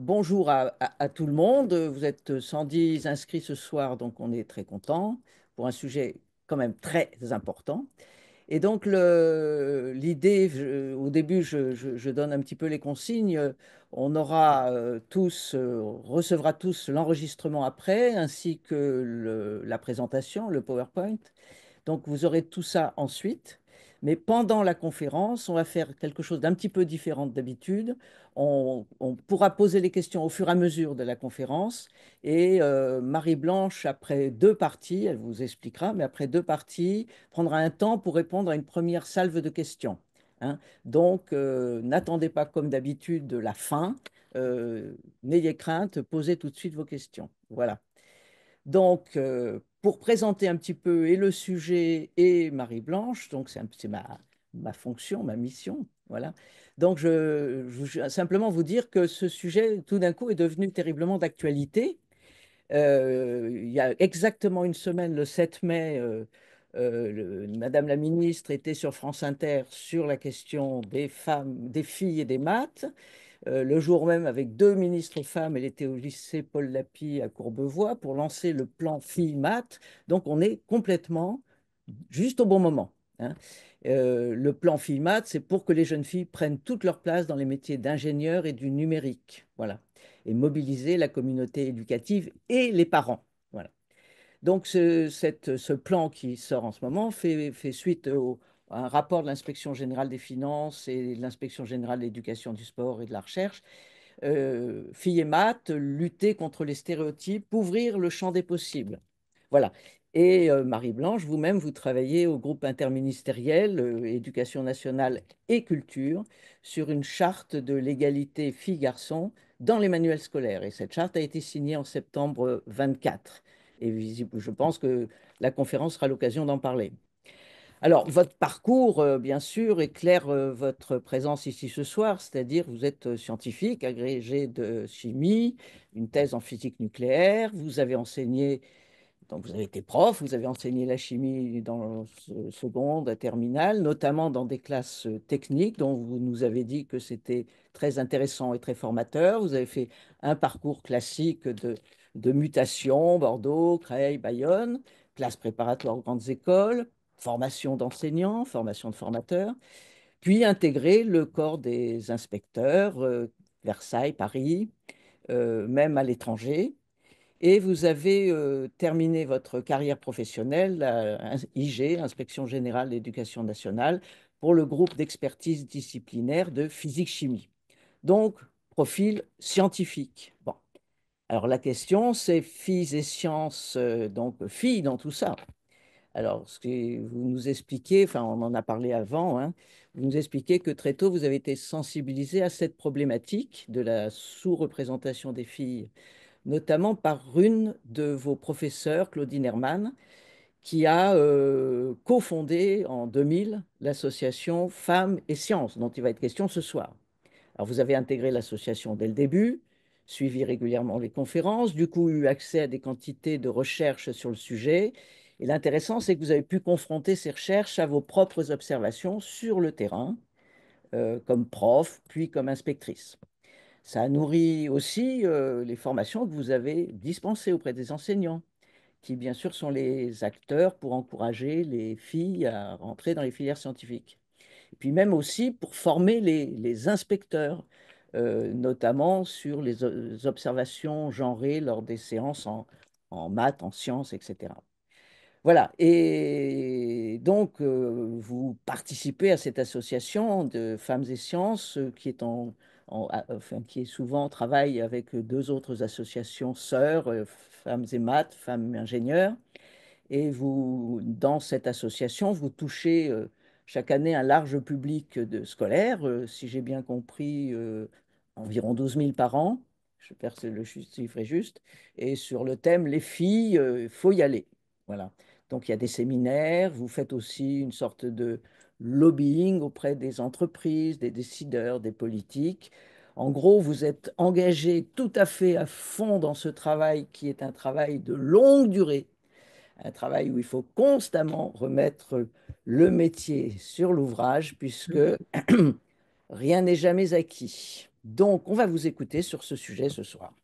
Bonjour à tout le monde. Vous êtes 110 inscrits ce soir, donc on est très content pour un sujet quand même très important. Et donc l'idée, au début, je donne un petit peu les consignes. On aura recevra tous l'enregistrement après, ainsi que la présentation, le PowerPoint. Donc vous aurez tout ça ensuite. Mais pendant la conférence, on va faire quelque chose d'un petit peu différent d'habitude. On pourra poser les questions au fur et à mesure de la conférence. Et Marie-Blanche, après deux parties, elle vous expliquera, mais après deux parties, prendra un temps pour répondre à une première salve de questions, hein. Donc, n'attendez pas comme d'habitude la fin. N'ayez crainte, posez tout de suite vos questions. Voilà. Donc, pour présenter un petit peu et le sujet et Marie-Blanche, donc c'est ma fonction, ma mission, voilà. Donc, je vais simplement vous dire que ce sujet, tout d'un coup, est devenu terriblement d'actualité. Il y a exactement une semaine, le 7 mai, Madame la ministre était sur France Inter sur la question des femmes, des filles et des maths. Le jour même, avec deux ministres femmes, elle était au lycée Paul Lapie à Courbevoie pour lancer le plan Filles Maths. Donc, on est complètement juste au bon moment, hein. Le plan Filles Maths, c'est pour que les jeunes filles prennent toute leur place dans les métiers d'ingénieur et du numérique. Voilà. Et mobiliser la communauté éducative et les parents. Voilà. Donc, ce plan qui sort en ce moment fait suite à un rapport de l'Inspection générale des finances et de l'Inspection générale de l'éducation, du sport et de la recherche. Filles et maths, lutter contre les stéréotypes, ouvrir le champ des possibles. Voilà. Et Marie-Blanche, vous-même, vous travaillez au groupe interministériel Éducation nationale et culture sur une charte de l'égalité filles-garçons dans les manuels scolaires. Et cette charte a été signée en septembre 24. Et je pense que la conférence sera l'occasion d'en parler. Alors, votre parcours, bien sûr, éclaire votre présence ici ce soir, c'est-à-dire vous êtes scientifique, agrégé de chimie, une thèse en physique nucléaire, vous avez enseigné, donc vous avez été prof, vous avez enseigné la chimie dans le seconde, à terminale, notamment dans des classes techniques dont vous nous avez dit que c'était très intéressant et très formateur. Vous avez fait un parcours classique de mutation, Bordeaux, Creil, Bayonne, classe préparatoire aux grandes écoles, formation d'enseignants, formation de formateurs, puis intégré le corps des inspecteurs, Versailles, Paris, même à l'étranger. Et vous avez terminé votre carrière professionnelle à IG, Inspection générale de l'éducation nationale, pour le groupe d'expertise disciplinaire de physique-chimie. Donc, profil scientifique. Bon. Alors, la question, c'est filles et sciences, donc filles dans tout ça. Alors, ce que vous nous expliquez, enfin, on en a parlé avant, hein, vous nous expliquez que très tôt, vous avez été sensibilisé à cette problématique de la sous-représentation des filles, notamment par une de vos professeurs, Claudine Hermann, qui a cofondé en 2000 l'association Femmes et Sciences, dont il va être question ce soir. Alors, vous avez intégré l'association dès le début, suivi régulièrement les conférences, du coup, eu accès à des quantités de recherches sur le sujet. Et l'intéressant, c'est que vous avez pu confronter ces recherches à vos propres observations sur le terrain, comme prof, puis comme inspectrice. Ça a nourri aussi les formations que vous avez dispensées auprès des enseignants, qui bien sûr sont les acteurs pour encourager les filles à rentrer dans les filières scientifiques. Et puis même aussi pour former les inspecteurs, notamment sur les observations genrées lors des séances en maths, en sciences, etc. Voilà. Et donc, vous participez à cette association de femmes et sciences qui est enfin, qui est souvent en travail avec deux autres associations sœurs, femmes et maths, femmes ingénieurs. Et vous, dans cette association, vous touchez chaque année un large public de scolaires, si j'ai bien compris, environ 12 000 par an. J'espère que le chiffre est juste. Et sur le thème, les filles, il faut y aller. Voilà. Donc, il y a des séminaires. Vous faites aussi une sorte de lobbying auprès des entreprises, des décideurs, des politiques. En gros, vous êtes engagé tout à fait à fond dans ce travail qui est un travail de longue durée, un travail où il faut constamment remettre le métier sur l'ouvrage, puisque rien n'est jamais acquis. Donc, on va vous écouter sur ce sujet ce soir.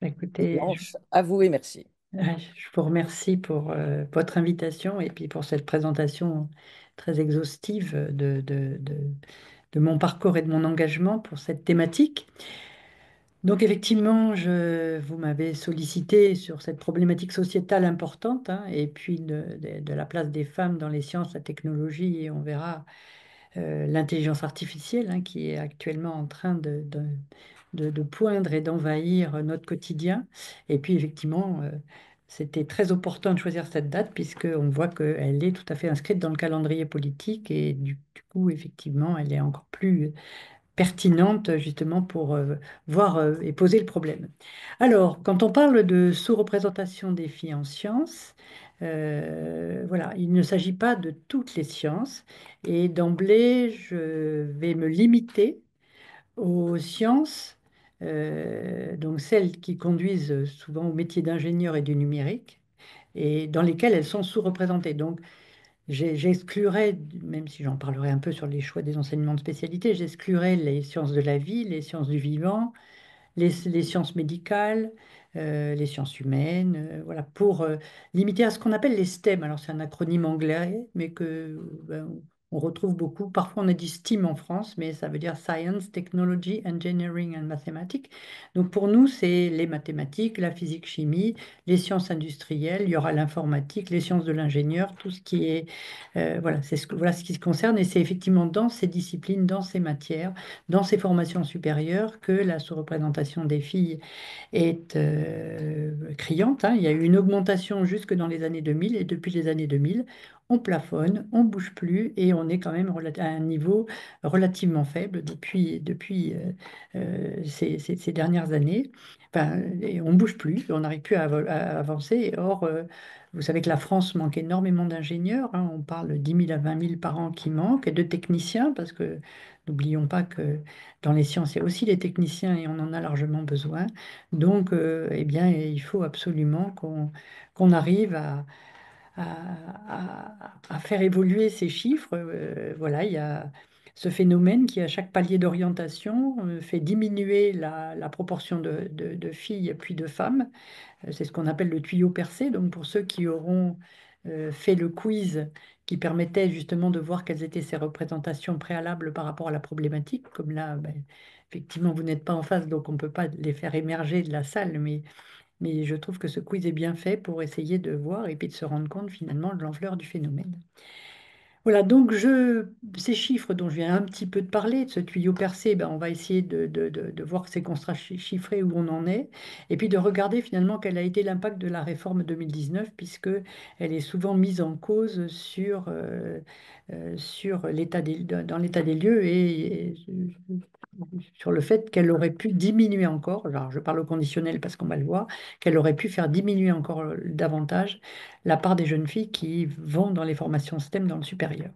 Et Écoutez, Blanche, à vous et merci. je vous remercie pour votre invitation et puis pour cette présentation très exhaustive de mon parcours et de mon engagement pour cette thématique. Donc effectivement, vous m'avez sollicité sur cette problématique sociétale importante, hein, et puis de la place des femmes dans les sciences, la technologie, et on verra l'intelligence artificielle, hein, qui est actuellement en train de poindre et d'envahir notre quotidien. Et puis effectivement, c'était très opportun de choisir cette date puisqu'on voit qu'elle est tout à fait inscrite dans le calendrier politique et du coup, effectivement, elle est encore plus pertinente justement pour voir et poser le problème. Alors, quand on parle de sous-représentation des filles en sciences, voilà, il ne s'agit pas de toutes les sciences et d'emblée, je vais me limiter aux sciences, donc celles qui conduisent souvent au métier d'ingénieur et du numérique et dans lesquelles elles sont sous-représentées. Donc, j'exclurais, même si j'en parlerai un peu sur les choix des enseignements de spécialité, j'exclurais les sciences de la vie, les sciences du vivant, les sciences médicales, les sciences humaines, voilà, pour limiter à ce qu'on appelle les STEM. Alors c'est un acronyme anglais, mais que on retrouve beaucoup. Parfois on a dit STEAM en France, mais ça veut dire Science, Technology, Engineering and Mathematics. Donc pour nous, c'est les mathématiques, la physique, chimie, les sciences industrielles, il y aura l'informatique, les sciences de l'ingénieur, tout ce qui est, voilà, voilà ce qui se concerne. Et c'est effectivement dans ces disciplines, dans ces matières, dans ces formations supérieures que la sous-représentation des filles est criante, hein. Il y a eu une augmentation jusque dans les années 2000 et depuis les années 2000, on plafonne, on bouge plus et on est quand même à un niveau relativement faible depuis ces dernières années. Enfin, et on bouge plus, on n'arrive plus à avancer. Or, vous savez que la France manque énormément d'ingénieurs, hein. On parle de 10 000 à 20 000 par an qui manquent et de techniciens parce que n'oublions pas que dans les sciences, il y a aussi les techniciens et on en a largement besoin. Donc, eh bien, il faut absolument qu'on arrive à faire évoluer ces chiffres. Voilà, il y a ce phénomène qui, à chaque palier d'orientation, fait diminuer la proportion de filles puis de femmes. C'est ce qu'on appelle le tuyau percé. Donc, pour ceux qui auront fait le quiz qui permettait justement de voir quelles étaient ces représentations préalables par rapport à la problématique, comme là, ben, effectivement, vous n'êtes pas en face, donc on ne peut pas les faire émerger de la salle, mais je trouve que ce quiz est bien fait pour essayer de voir et puis de se rendre compte finalement de l'ampleur du phénomène. Voilà, donc ces chiffres dont je viens un petit peu de parler, de ce tuyau percé, ben, on va essayer de voir ces constats chiffrés où on en est, et puis de regarder finalement quel a été l'impact de la réforme 2019, puisque elle est souvent mise en cause sur dans l'état des lieux et sur le fait qu'elle aurait pu diminuer encore, alors je parle au conditionnel parce qu'on va le voir, qu'elle aurait pu faire diminuer encore davantage la part des jeunes filles qui vont dans les formations STEM dans le supérieur.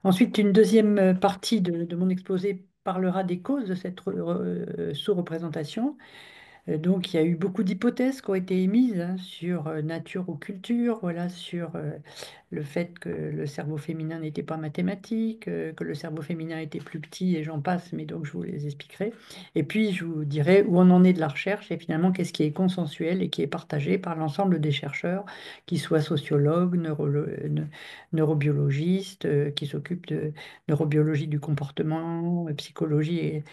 Ensuite, une deuxième partie de mon exposé parlera des causes de cette sous-représentation. Donc, il y a eu beaucoup d'hypothèses qui ont été émises, hein, sur nature ou culture, voilà, sur le fait que le cerveau féminin n'était pas mathématique, que le cerveau féminin était plus petit, et j'en passe, mais donc je vous les expliquerai. Et puis, je vous dirai où on en est de la recherche et finalement qu'est-ce qui est consensuel et qui est partagé par l'ensemble des chercheurs, qui soient sociologues, neurobiologistes, qui s'occupent de neurobiologie du comportement, psychologie,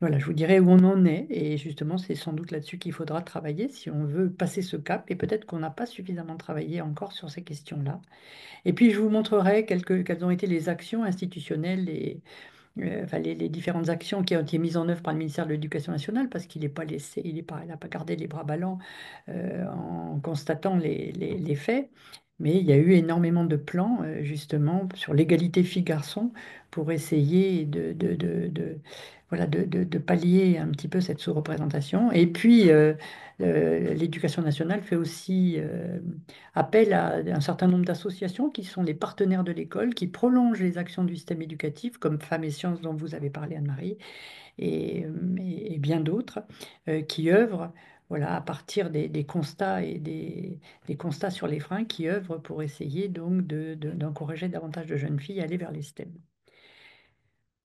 voilà, je vous dirai où on en est et justement, c'est sans doute là-dessus qu'il faudra travailler si on veut passer ce cap et peut-être qu'on n'a pas suffisamment travaillé encore sur ces questions-là. Et puis, je vous montrerai quelles ont été les actions institutionnelles et enfin, les différentes actions qui ont été mises en œuvre par le ministère de l'Éducation nationale parce qu'il n'est pas laissé, il n'a pas gardé les bras ballants en constatant les faits. Mais il y a eu énormément de plans, justement, sur l'égalité filles-garçons pour essayer voilà, de pallier un petit peu cette sous-représentation. Et puis, l'Éducation nationale fait aussi appel à un certain nombre d'associations qui sont les partenaires de l'école, qui prolongent les actions du système éducatif, comme Femmes et Sciences dont vous avez parlé, Anne-Marie, et bien d'autres, qui œuvrent, voilà, à partir des constats et des constats sur les freins, qui œuvrent pour essayer donc d'encourager davantage de jeunes filles à aller vers les STEM.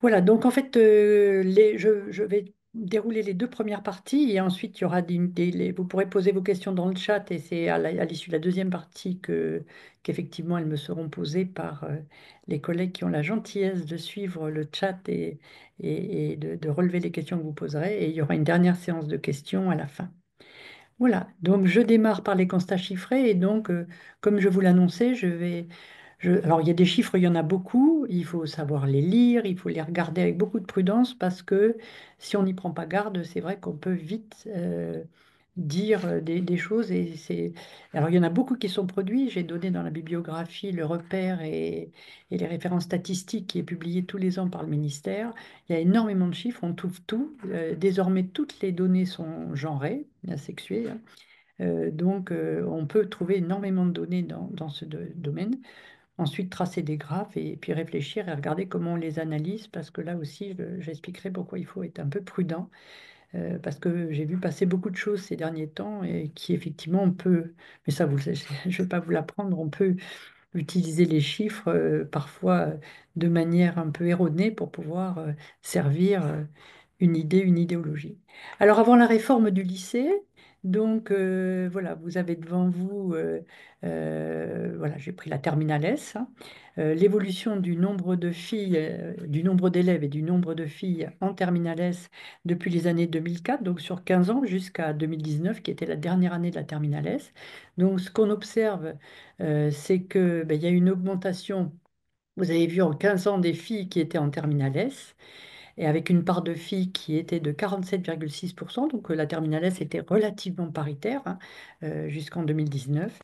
Voilà, donc en fait, je vais dérouler les deux premières parties et ensuite il y aura vous pourrez poser vos questions dans le chat et c'est à l'issue de la deuxième partie qu'effectivement elles me seront posées par les collègues qui ont la gentillesse de suivre le chat et de relever les questions que vous poserez et il y aura une dernière séance de questions à la fin. Voilà, donc je démarre par les constats chiffrés et donc, comme je vous l'annonçais, alors il y a des chiffres, il y en a beaucoup, il faut savoir les lire, il faut les regarder avec beaucoup de prudence parce que si on n'y prend pas garde, c'est vrai qu'on peut vite dire des choses Alors il y en a beaucoup qui sont produits, j'ai donné dans la bibliographie le repère et les références statistiques qui est publié tous les ans par le ministère. Il y a énormément de chiffres, on trouve tout. Désormais, toutes les données sont genrées, asexuées, hein. On peut trouver énormément de données dans ce domaine. Ensuite, tracer des graphes et puis réfléchir et regarder comment on les analyse, parce que là aussi, j'expliquerai pourquoi il faut être un peu prudent, parce que j'ai vu passer beaucoup de choses ces derniers temps et qui effectivement on peut, mais ça, je ne vais pas vous l'apprendre, on peut utiliser les chiffres parfois de manière un peu erronée pour pouvoir servir une idée, une idéologie. Alors avant la réforme du lycée, voilà, vous avez devant vous, voilà, j'ai pris la terminale S, hein, l'évolution du nombre de filles, du nombre d'élèves et du nombre de filles en terminale S depuis les années 2004, donc sur 15 ans jusqu'à 2019, qui était la dernière année de la terminale S. Donc ce qu'on observe, c'est que ben, il y a une augmentation. Vous avez vu en 15 ans des filles qui étaient en terminale S et avec une part de filles qui était de 47,6%. Donc la terminale S était relativement paritaire, hein, jusqu'en 2019.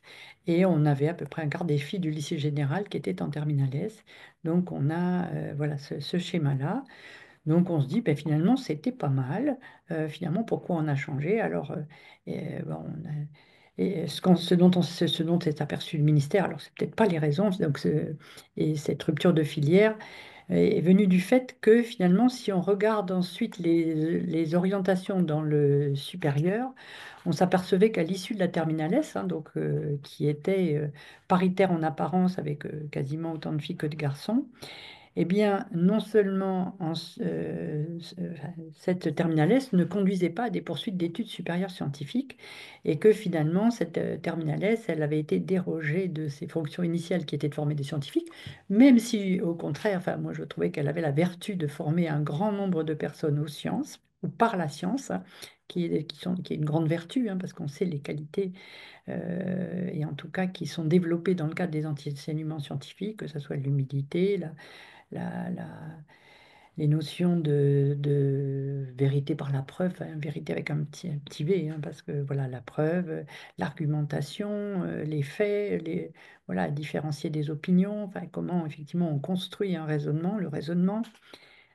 Et on avait à peu près un quart des filles du lycée général qui étaient en terminale S. Donc on a voilà, ce schéma-là. Donc on se dit, ben, finalement, c'était pas mal. Finalement, pourquoi on a changé? Alors, bon, ce dont s'est aperçu le ministère, alors c'est peut-être pas les raisons, et cette rupture de filière est venue du fait que finalement, si on regarde ensuite les orientations dans le supérieur, on s'apercevait qu'à l'issue de la terminale S, hein, qui était paritaire en apparence avec quasiment autant de filles que de garçons, eh bien, non seulement cette terminale S ne conduisait pas à des poursuites d'études supérieures scientifiques et que finalement, cette terminale S, elle avait été dérogée de ses fonctions initiales qui étaient de former des scientifiques, même si au contraire, enfin, moi je trouvais qu'elle avait la vertu de former un grand nombre de personnes aux sciences ou par la science, hein, qui est une grande vertu, hein, parce qu'on sait les qualités et en tout cas qui sont développées dans le cadre des enseignements scientifiques, que ce soit l'humilité, la- la- les notions de vérité par la preuve, hein, vérité avec un petit V, hein, parce que voilà, la preuve, l'argumentation, les faits, voilà, différencier des opinions, enfin, comment effectivement on construit un raisonnement, le raisonnement.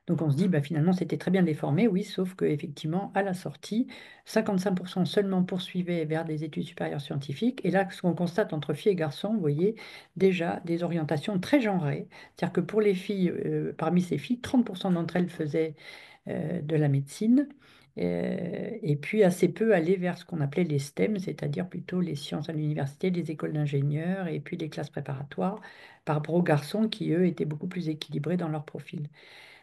Donc on se dit, bah, finalement, c'était très bien de les former, oui, sauf qu'effectivement, à la sortie, 55% seulement poursuivaient vers des études supérieures scientifiques. Et là, ce qu'on constate entre filles et garçons, vous voyez, déjà des orientations très genrées. C'est-à-dire que pour les filles, parmi ces filles, 30% d'entre elles faisaient de la médecine. Et puis assez peu allaient vers ce qu'on appelait les STEM, c'est-à-dire plutôt les sciences à l'université, les écoles d'ingénieurs et puis les classes préparatoires, par rapport aux garçons qui, eux, étaient beaucoup plus équilibrés dans leur profil.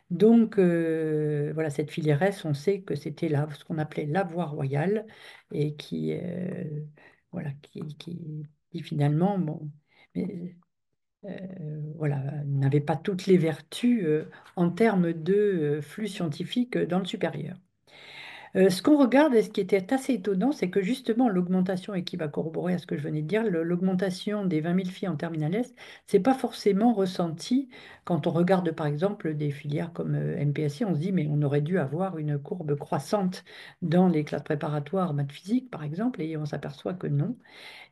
Voilà, cette filière S, on sait que c'était ce qu'on appelait la voie royale et voilà, qui finalement, bon, mais, voilà, n'avait pas toutes les vertus en termes de flux scientifique dans le supérieur. Ce qu'on regarde et ce qui était assez étonnant, c'est que justement l'augmentation, et qui va corroborer à ce que je venais de dire, l'augmentation des 20 000 filles en terminale S, c'est pas forcément ressenti quand on regarde par exemple des filières comme MPSI, on se dit mais on aurait dû avoir une courbe croissante dans les classes préparatoires maths physique par exemple, et on s'aperçoit que non.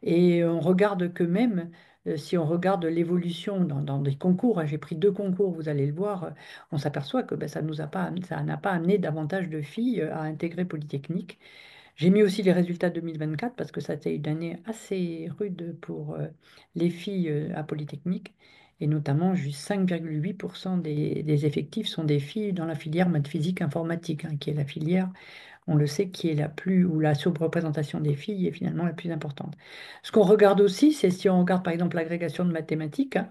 Et on regarde que même, si on regarde l'évolution dans des concours, hein, j'ai pris deux concours, vous allez le voir, on s'aperçoit que ben, ça n'a pas amené davantage de filles à intégrer Polytechnique. J'ai mis aussi les résultats 2024 parce que ça a été une année assez rude pour les filles à Polytechnique. Et notamment, juste 5,8% des effectifs sont des filles dans la filière maths physique informatique, hein, qui est la filière on le sait, qui est la plus, ou la surreprésentation des filles est finalement la plus importante. Ce qu'on regarde aussi, c'est si on regarde par exemple l'agrégation de mathématiques, hein,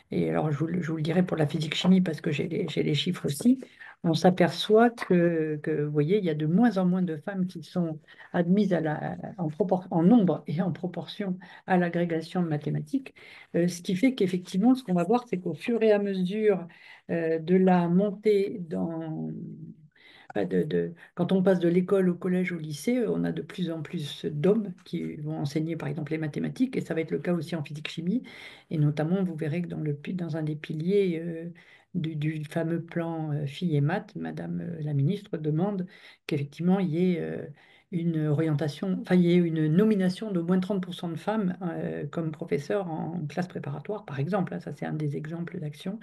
et alors je vous le dirai pour la physique-chimie parce que j'ai les chiffres aussi, on s'aperçoit vous voyez, il y a de moins en moins de femmes qui sont admises en nombre et en proportion à l'agrégation de mathématiques, ce qui fait qu'effectivement, ce qu'on va voir, c'est qu'au fur et à mesure de la montée quand on passe de l'école au collège, au lycée, on a de plus en plus d'hommes qui vont enseigner, par exemple, les mathématiques, et ça va être le cas aussi en physique-chimie. Et notamment, vous verrez que dans un des piliers du fameux plan filles et maths, Madame la ministre demande qu'effectivement, il y ait une orientation, enfin, il y ait une nomination d'au moins 30% de femmes comme professeurs en classe préparatoire, par exemple, hein. Ça, c'est un des exemples d'action.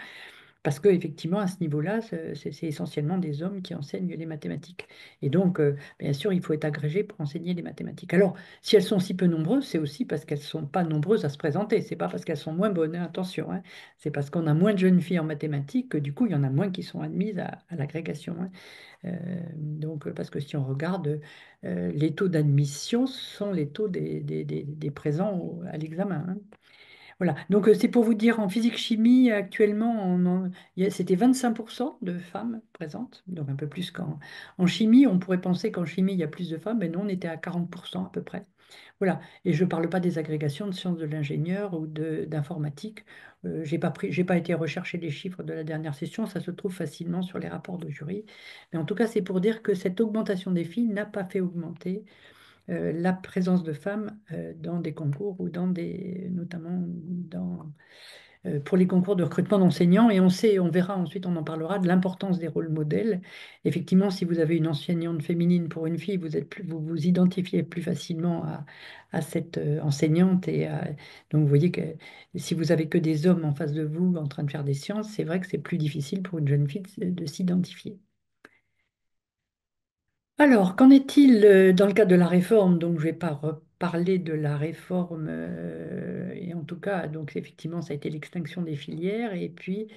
Parce qu'effectivement, à ce niveau-là, c'est essentiellement des hommes qui enseignent les mathématiques. Et donc, bien sûr, il faut être agrégé pour enseigner les mathématiques. Alors, si elles sont si peu nombreuses, c'est aussi parce qu'elles ne sont pas nombreuses à se présenter. C'est pas parce qu'elles sont moins bonnes, hein, attention, hein. C'est parce qu'on a moins de jeunes filles en mathématiques que du coup, il y en a moins qui sont admises à l'agrégation, hein. Parce que si on regarde, les taux d'admission sont les taux des présents à l'examen, hein. Voilà, donc c'est pour vous dire, en physique-chimie, actuellement, c'était 25% de femmes présentes, donc un peu plus qu'en chimie. On pourrait penser qu'en chimie, il y a plus de femmes, mais non, on était à 40% à peu près. Voilà, et je ne parle pas des agrégations de sciences de l'ingénieur ou d'informatique. J'ai pas été rechercher les chiffres de la dernière session, ça se trouve facilement sur les rapports de jury. Mais en tout cas, c'est pour dire que cette augmentation des filles n'a pas fait augmenter la présence de femmes dans des concours ou notamment pour les concours de recrutement d'enseignants. Et on sait, on verra ensuite, on en parlera de l'importance des rôles modèles. Effectivement, si vous avez une enseignante féminine pour une fille, vous vous identifiez plus facilement à cette enseignante. Donc, vous voyez que si vous avez que des hommes en face de vous en train de faire des sciences, c'est vrai que c'est plus difficile pour une jeune fille de s'identifier. Alors, qu'en est-il dans le cadre de la réforme? Donc, je ne vais pas reparler de la réforme, et en tout cas, donc effectivement, ça a été l'extinction des filières, et puis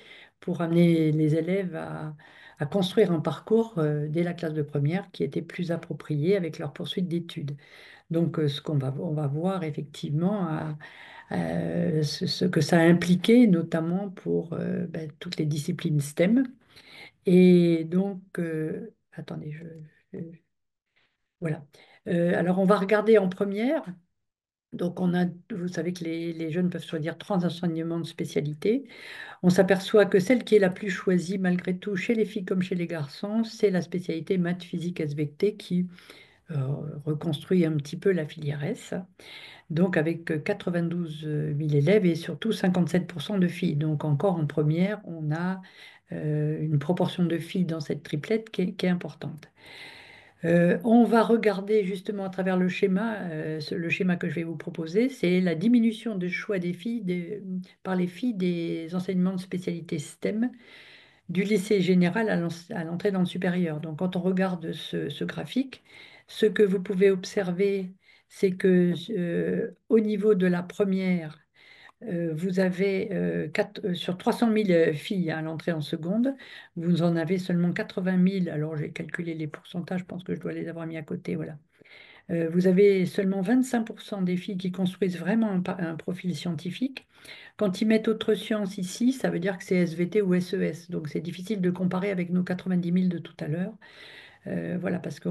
pour amener les élèves à construire un parcours dès la classe de première qui était plus approprié avec leur poursuite d'études. Donc, on va voir effectivement ce que ça a impliqué, notamment pour toutes les disciplines STEM. Et donc, attendez, voilà. Alors, on va regarder en première. Donc, vous savez que les jeunes peuvent choisir trois enseignements de spécialité. On s'aperçoit que celle qui est la plus choisie, malgré tout, chez les filles comme chez les garçons, c'est la spécialité maths, physique, SVT qui euh, reconstruit un petit peu la filière S. Donc, avec 92 000 élèves et surtout 57% de filles. Donc, encore en première, on a une proportion de filles dans cette triplette qui est importante. On va regarder justement à travers le schéma, le schéma que je vais vous proposer, c'est la diminution de choix des filles par les filles des enseignements de spécialité STEM du lycée général à l'entrée dans le supérieur. Donc quand on regarde ce graphique, ce que vous pouvez observer, c'est que au niveau de la première, vous avez sur 300 000 filles à l'entrée en seconde, vous en avez seulement 80 000. Alors j'ai calculé les pourcentages, je pense que je dois les avoir mis à côté. Voilà. Vous avez seulement 25% des filles qui construisent vraiment un profil scientifique. Quand ils mettent autre science ici, ça veut dire que c'est SVT ou SES. Donc c'est difficile de comparer avec nos 90 000 de tout à l'heure. Voilà, parce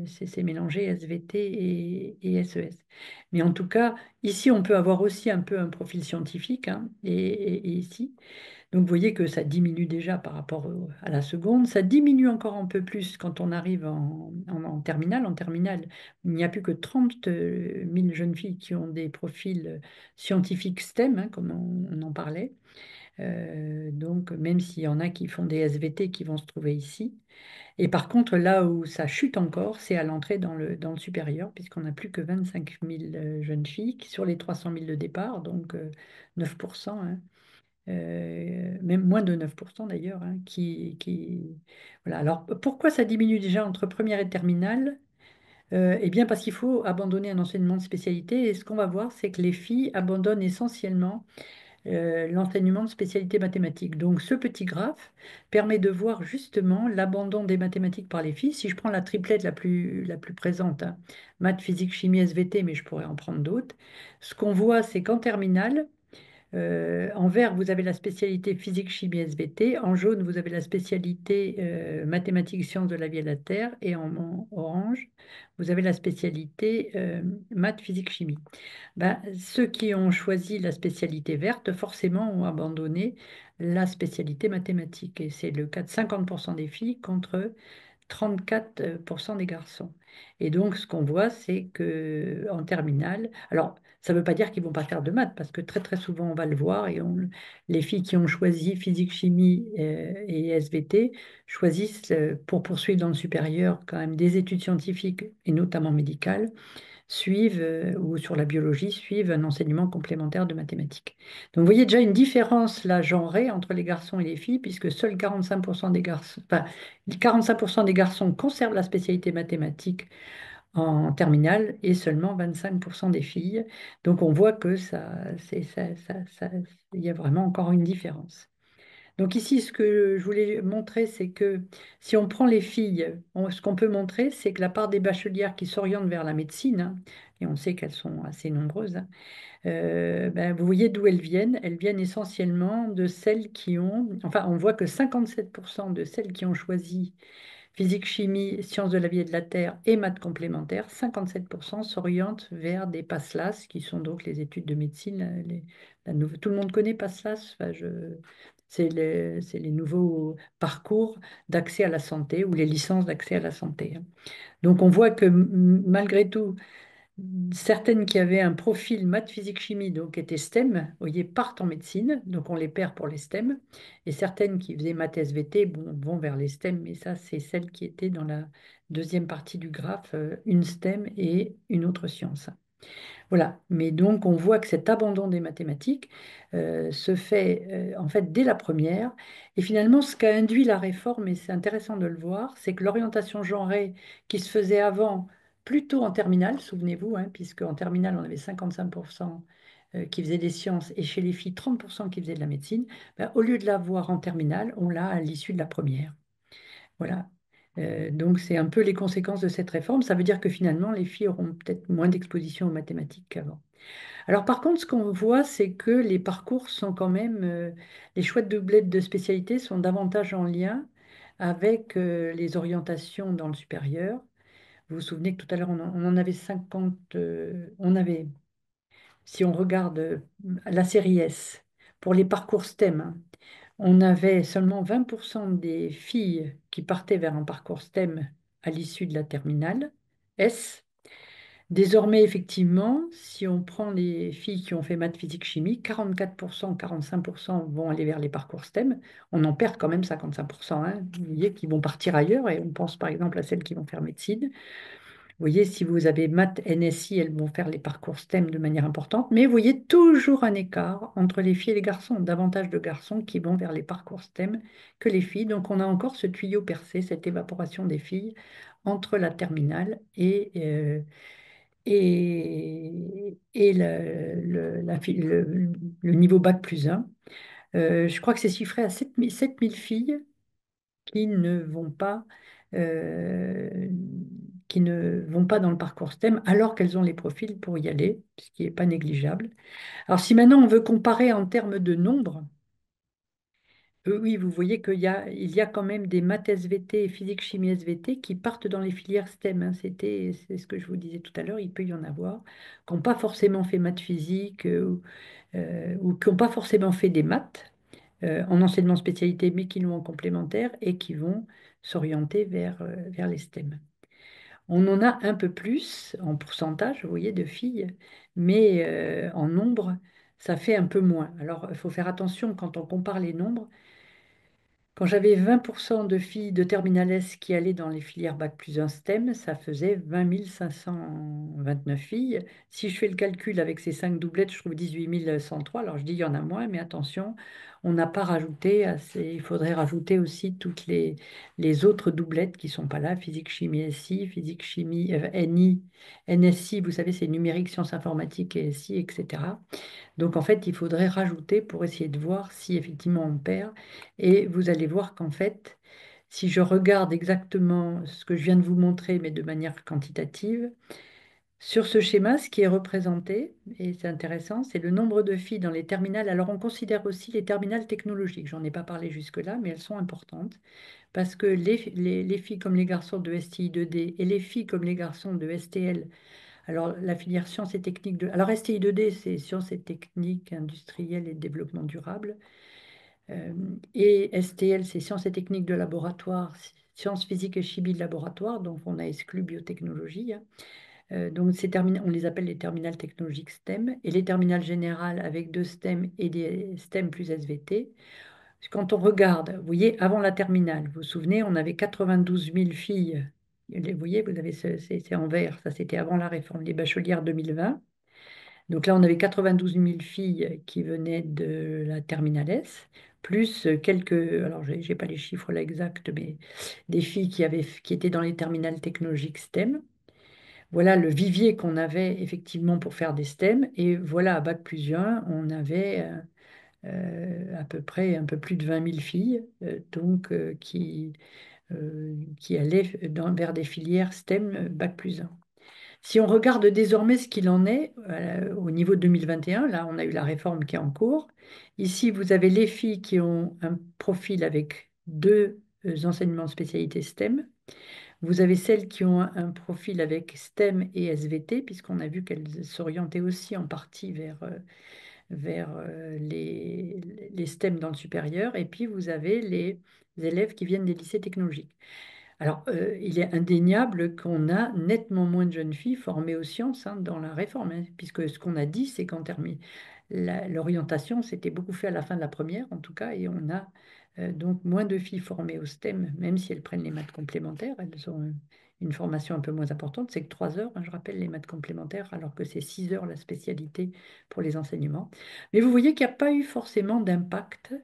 c'est mélangé SVT et SES. Mais en tout cas, ici, on peut avoir aussi un peu un profil scientifique, hein, et ici. Donc, vous voyez que ça diminue déjà par rapport à la seconde. Ça diminue encore un peu plus quand on arrive en terminale. En terminale, il n'y a plus que 30 000 jeunes filles qui ont des profils scientifiques STEM, hein, comme on en parlait. Donc, même s'il y en a qui font des SVT qui vont se trouver ici. Et par contre, là où ça chute encore, c'est à l'entrée dans le supérieur, puisqu'on n'a plus que 25 000 jeunes filles sur les 300 000 de départ, donc 9%, hein, même moins de 9% d'ailleurs, hein, Voilà. Alors, pourquoi ça diminue déjà entre première et terminale? Eh bien, parce qu'il faut abandonner un enseignement de spécialité. Et ce qu'on va voir, c'est que les filles abandonnent essentiellement l'enseignement de spécialité mathématiques. Donc ce petit graphe permet de voir justement l'abandon des mathématiques par les filles. Si je prends la triplette la plus présente, hein, maths, physique, chimie, SVT, mais je pourrais en prendre d'autres, ce qu'on voit, c'est qu'en terminale, en vert, vous avez la spécialité physique, chimie, SVT. En jaune, vous avez la spécialité mathématiques, sciences de la vie et de la Terre. Et en orange, vous avez la spécialité maths, physique, chimie. Ben, ceux qui ont choisi la spécialité verte, forcément, ont abandonné la spécialité mathématique. Et c'est le cas de 50% des filles contre 34% des garçons. Et donc, ce qu'on voit, c'est que en terminale, alors, ça ne veut pas dire qu'ils vont pas faire de maths, parce que très, très souvent, on va le voir, les filles qui ont choisi physique, chimie et SVT choisissent, pour poursuivre dans le supérieur, quand même des études scientifiques, et notamment médicales, suivent, ou sur la biologie, suivent un enseignement complémentaire de mathématiques. Donc, vous voyez déjà une différence là genrée entre les garçons et les filles, puisque seuls 45% des garçons, enfin, 45% des garçons conservent la spécialité mathématique en terminale et seulement 25% des filles. Donc, on voit que il y a vraiment encore une différence. Donc ici, ce que je voulais montrer, c'est que si on prend les filles, ce qu'on peut montrer, c'est que la part des bachelières qui s'orientent vers la médecine, hein, et on sait qu'elles sont assez nombreuses, hein, ben, vous voyez d'où elles viennent. Elles viennent essentiellement de celles qui ont, enfin, on voit que 57% de celles qui ont choisi physique, chimie, sciences de la vie et de la Terre et maths complémentaires, 57% s'orientent vers des PASLAS, qui sont donc les études de médecine. Tout le monde connaît PASLAS. Enfin, c'est les nouveaux parcours d'accès à la santé ou les licences d'accès à la santé, hein. Donc on voit que malgré tout, certaines qui avaient un profil maths, physique, chimie, donc étaient STEM, vous voyez, partent en médecine, donc on les perd pour les STEM. Et certaines qui faisaient maths SVT, bon, vont vers les STEM, mais ça, c'est celles qui étaient dans la deuxième partie du graphe, une STEM et une autre science. Voilà, mais donc on voit que cet abandon des mathématiques se fait en fait dès la première. Et finalement, ce qu'a induit la réforme, et c'est intéressant de le voir, c'est que l'orientation genrée qui se faisait avant, plutôt en terminale, souvenez-vous, hein, puisque en terminale, on avait 55% qui faisaient des sciences et chez les filles, 30% qui faisaient de la médecine, ben, au lieu de l'avoir en terminale, on l'a à l'issue de la première. Voilà. Donc, c'est un peu les conséquences de cette réforme. Ça veut dire que finalement, les filles auront peut-être moins d'exposition aux mathématiques qu'avant. Alors, par contre, ce qu'on voit, c'est que les parcours sont quand même, les choix de doublette de spécialité sont davantage en lien avec les orientations dans le supérieur. Vous vous souvenez que tout à l'heure, on en avait 50, on avait, si on regarde la série S, pour les parcours STEM, hein, on avait seulement 20% des filles qui partaient vers un parcours STEM à l'issue de la terminale S. Désormais, effectivement, si on prend les filles qui ont fait maths, physique, chimie, 44%, 45% vont aller vers les parcours STEM. On en perd quand même 55%, hein. Vous voyez, qui vont partir ailleurs, et on pense par exemple à celles qui vont faire médecine. Vous voyez, si vous avez maths, NSI, elles vont faire les parcours STEM de manière importante, mais vous voyez toujours un écart entre les filles et les garçons, davantage de garçons qui vont vers les parcours STEM que les filles. Donc on a encore ce tuyau percé, cette évaporation des filles entre la terminale et le niveau bac plus 1. Je crois que c'est chiffré à 7 000 filles qui ne vont pas, euh, qui ne vont pas dans le parcours STEM alors qu'elles ont les profils pour y aller, ce qui n'est pas négligeable. Alors si maintenant on veut comparer en termes de nombre, oui, vous voyez il y a quand même des maths SVT et physique chimie SVT qui partent dans les filières STEM, hein. C'est ce que je vous disais tout à l'heure, il peut y en avoir, qui n'ont pas forcément fait maths physique ou qui n'ont pas forcément fait des maths en enseignement spécialité, mais qui l'ont en complémentaire et qui vont s'orienter vers les STEM. On en a un peu plus en pourcentage, vous voyez, de filles, mais en nombre, ça fait un peu moins. Alors, il faut faire attention quand on compare les nombres. Quand j'avais 20% de filles de terminale S qui allaient dans les filières Bac plus un STEM, ça faisait 20 529 filles. Si je fais le calcul avec ces 5 doublettes, je trouve 18 103. Alors je dis il y en a moins, mais attention, on n'a pas rajouté il faudrait rajouter aussi les autres doublettes qui sont pas là, physique, chimie, SI, physique, chimie, NI, NSI, vous savez, c'est numérique, sciences informatiques et SI, etc. Donc en fait, il faudrait rajouter pour essayer de voir si effectivement on perd. Et vous allez voir qu'en fait, si je regarde exactement ce que je viens de vous montrer, mais de manière quantitative, sur ce schéma, ce qui est représenté, et c'est intéressant, c'est le nombre de filles dans les terminales. Alors on considère aussi les terminales technologiques. J'en ai pas parlé jusque-là, mais elles sont importantes parce que les filles comme les garçons de STI 2D et les filles comme les garçons de STL, alors la filière sciences et techniques de... Alors STI 2D, c'est sciences et techniques industrielles et développement durable. Euh, et STL, c'est sciences et techniques de laboratoire, sciences physiques et chimie de laboratoire, donc on a exclu biotechnologie, hein. Donc on les appelle les terminales technologiques STEM et les terminales générales avec deux STEM et des STEM plus SVT. Quand on regarde, vous voyez, avant la terminale, vous vous souvenez, on avait 92 000 filles. Vous voyez, vous avez c'est en vert, ça c'était avant la réforme des bachelières 2020. Donc là, on avait 92 000 filles qui venaient de la terminale S, plus quelques, alors j'ai pas les chiffres là exacts, mais des filles qui étaient dans les terminales technologiques STEM. Voilà le vivier qu'on avait effectivement pour faire des STEM. Et voilà, à Bac+1, on avait à peu près un peu plus de 20 000 filles qui allaient vers des filières STEM Bac+1. Si on regarde désormais ce qu'il en est au niveau 2021, là on a eu la réforme qui est en cours. Ici, vous avez les filles qui ont un profil avec deux enseignements de spécialité STEM. Vous avez celles qui ont un profil avec STEM et SVT, puisqu'on a vu qu'elles s'orientaient aussi en partie vers les STEM dans le supérieur. Et puis, vous avez les élèves qui viennent des lycées technologiques. Alors, il est indéniable qu'on a nettement moins de jeunes filles formées aux sciences, hein, dans la réforme, hein, puisque ce qu'on a dit, c'est qu'en termes l'orientation, c'était beaucoup fait à la fin de la première, en tout cas, et on a donc moins de filles formées au STEM, même si elles prennent les maths complémentaires, elles ont une formation un peu moins importante, c'est que 3 heures, hein, je rappelle, les maths complémentaires, alors que c'est 6 heures la spécialité pour les enseignements. Mais vous voyez qu'il n'y a pas eu forcément d'impact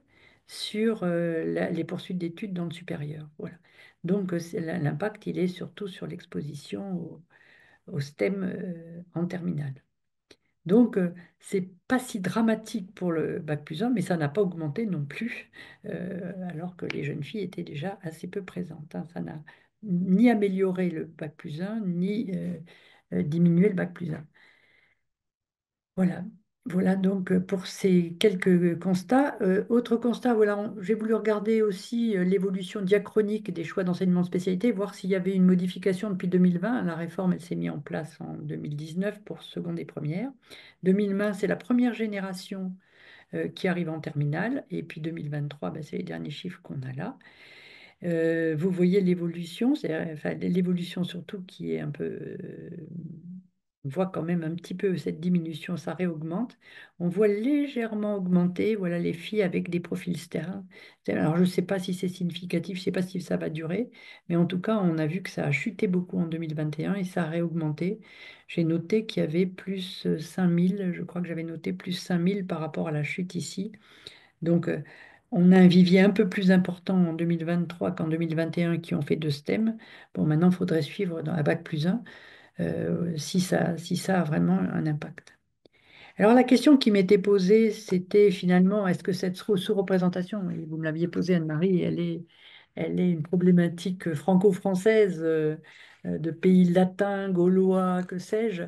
sur les poursuites d'études dans le supérieur. Voilà. Donc l'impact, il est surtout sur l'exposition au STEM en terminale. Donc, c'est pas si dramatique pour le bac+1, mais ça n'a pas augmenté non plus, alors que les jeunes filles étaient déjà assez peu présentes, hein. Ça n'a ni amélioré le bac+1, ni diminué le bac+1. Voilà. Voilà donc pour ces quelques constats. Autre constat, voilà, j'ai voulu regarder aussi l'évolution diachronique des choix d'enseignement de spécialité, voir s'il y avait une modification depuis 2020. La réforme, elle s'est mise en place en 2019 pour seconde et première. 2020, c'est la première génération qui arrive en terminale. Et puis 2023, ben, c'est les derniers chiffres qu'on a là. Vous voyez l'évolution, enfin, l'évolution surtout qui est un peu... on voit quand même un petit peu cette diminution, ça réaugmente. On voit légèrement augmenter, voilà, les filles avec des profils STEM. Alors, je ne sais pas si c'est significatif, je ne sais pas si ça va durer, mais en tout cas, on a vu que ça a chuté beaucoup en 2021 et ça a réaugmenté. J'ai noté qu'il y avait plus 5 000, je crois que j'avais noté plus 5 000 par rapport à la chute ici. Donc, on a un vivier un peu plus important en 2023 qu'en 2021 qui ont fait deux STEM. Bon, maintenant, il faudrait suivre dans la bac+1 si ça a vraiment un impact. Alors, la question qui m'était posée, c'était finalement, est-ce que cette sous-représentation, et vous me l'aviez posée, Anne-Marie, elle est une problématique franco-française de pays latins, gaulois, que sais-je,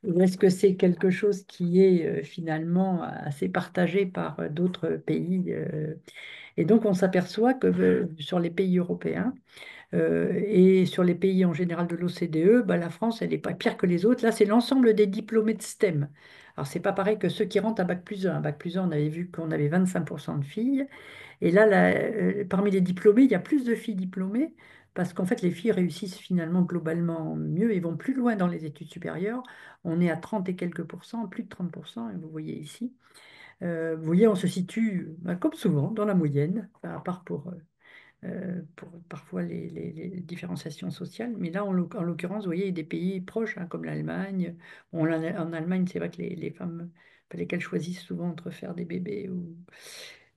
ou est-ce que c'est quelque chose qui est finalement assez partagé par d'autres pays et donc, on s'aperçoit que sur les pays européens et sur les pays en général de l'OCDE, bah, la France, elle n'est pas pire que les autres. Là, c'est l'ensemble des diplômés de STEM. Alors, c'est pas pareil que ceux qui rentrent à Bac+1. À Bac+1, on avait vu qu'on avait 25% de filles. Et là, parmi les diplômés, il y a plus de filles diplômées parce qu'en fait, les filles réussissent finalement globalement mieux et vont plus loin dans les études supérieures. On est à 30 et quelques pourcents, plus de 30%, et vous voyez ici. Vous voyez, on se situe, bah, comme souvent, dans la moyenne, à part pour parfois les différenciations sociales. Mais là, en l'occurrence, vous voyez, il y a des pays proches, hein, comme l'Allemagne. Bon, en Allemagne, c'est vrai que les femmes, il fallait qu'elles choisissent souvent entre faire des bébés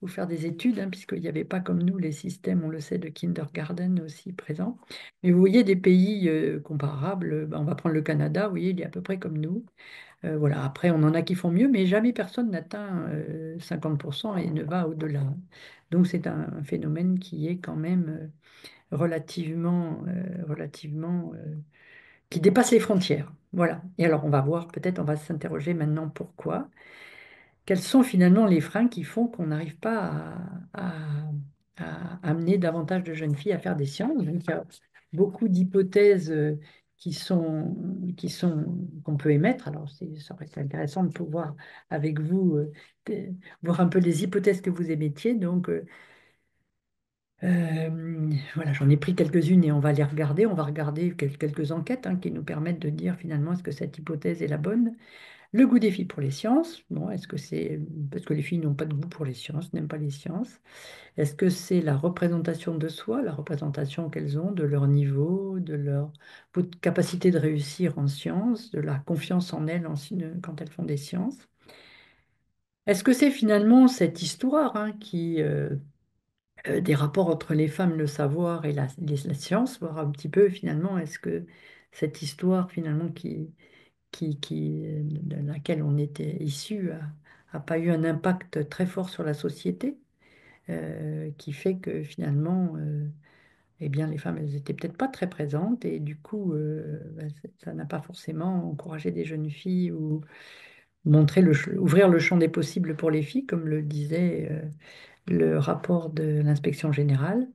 ou faire des études, hein, puisqu'il n'y avait pas comme nous les systèmes, on le sait, de kindergarten aussi présents. Mais vous voyez des pays comparables, ben, on va prendre le Canada, vous voyez, il est à peu près comme nous. Voilà. Après, on en a qui font mieux, mais jamais personne n'atteint 50% et ne va au-delà. Donc c'est un phénomène qui est quand même relativement qui dépasse les frontières. Voilà. Et alors, on va voir, peut-être, on va s'interroger maintenant pourquoi. Quels sont finalement les freins qui font qu'on n'arrive pas à amener davantage de jeunes filles à faire des sciences? Donc, il y a beaucoup d'hypothèses qu'on peut émettre. Alors, ça aurait été intéressant de pouvoir, avec vous, voir un peu les hypothèses que vous émettiez. Donc, voilà, j'en ai pris quelques-unes et on va les regarder. On va regarder quelques enquêtes hein, qui nous permettent de dire finalement est-ce que cette hypothèse est la bonne. Le goût des filles pour les sciences. Bon, est-ce que c'est parce que les filles n'ont pas de goût pour les sciences, n'aiment pas les sciences? Est-ce que c'est la représentation de soi, la représentation qu'elles ont de leur niveau, de leur capacité de réussir en sciences, de la confiance en elles quand elles font des sciences? Est-ce que c'est finalement cette histoire hein, des rapports entre les femmes, le savoir et la science, voir un petit peu finalement, est-ce que cette histoire finalement de laquelle on était issu a pas eu un impact très fort sur la société, qui fait que finalement, eh bien, les femmes, elles étaient peut-être pas très présentes et du coup, ben, ça n'a pas forcément encouragé des jeunes filles ou ouvrir le champ des possibles pour les filles, comme le disait le rapport de l'inspection générale.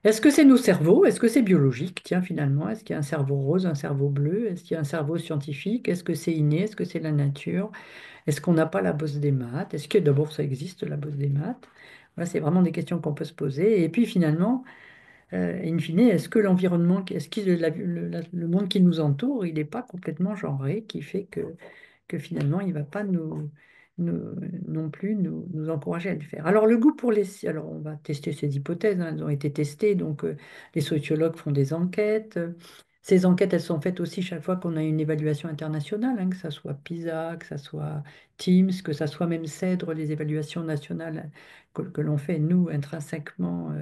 Est-ce que c'est nos cerveaux? Est-ce que c'est biologique? Tiens, finalement, est-ce qu'il y a un cerveau rose, un cerveau bleu? Est-ce qu'il y a un cerveau scientifique? Est-ce que c'est inné? Est-ce que c'est la nature? Est-ce qu'on n'a pas la bosse des maths? Est-ce que d'abord ça existe, la bosse des maths? Voilà, c'est vraiment des questions qu'on peut se poser. Et puis finalement, in fine, est-ce que l'environnement, est-ce que le monde qui nous entoure, il n'est pas complètement genré, qui fait que finalement, il ne va pas nous- non plus nous encourager à le faire. Alors, le goût pour les... Alors, on va tester ces hypothèses, hein, elles ont été testées, donc les sociologues font des enquêtes. Ces enquêtes, elles sont faites aussi chaque fois qu'on a une évaluation internationale, hein, que ça soit PISA, que ça soit Teams, que ça soit même CEDRE, les évaluations nationales que l'on fait, nous, intrinsèquement.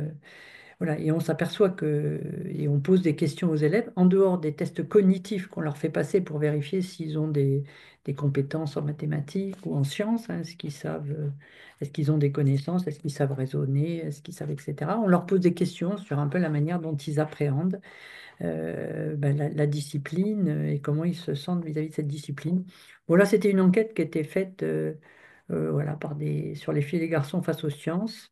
Voilà, et on s'aperçoit et on pose des questions aux élèves en dehors des tests cognitifs qu'on leur fait passer pour vérifier s'ils ont des compétences en mathématiques ou en sciences, hein, est-ce qu'ils ont des connaissances, est-ce qu'ils savent raisonner, est-ce qu'ils savent, etc. On leur pose des questions sur un peu la manière dont ils appréhendent ben, la discipline et comment ils se sentent vis-à-vis de cette discipline. Voilà, c'était une enquête qui était faite voilà, sur les filles et les garçons face aux sciences.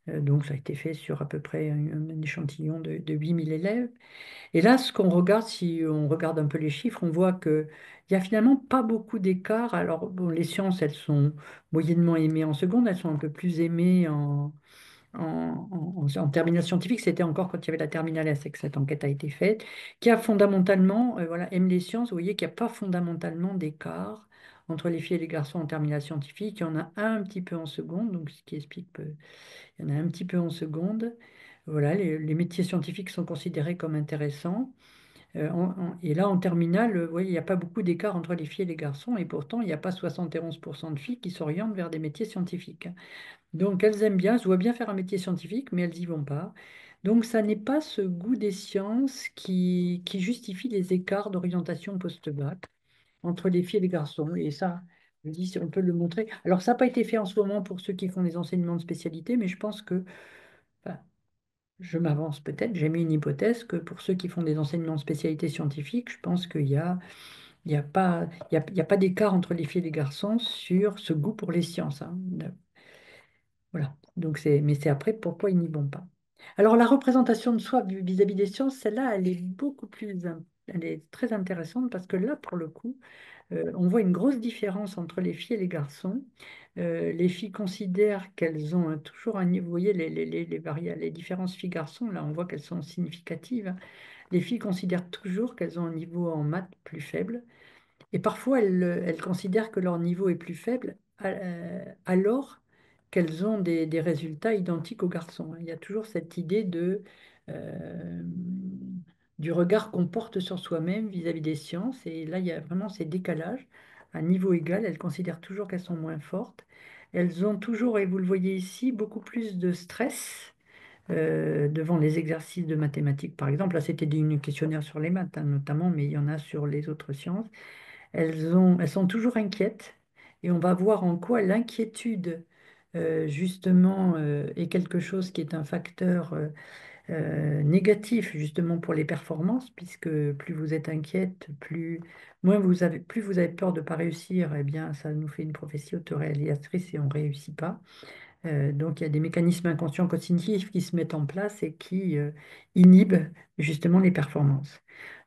Donc, ça a été fait sur à peu près un échantillon de 8 000 élèves. Et là, ce qu'on regarde, si on regarde un peu les chiffres, on voit qu'il n'y a finalement pas beaucoup d'écart. Alors, bon, les sciences, elles sont moyennement aimées en seconde, elles sont un peu plus aimées en terminale scientifique. C'était encore quand il y avait la terminale S que cette enquête a été faite, qui a fondamentalement, voilà, aime les sciences. Vous voyez qu'il n'y a pas fondamentalement d'écart entre les filles et les garçons en terminale scientifique. Il y en a un petit peu en seconde, donc ce qui explique il y en a un petit peu en seconde. Voilà, les métiers scientifiques sont considérés comme intéressants. Et là, en terminale, vous voyez, il n'y a pas beaucoup d'écart entre les filles et les garçons, et pourtant, il n'y a pas 71% de filles qui s'orientent vers des métiers scientifiques. Donc, elles aiment bien, elles se voient bien faire un métier scientifique, mais elles n'y vont pas. Donc, ça n'est pas ce goût des sciences qui justifie les écarts d'orientation post-bac entre les filles et les garçons. Et ça, je dis, si on peut le montrer. Alors, ça n'a pas été fait en ce moment pour ceux qui font des enseignements de spécialité, mais je pense que, enfin, je m'avance peut-être, j'ai mis une hypothèse que pour ceux qui font des enseignements de spécialité scientifique, je pense qu'il y a pas d'écart entre les filles et les garçons sur ce goût pour les sciences, hein. Voilà. Mais c'est après pourquoi ils n'y vont pas. Alors, la représentation de soi vis-à-vis des sciences, celle-là, elle est très intéressante parce que là, pour le coup, on voit une grosse différence entre les filles et les garçons. Les filles considèrent qu'elles ont toujours un niveau, vous voyez, les différences filles-garçons, là, on voit qu'elles sont significatives. Les filles considèrent toujours qu'elles ont un niveau en maths plus faible. Et parfois, elles considèrent que leur niveau est plus faible alors qu'elles ont des résultats identiques aux garçons, hein. Il y a toujours cette idée euh, du regard qu'on porte sur soi-même vis-à-vis des sciences. Et là, il y a vraiment ces décalages. À niveau égal, elles considèrent toujours qu'elles sont moins fortes. elles ont toujours, et vous le voyez ici, beaucoup plus de stress devant les exercices de mathématiques, par exemple. Là, c'était une questionnaire sur les maths, hein, notamment, mais il y en a sur les autres sciences. Elles sont toujours inquiètes et on va voir en quoi l'inquiétude, justement, est quelque chose qui est un facteur négatif, justement, pour les performances, puisque plus vous êtes inquiète, plus vous avez peur de ne pas réussir, eh bien, ça nous fait une prophétie autoréalisatrice et on ne réussit pas. Donc, il y a des mécanismes inconscients cognitifs qui se mettent en place et qui inhibent justement les performances.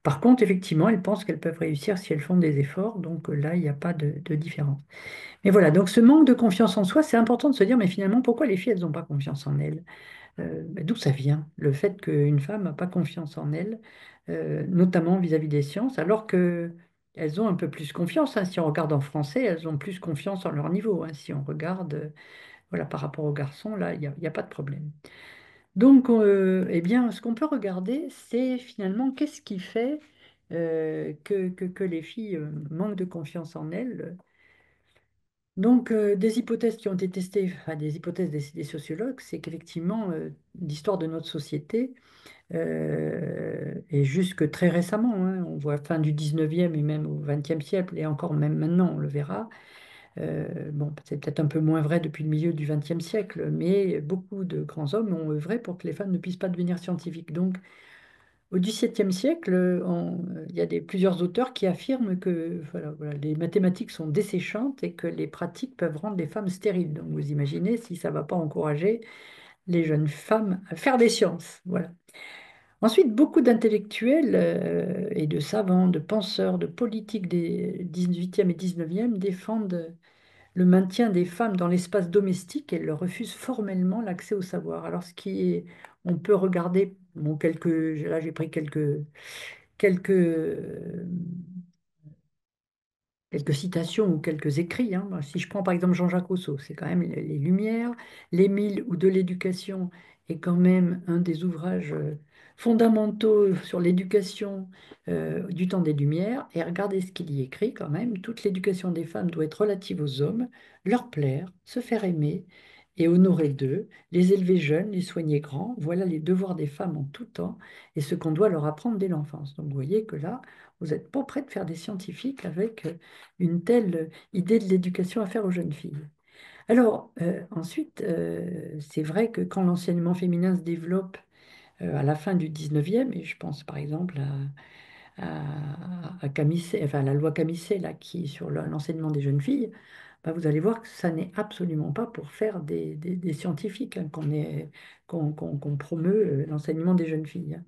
Par contre, effectivement, elles pensent qu'elles peuvent réussir si elles font des efforts. Donc là, il n'y a pas de différence. Mais voilà, donc ce manque de confiance en soi, c'est important de se dire, mais finalement, pourquoi les filles, elles n'ont pas confiance en elles? D'où ça vient? Le fait qu'une femme n'a pas confiance en elle, notamment vis-à-vis des sciences, alors que elles ont un peu plus confiance, hein. Si on regarde en français, elles ont plus confiance en leur niveau, hein. Si on regarde voilà, par rapport aux garçons, là, il y a pas de problème. Donc, eh bien, ce qu'on peut regarder, c'est finalement qu'est-ce qui fait que les filles manquent de confiance en elles. Donc, des hypothèses qui ont été testées, enfin, des hypothèses des sociologues, c'est qu'effectivement, l'histoire de notre société, et jusque très récemment, hein, on voit fin du 19e et même au 20e siècle, et encore même maintenant, on le verra. Bon, c'est peut-être un peu moins vrai depuis le milieu du XXe siècle, mais beaucoup de grands hommes ont œuvré pour que les femmes ne puissent pas devenir scientifiques. Donc, au XVIIe siècle, il y a plusieurs auteurs qui affirment que voilà, les mathématiques sont desséchantes et que les pratiques peuvent rendre les femmes stériles. Donc, vous imaginez si ça ne va pas encourager les jeunes femmes à faire des sciences. Voilà. Ensuite, beaucoup d'intellectuels et de savants, de penseurs, de politiques des 18e et 19e défendent le maintien des femmes dans l'espace domestique, elles leur refusent formellement l'accès au savoir. Alors, on peut regarder, bon, là j'ai pris quelques quelques citations ou quelques écrits, hein. Si je prends par exemple Jean-Jacques Rousseau, c'est quand même les Lumières, l'Émile ou de l'éducation est quand même un des ouvrages fondamentaux sur l'éducation du temps des Lumières. Et regardez ce qu'il y écrit quand même. Toute l'éducation des femmes doit être relative aux hommes, leur plaire, se faire aimer et honorer d'eux, les élever jeunes, les soigner grands. Voilà les devoirs des femmes en tout temps et ce qu'on doit leur apprendre dès l'enfance. Donc vous voyez que là, vous n'êtes pas prêt de faire des scientifiques avec une telle idée de l'éducation à faire aux jeunes filles. Alors, ensuite, c'est vrai que quand l'enseignement féminin se développe à la fin du 19e, et je pense par exemple à Camisset, enfin, à la loi Camisset là, qui sur l'enseignement des jeunes filles, bah, vous allez voir que ça n'est absolument pas pour faire des scientifiques, hein, qu'on promeut l'enseignement des jeunes filles, hein.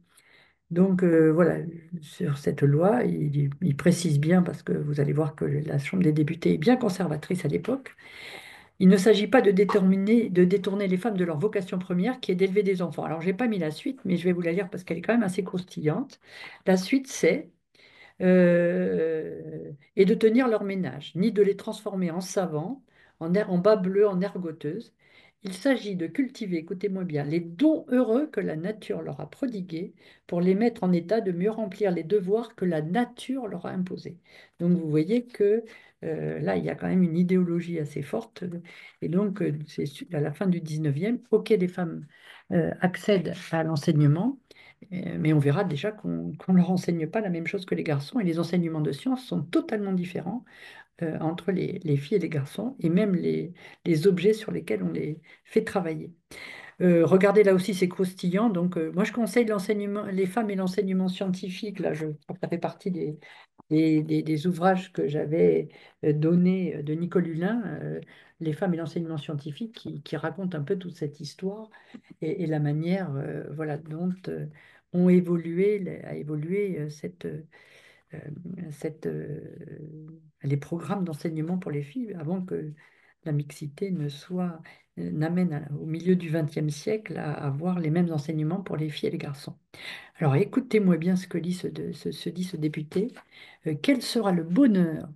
Donc voilà, sur cette loi, il précise bien, parce que vous allez voir que la Chambre des députés est bien conservatrice à l'époque, il ne s'agit pas de détourner les femmes de leur vocation première, qui est d'élever des enfants. Alors, je n'ai pas mis la suite, mais je vais vous la lire parce qu'elle est quand même assez croustillante. La suite, c'est et de tenir leur ménage, ni de les transformer en savants, en bas bleus, en ergoteuses. Il s'agit de cultiver, écoutez-moi bien, les dons heureux que la nature leur a prodigués pour les mettre en état de mieux remplir les devoirs que la nature leur a imposés. Donc vous voyez que là, il y a quand même une idéologie assez forte. Et donc, à la fin du 19e, OK, les femmes accèdent à l'enseignement, mais on verra déjà qu'on ne leur enseigne pas la même chose que les garçons et les enseignements de sciences sont totalement différents entre les filles et les garçons et même les objets sur lesquels on les fait travailler. Regardez là aussi, c'est croustillant. Donc, moi, je conseille l'enseignement, les femmes et l'enseignement scientifique. Là, je crois que ça fait partie des ouvrages que j'avais donnés de Nicole Hulin, Les femmes et l'enseignement scientifique, qui racontent un peu toute cette histoire et la manière voilà, dont a évolué euh, les programmes d'enseignement pour les filles avant que la mixité n'amène au milieu du XXe siècle à avoir les mêmes enseignements pour les filles et les garçons. Alors écoutez-moi bien ce que dit se dit ce député. Quel sera le bonheur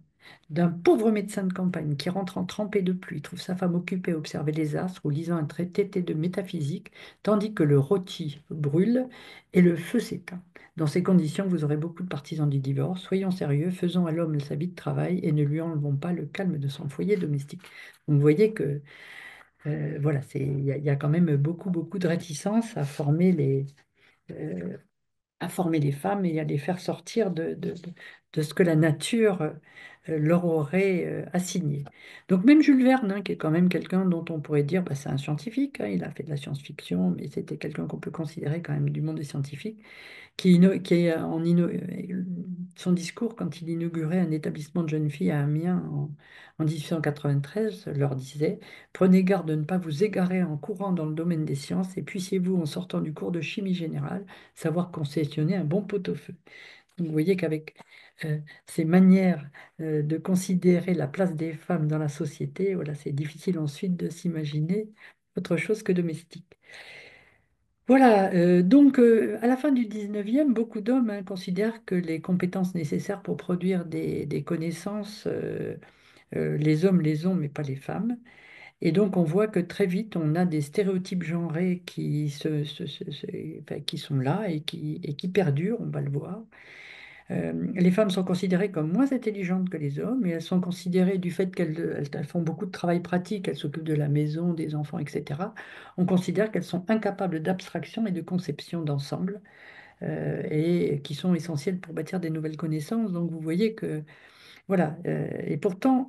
d'un pauvre médecin de campagne qui rentre en trempée de pluie, trouve sa femme occupée à observer les astres ou lisant un traité de métaphysique, tandis que le rôti brûle et le feu s'éteint. Dans ces conditions, vous aurez beaucoup de partisans du divorce. Soyons sérieux, faisons à l'homme sa vie de travail et ne lui enlevons pas le calme de son foyer domestique. Donc, vous voyez que voilà, il y a quand même beaucoup, beaucoup de réticence euh, à former les femmes et à les faire sortir de ce que la nature leur aurait assigné. Donc même Jules Verne, hein, qui est quand même quelqu'un dont on pourrait dire, bah, c'est un scientifique, hein, il a fait de la science-fiction, mais c'était quelqu'un qu'on peut considérer quand même du monde des scientifiques qui est son discours quand il inaugurait un établissement de jeunes filles à Amiens en 1893 leur disait: Prenez garde de ne pas vous égarer en courant dans le domaine des sciences et puissiez-vous, en sortant du cours de chimie générale, savoir concessionner un bon pot-au-feu. Donc, vous voyez qu'avec ces manières de considérer la place des femmes dans la société, voilà, c'est difficile ensuite de s'imaginer autre chose que domestique. Voilà, donc à la fin du 19e, beaucoup d'hommes considèrent que les compétences nécessaires pour produire des connaissances, les hommes les ont, mais pas les femmes. Et donc on voit que très vite, on a des stéréotypes genrés enfin, qui sont là et qui perdurent, on va le voir. Les femmes sont considérées comme moins intelligentes que les hommes et elles sont considérées du fait qu'elles font beaucoup de travail pratique, elles s'occupent de la maison, des enfants, etc. On considère qu'elles sont incapables d'abstraction et de conception d'ensemble et qui sont essentielles pour bâtir des nouvelles connaissances. Donc vous voyez que voilà, et pourtant,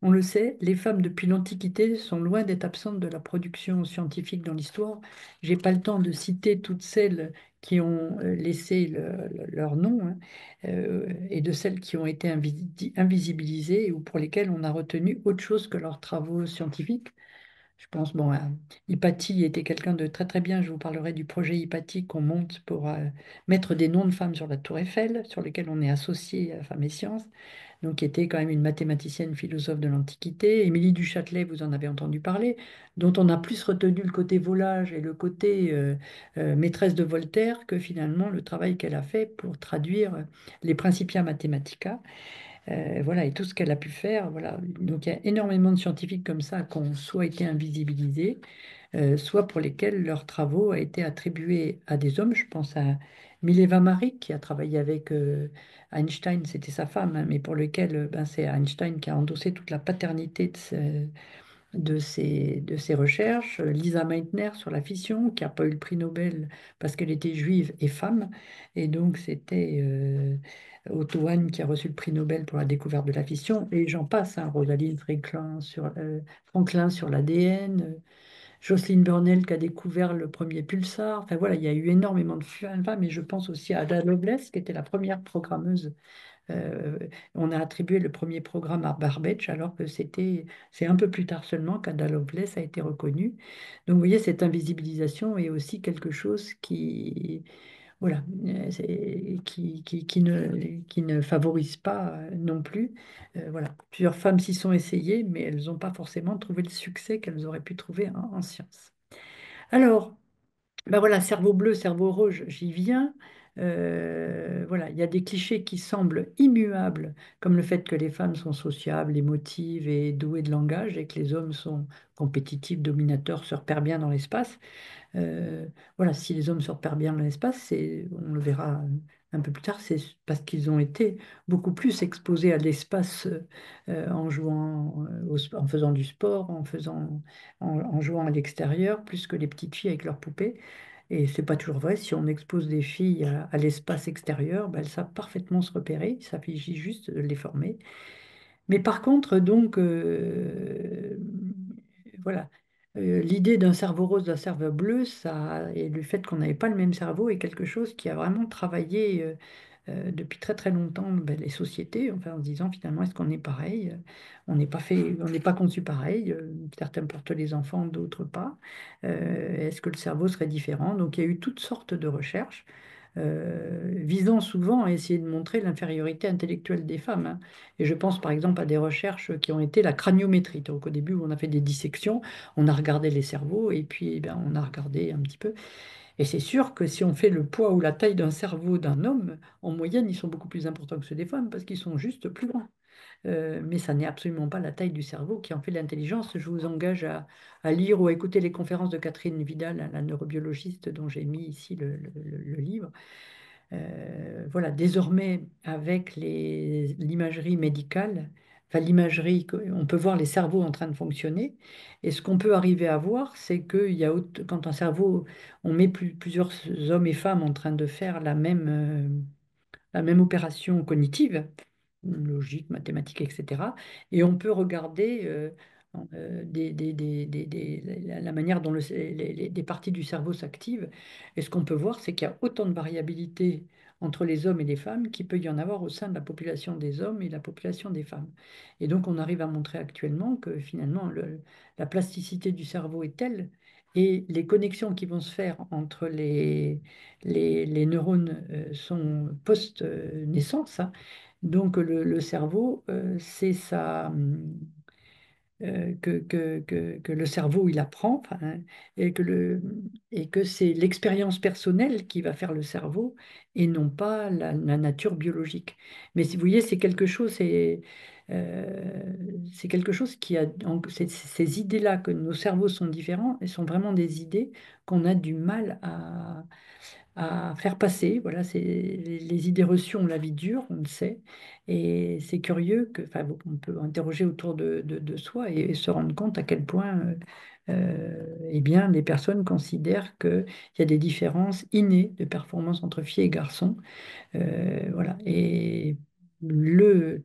on le sait, les femmes depuis l'Antiquité sont loin d'être absentes de la production scientifique dans l'histoire. J'ai pas le temps de citer toutes celles qui ont laissé leur nom, hein, et de celles qui ont été invisibilisées ou pour lesquelles on a retenu autre chose que leurs travaux scientifiques. Je pense, bon, Hypatie était quelqu'un de très très bien. Je vous parlerai du projet Hypatie qu'on monte pour mettre des noms de femmes sur la tour Eiffel, sur lesquels on est associé à Femmes et Sciences, donc qui était quand même une mathématicienne philosophe de l'Antiquité. Émilie du Châtelet, vous en avez entendu parler, dont on a plus retenu le côté volage et le côté maîtresse de Voltaire que finalement le travail qu'elle a fait pour traduire les Principia Mathematica. Voilà, et tout ce qu'elle a pu faire, voilà. Donc il y a énormément de scientifiques comme ça qui ont soit été invisibilisés, soit pour lesquels leurs travaux ont été attribués à des hommes. Je pense à Mileva Maric, qui a travaillé avec Einstein, c'était sa femme, hein, mais pour lequel ben, c'est Einstein qui a endossé toute la paternité de ses recherches. Lisa Meitner sur la fission, qui n'a pas eu le prix Nobel parce qu'elle était juive et femme. Et donc, c'était Otto Hahn qui a reçu le prix Nobel pour la découverte de la fission. Et j'en passe, hein, Rosalind Franklin sur l'ADN, Jocelyn Burnell qui a découvert le premier pulsar. Enfin voilà, il y a eu énormément de femmes. Et je pense aussi à Ada Lovelace, qui était la première programmeuse. On a attribué le premier programme à Babbage, alors que c'est un peu plus tard seulement qu'Ada Lovelace a été reconnue. Donc, vous voyez, cette invisibilisation est aussi quelque chose voilà, qui ne favorise pas non plus. Voilà, plusieurs femmes s'y sont essayées, mais elles n'ont pas forcément trouvé le succès qu'elles auraient pu trouver en sciences. Alors, ben voilà, cerveau bleu, cerveau rouge, j'y viens. Voilà, il y a des clichés qui semblent immuables, comme le fait que les femmes sont sociables, émotives et douées de langage, et que les hommes sont compétitifs, dominateurs, se repèrent bien dans l'espace. Voilà, si les hommes se repèrent bien dans l'espace, on le verra un peu plus tard, c'est parce qu'ils ont été beaucoup plus exposés à l'espace en jouant, en faisant du sport, en jouant à l'extérieur, plus que les petites filles avec leurs poupées. Et c'est pas toujours vrai. Si on expose des filles à l'espace extérieur, ben, elles savent parfaitement se repérer. Il s'agit juste de les former. Mais par contre, donc, voilà, l'idée d'un cerveau rose, d'un cerveau bleu, ça, et le fait qu'on n'avait pas le même cerveau est quelque chose qui a vraiment travaillé depuis très très longtemps ben, les sociétés, enfin, en se disant finalement, est-ce qu'on est pareil? On n'est pas fait, on n'est pas conçu pareil. Certains portent les enfants, d'autres pas. Est-ce que le cerveau serait différent? Donc, il y a eu toutes sortes de recherches visant souvent à essayer de montrer l'infériorité intellectuelle des femmes, hein. Et je pense par exemple à des recherches qui ont été la craniométrie. Donc au début, on a fait des dissections, on a regardé les cerveaux et puis eh ben, on a regardé un petit peu. Et c'est sûr que si on fait le poids ou la taille d'un cerveau d'un homme, en moyenne, ils sont beaucoup plus importants que ceux des femmes parce qu'ils sont juste plus grands. mais ça n'est absolument pas la taille du cerveau qui en fait l'intelligence. Je vous engage à lire ou à écouter les conférences de Catherine Vidal, la neurobiologiste dont j'ai mis ici le livre. Voilà, désormais, avec l'imagerie médicale, enfin l'imagerie, on peut voir les cerveaux en train de fonctionner. Et ce qu'on peut arriver à voir, c'est qu'il y a, quand un cerveau, on met plusieurs hommes et femmes en train de faire la même opération cognitive, logique, mathématique, etc. Et on peut regarder la manière dont des parties du cerveau s'activent. Et ce qu'on peut voir, c'est qu'il y a autant de variabilité entre les hommes et les femmes qu'il peut y en avoir au sein de la population des hommes et la population des femmes. Et donc on arrive à montrer actuellement que finalement la plasticité du cerveau est telle et les connexions qui vont se faire entre les neurones sont post-naissance, hein. Donc le cerveau, c'est que le cerveau, il apprend, enfin, hein, et et que c'est l'expérience personnelle qui va faire le cerveau et non pas la nature biologique. Mais si vous voyez, c'est quelque chose qui a, ces idées-là, que nos cerveaux sont différents, elles sont vraiment des idées qu'on a du mal à faire passer. Voilà, c'est les idées reçues ont la vie dure, on le sait. Et c'est curieux que, enfin, on peut interroger autour de soi et se rendre compte à quel point eh bien, les personnes considèrent qu'il y a des différences innées de performance entre filles et garçons. Voilà. Et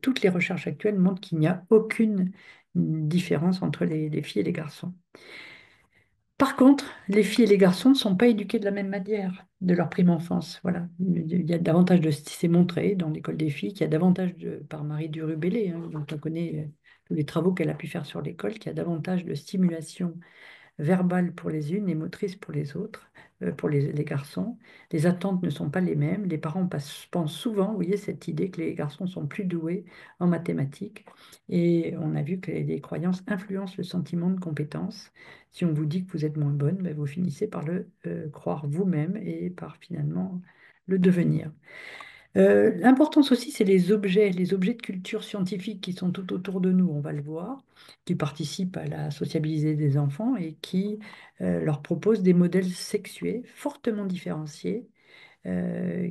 toutes les recherches actuelles montrent qu'il n'y a aucune différence entre les filles et les garçons. Par contre, les filles et les garçons ne sont pas éduqués de la même manière de leur prime enfance. Voilà. Il y a davantage c'est montré dans l'école des filles qu'il y a davantage par Marie Durubellé, hein, dont on connaît tous les travaux qu'elle a pu faire sur l'école, qu'il y a davantage de stimulation verbale pour les unes et motrice pour les autres, pour les garçons. Les attentes ne sont pas les mêmes. Les parents pensent souvent, vous voyez, cette idée que les garçons sont plus doués en mathématiques. Et on a vu que les croyances influencent le sentiment de compétence. Si on vous dit que vous êtes moins bonne, ben, vous finissez par le croire vous-même et par finalement le devenir. L'importance aussi, c'est les objets de culture scientifique qui sont tout autour de nous, on va le voir, qui participent à la sociabilité des enfants et qui leur proposent des modèles sexués fortement différenciés,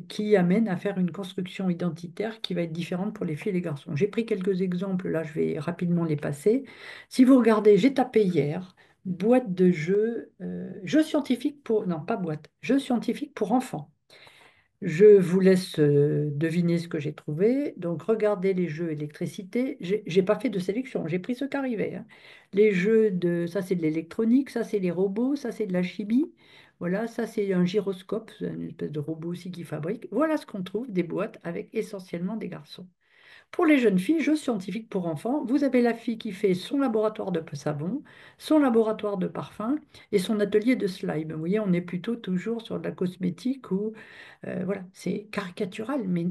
qui amènent à faire une construction identitaire qui va être différente pour les filles et les garçons. J'ai pris quelques exemples, là je vais rapidement les passer. Si vous regardez, j'ai tapé hier, boîte de jeux, jeux scientifiques pour, non pas boîte, jeux scientifiques pour enfants. Je vous laisse deviner ce que j'ai trouvé. Donc, regardez les jeux électricité. J'ai pas fait de sélection, j'ai pris ce qui arrivait, hein. Les jeux ça c'est de l'électronique, ça c'est les robots, ça c'est de la chimie. Voilà, ça c'est un gyroscope, c'est une espèce de robot aussi qui fabrique. Voilà ce qu'on trouve, des boîtes avec essentiellement des garçons. Pour les jeunes filles, jeux scientifiques pour enfants, vous avez la fille qui fait son laboratoire de savon, son laboratoire de parfum et son atelier de slime. Vous voyez, on est plutôt toujours sur de la cosmétique ou voilà, c'est caricatural, mais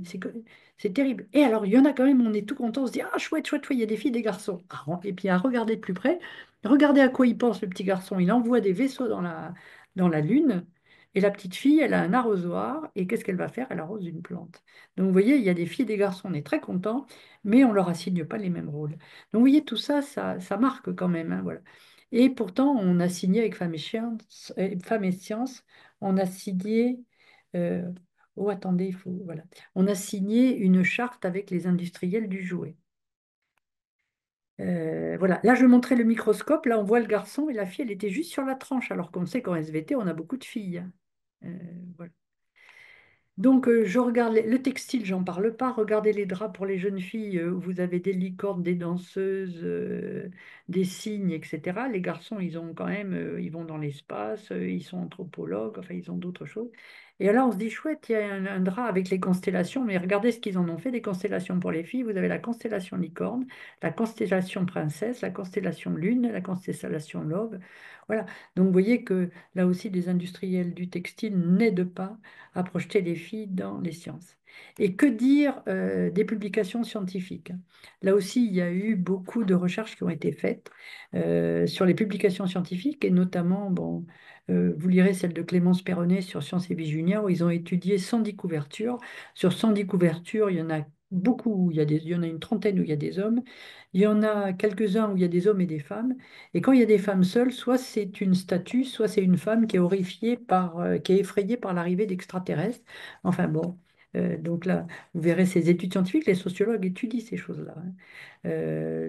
c'est terrible. Et alors, il y en a quand même, on est tout content, on se dit, ah, chouette, chouette, chouette, il y a des filles, des garçons. Ah, et puis à regarder de plus près, regardez à quoi il pense, le petit garçon. Il envoie des vaisseaux dans la Lune, et la petite fille, elle a un arrosoir, et qu'est-ce qu'elle va faire? Elle arrose une plante. Donc, vous voyez, il y a des filles et des garçons, on est très content, mais on leur assigne pas les mêmes rôles. Donc, vous voyez, tout ça, ça marque quand même, hein, voilà. Et pourtant, on a signé avec Femmes et Sciences, on a signé euh, oh, attendez, il faut. Voilà. On a signé une charte avec les industriels du jouet. Voilà. Là, je montrais le microscope. Là, on voit le garçon et la fille, elle était juste sur la tranche, alors qu'on sait qu'en SVT, on a beaucoup de filles, hein. Voilà. Donc, je regarde le textile, j'en parle pas. Regardez les draps pour les jeunes filles, où vous avez des licornes, des danseuses, des cygnes, etc. Les garçons, ils ont quand même, ils vont dans l'espace, ils sont anthropologues, enfin, ils ont d'autres choses. Et là, on se dit, chouette, il y a un drap avec les constellations, mais regardez ce qu'ils en ont fait des constellations pour les filles. Vous avez la constellation licorne, la constellation princesse, la constellation lune, la constellation love. Voilà. Donc, vous voyez que là aussi, les industriels du textile n'aident pas à projeter les filles dans les sciences. Et que dire des publications scientifiques? Là aussi, il y a eu beaucoup de recherches qui ont été faites sur les publications scientifiques, et notamment, bon, vous lirez celle de Clémence Perronnet sur Sciences et Vie Junior, où ils ont étudié 110 couvertures. Sur 110 couvertures, il y en a beaucoup, il y en a une trentaine où il y a des hommes, il y en a quelques-uns où il y a des hommes et des femmes. Et quand il y a des femmes seules, soit c'est une statue, soit c'est une femme qui est horrifiée qui est effrayée par l'arrivée d'extraterrestres. Enfin bon, donc là, vous verrez ces études scientifiques, les sociologues étudient ces choses-là, hein.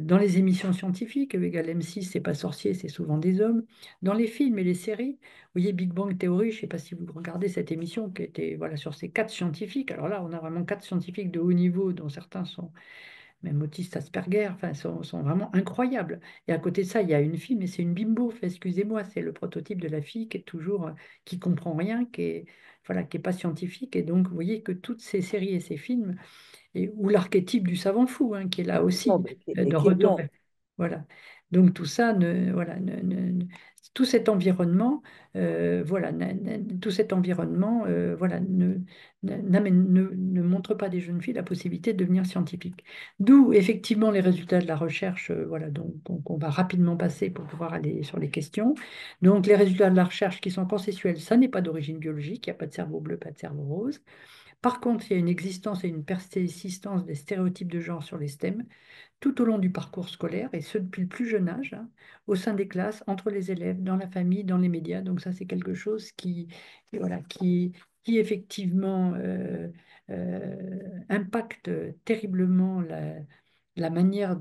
Dans les émissions scientifiques, E égale M6, c'est pas sorcier, c'est souvent des hommes. Dans les films et les séries, vous voyez Big Bang Theory, je ne sais pas si vous regardez cette émission qui était voilà, sur ces quatre scientifiques. Alors là, on a vraiment quatre scientifiques de haut niveau, dont certains sont même autistes Asperger, enfin, sont vraiment incroyables. Et à côté de ça, il y a une fille, mais c'est une bimbo, excusez-moi, c'est le prototype de la fille qui est toujours, qui comprend rien, voilà, qui est pas scientifique. Et donc, vous voyez que toutes ces séries et ces films ou l'archétype du savant fou, hein, qui est là Non, aussi, mais de qui est retour. blond. Voilà. Donc tout ça, voilà, tout cet environnement, voilà, tout cet environnement, voilà, ne montre pas des jeunes filles la possibilité de devenir scientifiques. D'où effectivement les résultats de la recherche, voilà, donc on va rapidement passer pour pouvoir aller sur les questions. Donc les résultats de la recherche qui sont consensuels, ça n'est pas d'origine biologique, il n'y a pas de cerveau bleu, pas de cerveau rose. Par contre, il y a une existence et une persistance des stéréotypes de genre sur les STEM tout au long du parcours scolaire, et ce depuis le plus jeune âge, hein, au sein des classes, entre les élèves, dans la famille, dans les médias. Donc ça, c'est quelque chose voilà, qui effectivement impacte terriblement la manière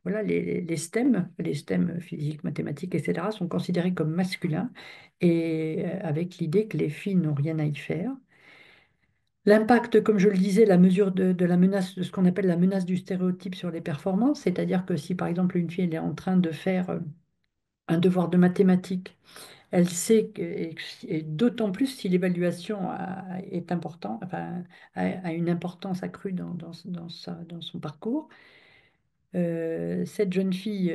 voilà, les STEM, les STEM physique, mathématiques, etc., sont considérés comme masculins, et avec l'idée que les filles n'ont rien à y faire. L'impact, comme je le disais, la mesure de la menace, de ce qu'on appelle la menace du stéréotype sur les performances, c'est-à-dire que si par exemple une fille elle est en train de faire un devoir de mathématiques, elle sait que, et d'autant plus si l'évaluation est importante, enfin, a une importance accrue dans son parcours, cette jeune fille,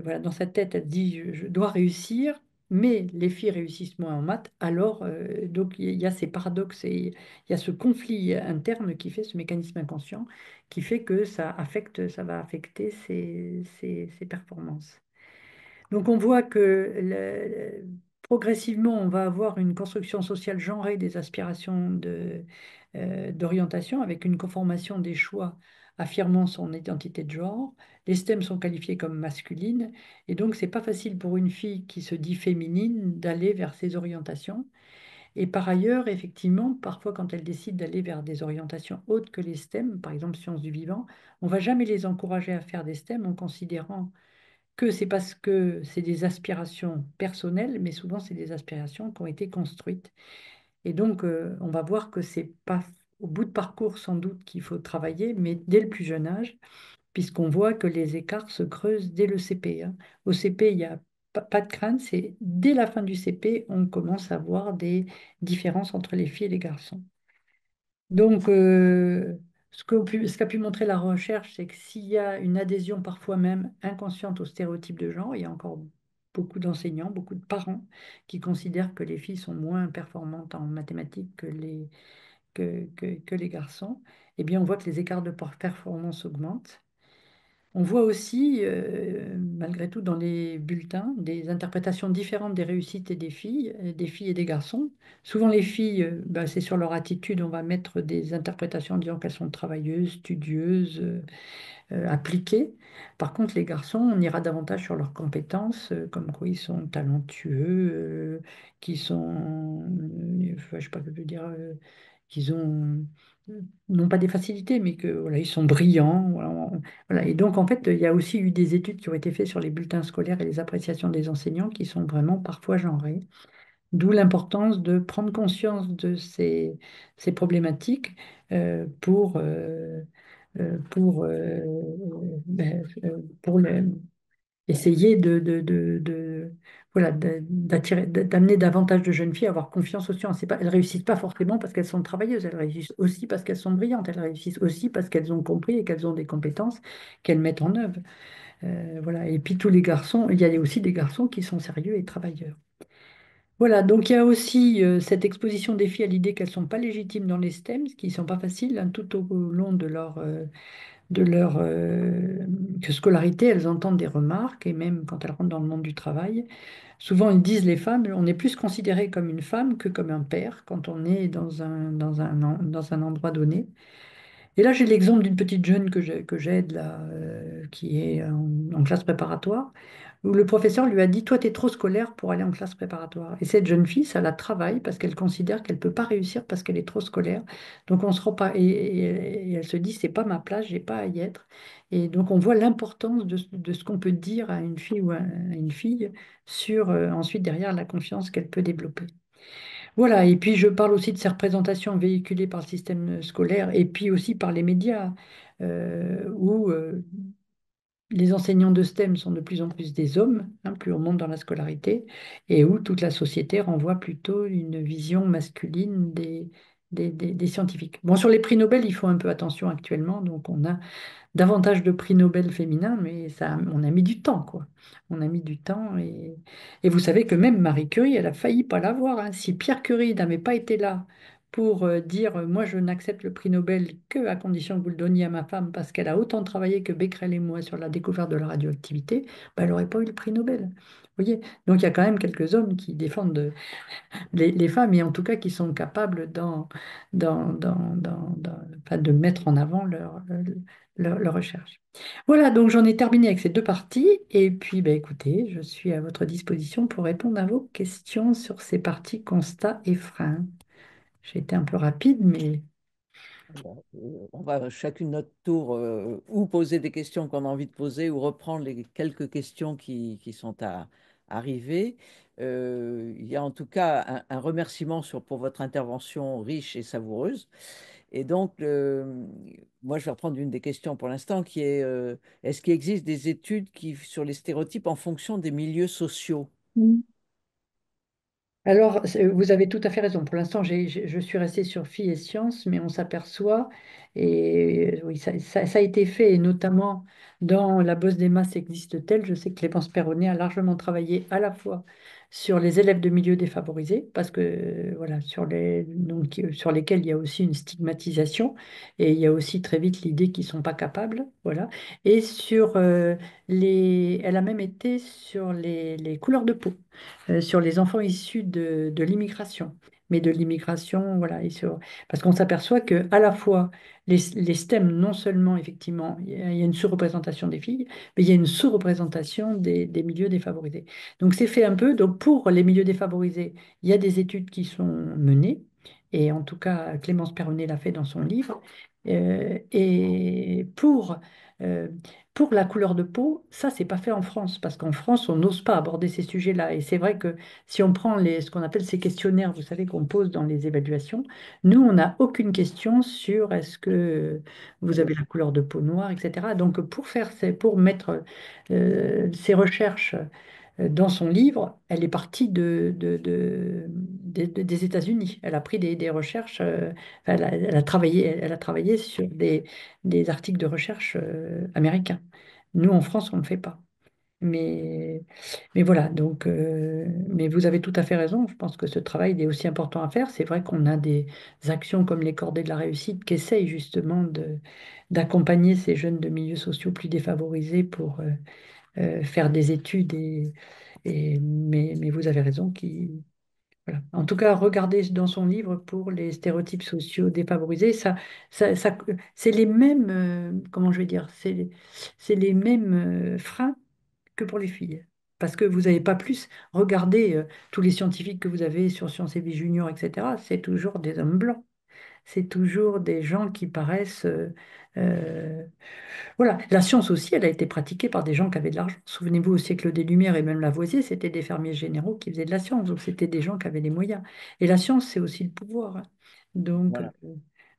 voilà, dans sa tête, elle dit je dois réussir, mais les filles réussissent moins en maths. Alors, donc il y a ces paradoxes et il y a ce conflit interne qui fait ce mécanisme inconscient qui fait que ça va affecter ses performances. Donc on voit que progressivement, on va avoir une construction sociale genrée des aspirations d'orientation avec une conformation des choix affirmant son identité de genre. Les STEM sont qualifiés comme masculines et donc c'est pas facile pour une fille qui se dit féminine d'aller vers ces orientations. Et par ailleurs, effectivement, parfois quand elle décide d'aller vers des orientations autres que les STEM, par exemple sciences du vivant, on va jamais les encourager à faire des STEM en considérant que c'est parce que c'est des aspirations personnelles, mais souvent c'est des aspirations qui ont été construites. Et donc, on va voir que c'est pas au bout de parcours sans doute qu'il faut travailler, mais dès le plus jeune âge, puisqu'on voit que les écarts se creusent dès le CP, hein. Au CP, il n'y a pas de crainte, c'est dès la fin du CP, on commence à voir des différences entre les filles et les garçons. Donc, ce qu'a pu montrer la recherche, c'est que s'il y a une adhésion parfois même inconsciente aux stéréotypes de genre, il y a encore beaucoup d'enseignants, beaucoup de parents qui considèrent que les filles sont moins performantes en mathématiques que les garçons. Eh bien, on voit que les écarts de performance augmentent. On voit aussi, malgré tout, dans les bulletins, des interprétations différentes des réussites et des filles et des garçons. Souvent, les filles, bah, c'est sur leur attitude, on va mettre des interprétations en disant qu'elles sont travailleuses, studieuses, appliquées. Par contre, les garçons, on ira davantage sur leurs compétences, comme quoi ils sont talentueux, qui sont, enfin, je sais pas ce que je veux dire, qu'ils ont non pas des facilités, mais que voilà, ils sont brillants. Voilà, voilà. Et donc, en fait, il y a aussi eu des études qui ont été faites sur les bulletins scolaires et les appréciations des enseignants qui sont vraiment parfois genrées. D'où l'importance de prendre conscience de ces problématiques pour essayer voilà, d'amener davantage de jeunes filles à avoir confiance aux sciences. C'est pas, elles réussissent pas forcément parce qu'elles sont travailleuses, elles réussissent aussi parce qu'elles sont brillantes, elles réussissent aussi parce qu'elles ont compris et qu'elles ont des compétences qu'elles mettent en œuvre. Voilà. Et puis tous les garçons, il y a aussi des garçons qui sont sérieux et travailleurs. Voilà, donc il y a aussi cette exposition des filles à l'idée qu'elles ne sont pas légitimes dans les STEM, ce qui ne sont pas faciles, hein, tout au long de leur scolarité, elles entendent des remarques et même quand elles rentrent dans le monde du travail, souvent ils disent les femmes, on est plus considéré comme une femme que comme un père quand on est dans un endroit donné. Et là, j'ai l'exemple d'une petite jeune que j'aide là, qui est en classe préparatoire, où le professeur lui a dit, toi, tu es trop scolaire pour aller en classe préparatoire. Et cette jeune fille, ça la travaille parce qu'elle considère qu'elle ne peut pas réussir parce qu'elle est trop scolaire. Donc, on se rend pas, et elle se dit, c'est pas ma place, j'ai pas à y être. Et donc, on voit l'importance de ce qu'on peut dire à une fille ou à une fille sur ensuite derrière la confiance qu'elle peut développer. Voilà, et puis je parle aussi de ces représentations véhiculées par le système scolaire et puis aussi par les médias, où les enseignants de STEM sont de plus en plus des hommes, hein, plus on monte dans la scolarité, et où toute la société renvoie plutôt une vision masculine des scientifiques. Bon, sur les prix Nobel, il faut un peu attention actuellement, donc on a davantage de prix Nobel féminins, mais ça, on a mis du temps, quoi. On a mis du temps et vous savez que même Marie Curie, elle a failli pas l'avoir, hein. Si Pierre Curie n'avait pas été là pour dire moi je n'accepte le prix Nobel que à condition que vous le donniez à ma femme parce qu'elle a autant travaillé que Becquerel et moi sur la découverte de la radioactivité, ben, elle n'aurait pas eu le prix Nobel. Vous voyez? Donc il y a quand même quelques hommes qui défendent les femmes et en tout cas qui sont capables enfin, de mettre en avant leur recherche. Voilà, donc j'en ai terminé avec ces deux parties et puis ben, écoutez, je suis à votre disposition pour répondre à vos questions sur ces parties constats et freins. J'ai été un peu rapide, mais Bon, on va chacune notre tour ou poser des questions qu'on a envie de poser ou reprendre les quelques questions qui sont à arriver. Il y a en tout cas un remerciement pour votre intervention riche et savoureuse. Et donc, moi, je vais reprendre une des questions pour l'instant qui est est-ce qu'il existe des études sur les stéréotypes en fonction des milieux sociaux? alors, vous avez tout à fait raison. Pour l'instant, je suis restée sur filles et sciences, mais on s'aperçoit, et oui, ça a été fait, et notamment dans La Bosse des masses existe-t-elle? Je sais que Clémence Perronnet a largement travaillé à la fois sur les élèves de milieux défavorisés, parce que voilà, sur lesquels il y a aussi une stigmatisation, et il y a aussi très vite l'idée qu'ils ne sont pas capables, voilà, et sur elle a même été sur les couleurs de peau sur les enfants issus de l'immigration. Mais de l'immigration, voilà, parce qu'on s'aperçoit que à la fois les STEM, non seulement effectivement, il y a une sous-représentation des filles, mais il y a une sous-représentation des milieux défavorisés. Donc c'est fait un peu. Donc pour les milieux défavorisés, il y a des études qui sont menées, et en tout cas Clémence Perronnet l'a fait dans son livre. Et euh, pour la couleur de peau, ça, c'est pas fait en France, parce qu'en France, on n'ose pas aborder ces sujets-là. Et c'est vrai que si on prend ce qu'on appelle ces questionnaires, vous savez, qu'on pose dans les évaluations, nous, on n'a aucune question sur est-ce que vous avez la couleur de peau noire, etc. Donc, pour mettre ces recherches dans son livre, elle est partie des États-Unis. Elle a pris des recherches, enfin, elle a travaillé sur des articles de recherche américains. Nous, en France, on ne le fait pas. Mais, mais voilà, donc, mais vous avez tout à fait raison. Je pense que ce travail il est aussi important à faire. C'est vrai qu'on a des actions comme les Cordées de la réussite qui essayent justement d'accompagner ces jeunes de milieux sociaux plus défavorisés pour faire des études. Mais vous avez raison. Voilà. En tout cas, regardez dans son livre pour les stéréotypes sociaux défavorisés. C'est les mêmes, comment je vais dire, c'est les mêmes freins que pour les filles. Parce que vous n'avez pas plus. Regardez tous les scientifiques que vous avez sur Sciences et Vie Junior, etc. C'est toujours des hommes blancs. C'est toujours des gens qui paraissent. Euh, voilà. La science aussi, elle a été pratiquée par des gens qui avaient de l'argent. Souvenez-vous, au siècle des Lumières et même Lavoisier, c'était des fermiers généraux qui faisaient de la science. Donc, c'était des gens qui avaient les moyens. Et la science, c'est aussi le pouvoir, hein. Donc, Voilà.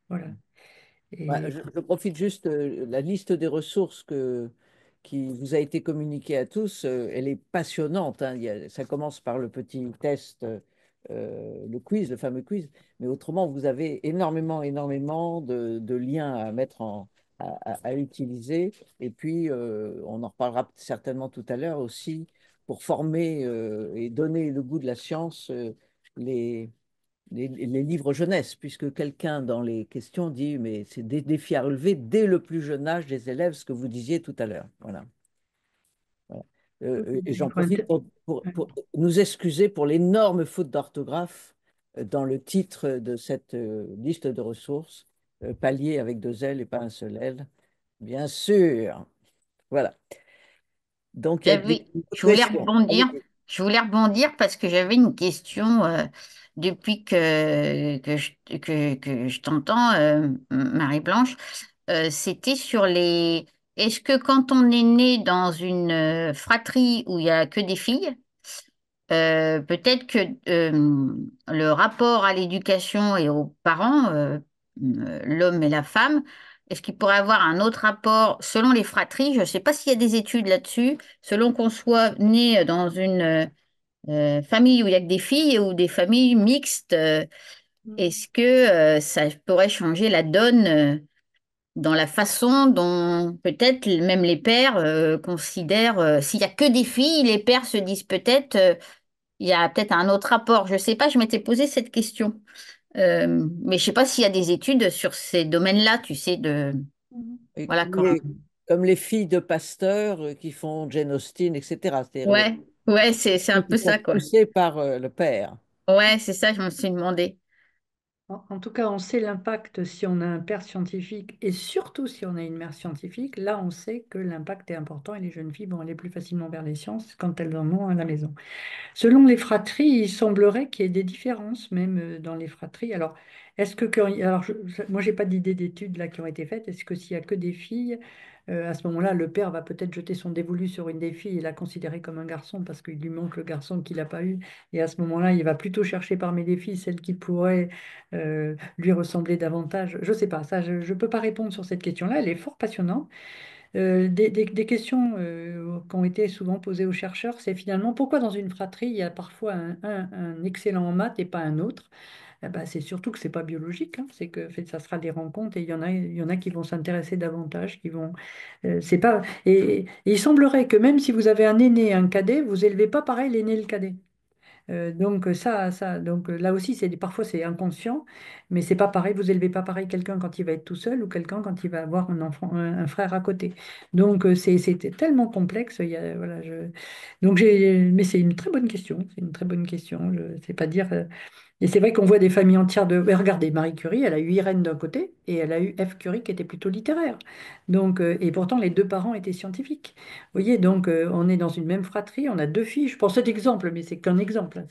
voilà. Ouais, Et je profite juste, la liste des ressources qui vous a été communiquée à tous, elle est passionnante, hein. Ça commence par le petit test, le quiz, le fameux quiz, mais autrement, vous avez énormément de liens à mettre à utiliser. Et puis, on en reparlera certainement tout à l'heure aussi, pour former et donner le goût de la science, les les livres jeunesse, puisque quelqu'un dans les questions dit, mais c'est des défis à relever dès le plus jeune âge des élèves, ce que vous disiez tout à l'heure. Voilà. Voilà. Et il j'en faut profite pour nous excuser pour l'énorme faute d'orthographe dans le titre de cette liste de ressources. palier avec deux ailes et pas un seul aile, bien sûr. Voilà. Donc, il y a des autres Je voulais questions. rebondir. Allez-y. Je voulais rebondir parce que j'avais une question depuis que je t'entends, Marie-Blanche. C'était sur les. Est-ce que quand on est né dans une fratrie où il y a que des filles, peut-être que le rapport à l'éducation et aux parents, l'homme et la femme, est-ce qu'il pourrait avoir un autre rapport selon les fratries? Je ne sais pas s'il y a des études là-dessus, selon qu'on soit né dans une famille où il y a que des filles ou des familles mixtes, est-ce que ça pourrait changer la donne dans la façon dont peut-être même les pères considèrent, s'il y a que des filles, les pères se disent peut-être il y a peut-être un autre rapport. Je ne sais pas, je m'étais posé cette question. Mais je ne sais pas s'il y a des études sur ces domaines-là, tu sais, de Et voilà quand. comme les filles de pasteurs qui font Jane Austen, etc. C'est-à-dire Ouais, ouais, c'est un ceux qui peu sont ça, quoi. poussés par le père. Ouais, c'est ça, je me suis demandé. En tout cas, on sait l'impact si on a un père scientifique et surtout si on a une mère scientifique. Là, on sait que l'impact est important et les jeunes filles vont aller plus facilement vers les sciences quand elles en ont à la maison. Selon les fratries, il semblerait qu'il y ait des différences même dans les fratries. Alors, est-ce que alors moi, j'ai pas d'idée d'études là qui ont été faites. Est-ce que s'il y a que des filles, à ce moment-là, le père va peut-être jeter son dévolu sur une des filles et la considérer comme un garçon parce qu'il lui manque le garçon qu'il n'a pas eu. Et à ce moment-là, il va plutôt chercher parmi les filles celle qui pourrait lui ressembler davantage. Je sais pas, ça, je ne peux pas répondre sur cette question-là. Elle est fort passionnante. Des questions qui ont été souvent posées aux chercheurs, c'est finalement pourquoi dans une fratrie, il y a parfois un excellent en maths et pas un autre. Eh ben, c'est surtout que c'est pas biologique, hein. C'est que ça sera des rencontres et il y en a qui vont s'intéresser davantage, qui vont. C'est pas. Et il semblerait que même si vous avez un aîné et un cadet, vous élevez pas pareil l'aîné et le cadet. Donc là aussi, parfois c'est inconscient, mais c'est pas pareil. Vous élevez pas pareil quelqu'un quand il va être tout seul ou quelqu'un quand il va avoir un enfant, un frère à côté. Donc c'est tellement complexe. Voilà, mais c'est une très bonne question. C'est une très bonne question. Je sais pas dire. Et c'est vrai qu'on voit des familles entières de. Mais regardez, Marie Curie, elle a eu Irène d'un côté et elle a eu F. Curie qui était plutôt littéraire. Donc, et pourtant, les deux parents étaient scientifiques. Vous voyez, donc on est dans une même fratrie, on a deux filles. Je prends cet exemple, mais c'est qu'un exemple, hein.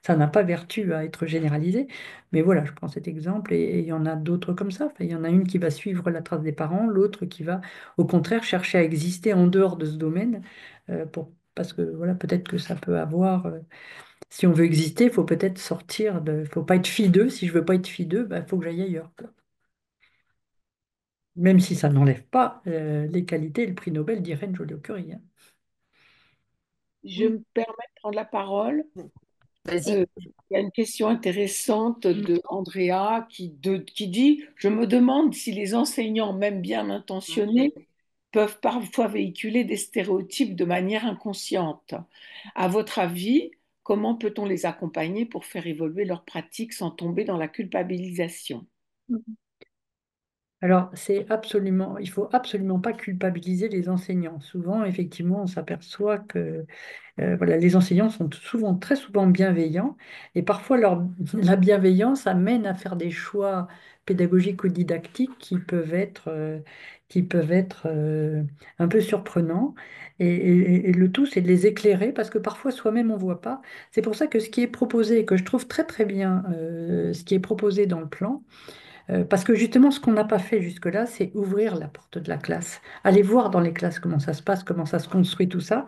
Ça n'a pas vertu à être généralisé. Mais voilà, je prends cet exemple et il y en a d'autres comme ça. Enfin, il y en a une qui va suivre la trace des parents, l'autre qui va, au contraire, chercher à exister en dehors de ce domaine. Parce que voilà, peut-être que ça peut avoir. Si on veut exister, il faut peut-être sortir de. Il faut pas être fille d'eux. Si je veux pas être fille d'eux, il faut que j'aille ailleurs, quoi. Même si ça n'enlève pas les qualités et le prix Nobel d'Irène Joliot-Curie, hein. Je me permets de prendre la parole. Vas-y. Il y a une question intéressante de Andrea qui dit, je me demande si les enseignants, même bien intentionnés, peuvent parfois véhiculer des stéréotypes de manière inconsciente. À votre avis, comment peut-on les accompagner pour faire évoluer leurs pratiques sans tomber dans la culpabilisation? Alors, il faut absolument pas culpabiliser les enseignants. Souvent, effectivement, on s'aperçoit que voilà, les enseignants sont souvent, très souvent bienveillants et parfois la bienveillance amène à faire des choix pédagogiques ou didactiques qui peuvent être un peu surprenants. Et le tout, c'est de les éclairer parce que parfois soi-même on ne voit pas. C'est pour ça que ce qui est proposé, et que je trouve très très bien, ce qui est proposé dans le plan, parce que justement, ce qu'on n'a pas fait jusque-là, c'est ouvrir la porte de la classe, aller voir dans les classes comment ça se passe, comment ça se construit, tout ça.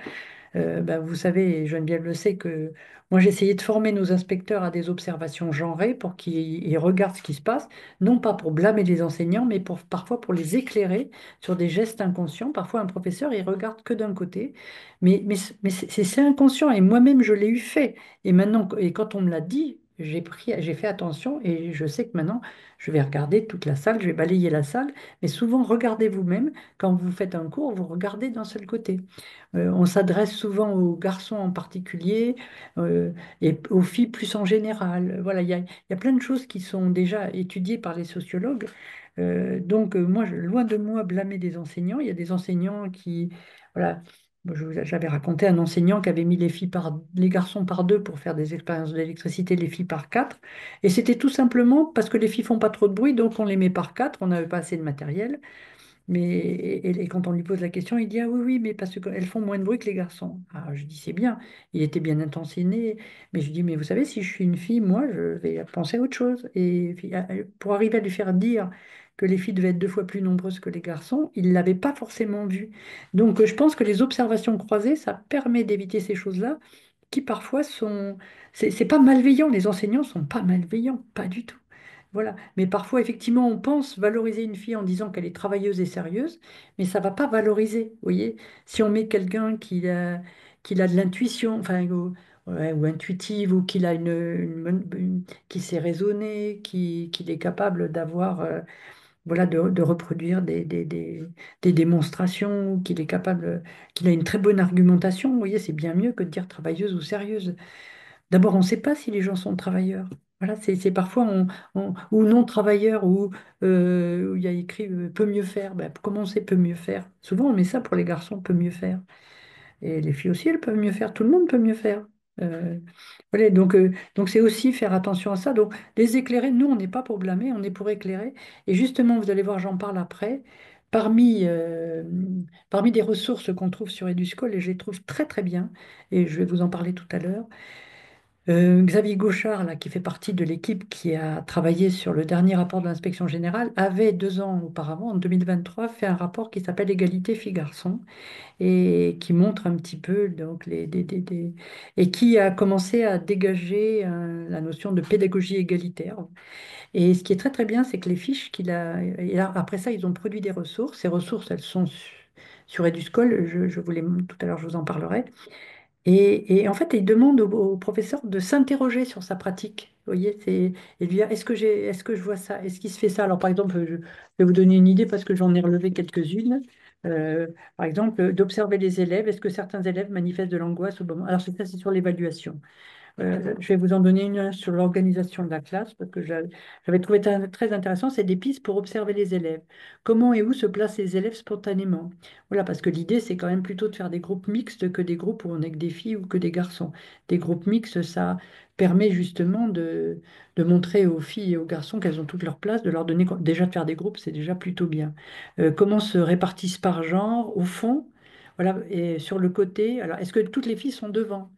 Vous savez, et Geneviève le sait, que moi j'ai essayé de former nos inspecteurs à des observations genrées pour qu'ils regardent ce qui se passe, non pas pour blâmer les enseignants, mais parfois pour les éclairer sur des gestes inconscients. Parfois un professeur, il regarde que d'un côté, mais c'est inconscient et moi-même je l'ai eu fait. Et maintenant, et quand on me l'a dit, j'ai fait attention et je sais que maintenant je vais regarder toute la salle, je vais balayer la salle, mais souvent regardez vous-même, quand vous faites un cours, vous regardez d'un seul côté. On s'adresse souvent aux garçons en particulier euh, et aux filles plus en général. Voilà, il y a plein de choses qui sont déjà étudiées par les sociologues. Donc, moi, loin de moi blâmer des enseignants. Il y a des enseignants qui, voilà, J'avais raconté un enseignant qui avait mis les garçons par deux pour faire des expériences d'électricité, les filles par quatre. Et c'était tout simplement parce que les filles font pas trop de bruit, donc on les met par quatre, on n'avait pas assez de matériel. Mais et quand on lui pose la question, il dit, ah oui, oui, mais parce qu'elles font moins de bruit que les garçons. Ah, je dis, c'est bien, il était bien intentionné, mais je dis, mais vous savez, si je suis une fille, moi, je vais penser à autre chose. Et puis, pour arriver à lui faire dire que les filles devaient être deux fois plus nombreuses que les garçons, il ne l'avait pas forcément vu. Donc, je pense que les observations croisées, ça permet d'éviter ces choses-là, qui parfois sont... C'est pas malveillant, les enseignants sont pas malveillants, pas du tout. Voilà. Mais parfois, effectivement, on pense valoriser une fille en disant qu'elle est travailleuse et sérieuse, mais ça ne va pas valoriser. Vous voyez, si on met quelqu'un qui a de l'intuition, enfin, ouais, ou intuitive, ou qu'il a qui sait raisonner, qu'il est capable d'avoir, voilà, de reproduire des démonstrations, qu'il est capable, qu'il a une très bonne argumentation, vous voyez, c'est bien mieux que de dire travailleuse ou sérieuse. D'abord, on ne sait pas si les gens sont travailleurs. Voilà, c'est parfois ou non travailleurs où il y a écrit peut mieux faire. Ben, comment on sait peut mieux faire? Souvent, on met ça pour les garçons, peut mieux faire. Et les filles aussi, elles peuvent mieux faire. Tout le monde peut mieux faire. Voilà, donc c'est aussi faire attention à ça. Donc, les éclairer, nous, on n'est pas pour blâmer, on est pour éclairer. Et justement, vous allez voir, j'en parle après. Parmi, euh, parmi des ressources qu'on trouve sur Eduscol, et je les trouve très très bien, et je vais vous en parler tout à l'heure. Xavier Gauchard, là, qui fait partie de l'équipe qui a travaillé sur le dernier rapport de l'inspection générale, avait 2 ans auparavant, en 2023, fait un rapport qui s'appelle Égalité filles-garçons et qui montre un petit peu donc et qui a commencé à dégager la notion de pédagogie égalitaire. Et ce qui est très très bien, c'est que les fiches et là, après ça, ils ont produit des ressources. Ces ressources, elles sont sur Eduscol. Je vous tout à l'heure, je vous en parlerai. Et en fait, il demande au professeur de s'interroger sur sa pratique. Vous voyez, et de lui dire, est-ce que je vois ça? Est-ce qu'il se fait ça? Alors, par exemple, je vais vous donner une idée parce que j'en ai relevé quelques-unes. Euh, Par exemple, d'observer les élèves. Est-ce que certains élèves manifestent de l'angoisse au moment? Alors, c'est sur l'évaluation. Je vais vous en donner une sur l'organisation de la classe parce que j'avais trouvé très intéressant. C'est des pistes pour observer les élèves. Comment et où se placent les élèves spontanément? Voilà, parce que l'idée, c'est quand même plutôt de faire des groupes mixtes que des groupes où on n'est que des filles ou que des garçons. Des groupes mixtes, ça permet justement de montrer aux filles et aux garçons qu'elles ont toute leur place, de leur donner déjà de faire des groupes, c'est déjà plutôt bien. Comment se répartissent par genre, au fond? Voilà, et sur le côté, alors est-ce que toutes les filles sont devant?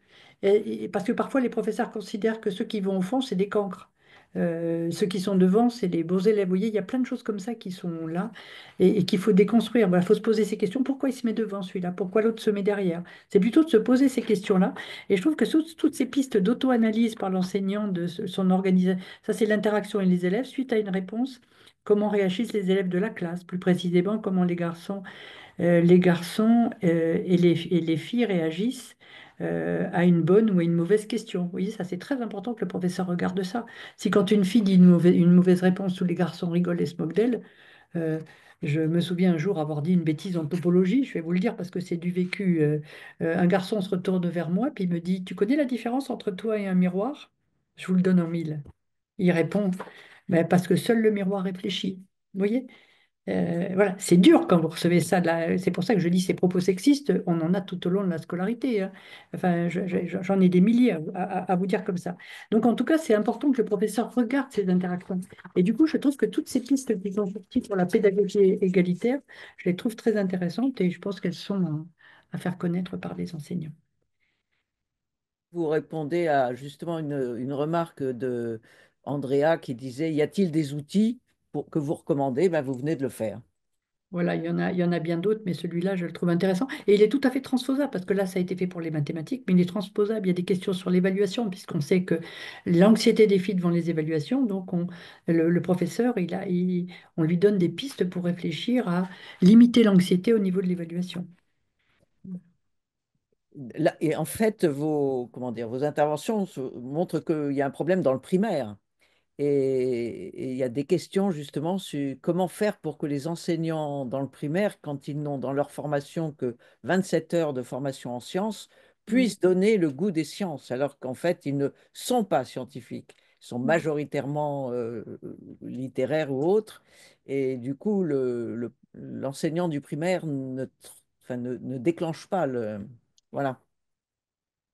Parce que parfois, les professeurs considèrent que ceux qui vont au fond, c'est des cancres. Ceux qui sont devant, c'est les beaux élèves. Vous voyez, il y a plein de choses comme ça qui sont là et qu'il faut déconstruire. Il faut se poser ces questions. Pourquoi il se met devant celui-là? Pourquoi l'autre se met derrière? C'est plutôt de se poser ces questions-là. Et je trouve que toutes ces pistes d'auto-analyse par l'enseignant de son organisation, ça c'est l'interaction avec les élèves, suite à une réponse, comment réagissent les élèves de la classe, plus précisément comment les garçons et les filles réagissent à une bonne ou à une mauvaise question. Vous voyez, ça c'est très important que le professeur regarde ça. Si quand une fille dit une mauvaise réponse, tous les garçons rigolent et se moquent d'elle, euh, je me souviens un jour avoir dit une bêtise en topologie, je vais vous le dire parce que c'est du vécu. Un garçon se retourne vers moi, puis il me dit, tu connais la différence entre toi et un miroir? Je vous le donne en mille. Il répond, ben, parce que seul le miroir réfléchit. Vous voyez? Voilà, c'est dur quand vous recevez ça. C'est pour ça que je dis ces propos sexistes, on en a tout au long de la scolarité, hein. Enfin, j'en ai des milliers à vous dire comme ça. Donc, en tout cas, c'est important que le professeur regarde ces interactions. Et du coup, je trouve que toutes ces pistes qui sont sorties pour la pédagogie égalitaire, je les trouve très intéressantes et je pense qu'elles sont à faire connaître par les enseignants. Vous répondez à justement une remarque de Andrea qui disait, y a-t-il des outils que vous recommandez? Ben, vous venez de le faire. Voilà, il y en a bien d'autres, mais celui-là, je le trouve intéressant. Et il est tout à fait transposable, parce que là, ça a été fait pour les mathématiques, mais il est transposable. Il y a des questions sur l'évaluation, puisqu'on sait que l'anxiété des filles devant les évaluations, donc le professeur, on lui donne des pistes pour réfléchir à limiter l'anxiété au niveau de l'évaluation. Et en fait, comment dire, vos interventions montrent qu'il y a un problème dans le primaire. Et il y a des questions justement sur comment faire pour que les enseignants dans le primaire, quand ils n'ont dans leur formation que 27 heures de formation en sciences, Mm. puissent donner le goût des sciences, alors qu'en fait, ils ne sont pas scientifiques. Ils sont majoritairement littéraires ou autres. Et du coup, l'enseignant du primaire enfin, ne déclenche pas le... Voilà.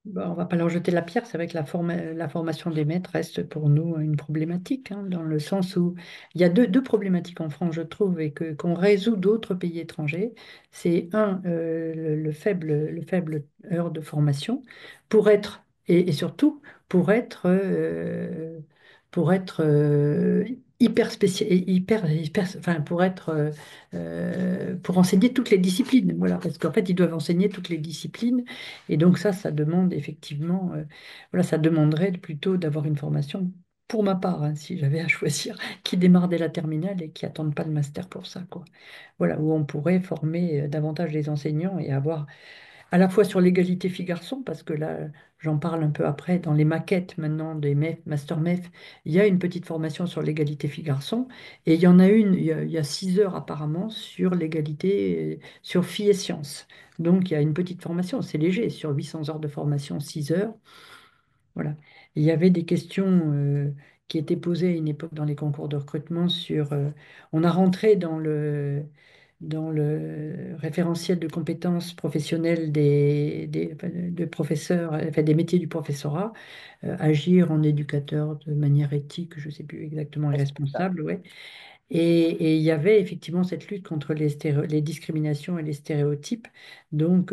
Bon, on ne va pas leur jeter la pierre, c'est vrai que la formation des maîtres reste pour nous une problématique, hein, dans le sens où il y a deux problématiques en France, je trouve, et qu'on résout d'autres pays étrangers. C'est un, le faible heure de formation pour être, et surtout pour être enfin, pour enseigner toutes les disciplines, voilà, parce qu'en fait, ils doivent enseigner toutes les disciplines et donc ça demande effectivement, voilà, ça demanderait plutôt d'avoir une formation, pour ma part, hein, si j'avais à choisir, qui démarre dès la terminale et qui attendent pas le master pour ça, quoi. Voilà, où on pourrait former davantage les enseignants et avoir à la fois sur l'égalité filles-garçons, parce que là, j'en parle un peu après, dans les maquettes maintenant des MEF, Master MEF, il y a une petite formation sur l'égalité filles-garçons, et il y en a une, il y a 6 heures apparemment sur l'égalité, sur filles et sciences. Donc il y a une petite formation, c'est léger, sur 800 heures de formation, 6 heures. Voilà. Il y avait des questions qui étaient posées à une époque dans les concours de recrutement sur... on a rentré dans le référentiel de compétences professionnelles enfin, de professeurs, enfin, des métiers du professorat, agir en éducateur de manière éthique, je ne sais plus exactement, et responsable, ouais. Et il y avait effectivement cette lutte contre les discriminations et les stéréotypes. Donc,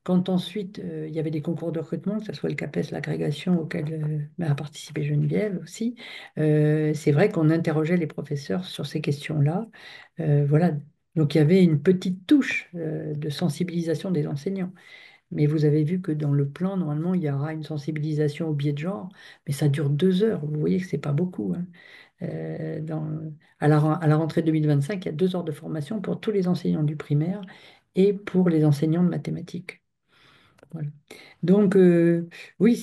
quand ensuite il y avait des concours de recrutement, que ce soit le CAPES, l'agrégation auquel a participé Geneviève aussi, c'est vrai qu'on interrogeait les professeurs sur ces questions-là. Voilà. Donc, il y avait une petite touche de sensibilisation des enseignants. Mais vous avez vu que dans le plan, normalement, il y aura une sensibilisation au biais de genre, mais ça dure 2 heures. Vous voyez que c'est pas beaucoup, hein. À la rentrée 2025, il y a 2 heures de formation pour tous les enseignants du primaire et pour les enseignants de mathématiques. Voilà. Donc, oui,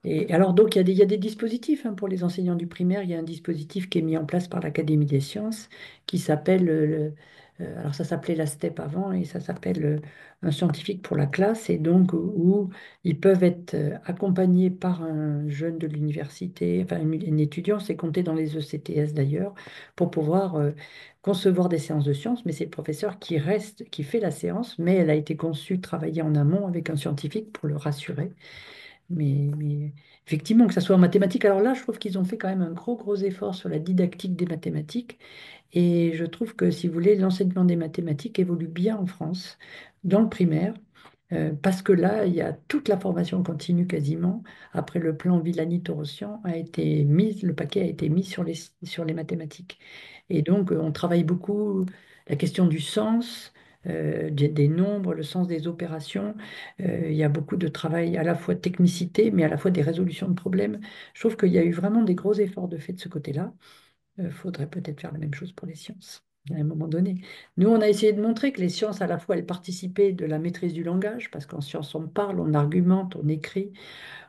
Et alors, donc, il y a des dispositifs, hein, pour les enseignants du primaire. Il y a un dispositif qui est mis en place par l'Académie des sciences qui s'appelle, alors ça s'appelait la STEP avant et ça s'appelle un scientifique pour la classe. Et donc, où ils peuvent être accompagnés par un jeune de l'université, enfin, une étudiant, c'est compté dans les ECTS d'ailleurs, pour pouvoir concevoir des séances de sciences, mais c'est le professeur qui reste, qui fait la séance, mais elle a été conçue, travaillée en amont avec un scientifique pour le rassurer. Mais effectivement, que ça soit en mathématiques, alors là, je trouve qu'ils ont fait quand même un gros, gros effort sur la didactique des mathématiques. Et je trouve que, si vous voulez, l'enseignement des mathématiques évolue bien en France, dans le primaire, parce que là, il y a toute la formation continue quasiment. Après le plan Villani-Torossian a été mis, le paquet a été mis sur les mathématiques. Et donc, on travaille beaucoup la question du sens, des nombres, le sens des opérations. Il y a beaucoup de travail à la fois de technicité, mais à la fois des résolutions de problèmes. Je trouve qu'il y a eu vraiment des gros efforts de fait de ce côté-là. Il faudrait peut-être faire la même chose pour les sciences, à un moment donné. Nous, on a essayé de montrer que les sciences, à la fois, elles participaient de la maîtrise du langage, parce qu'en sciences, on parle, on argumente, on écrit,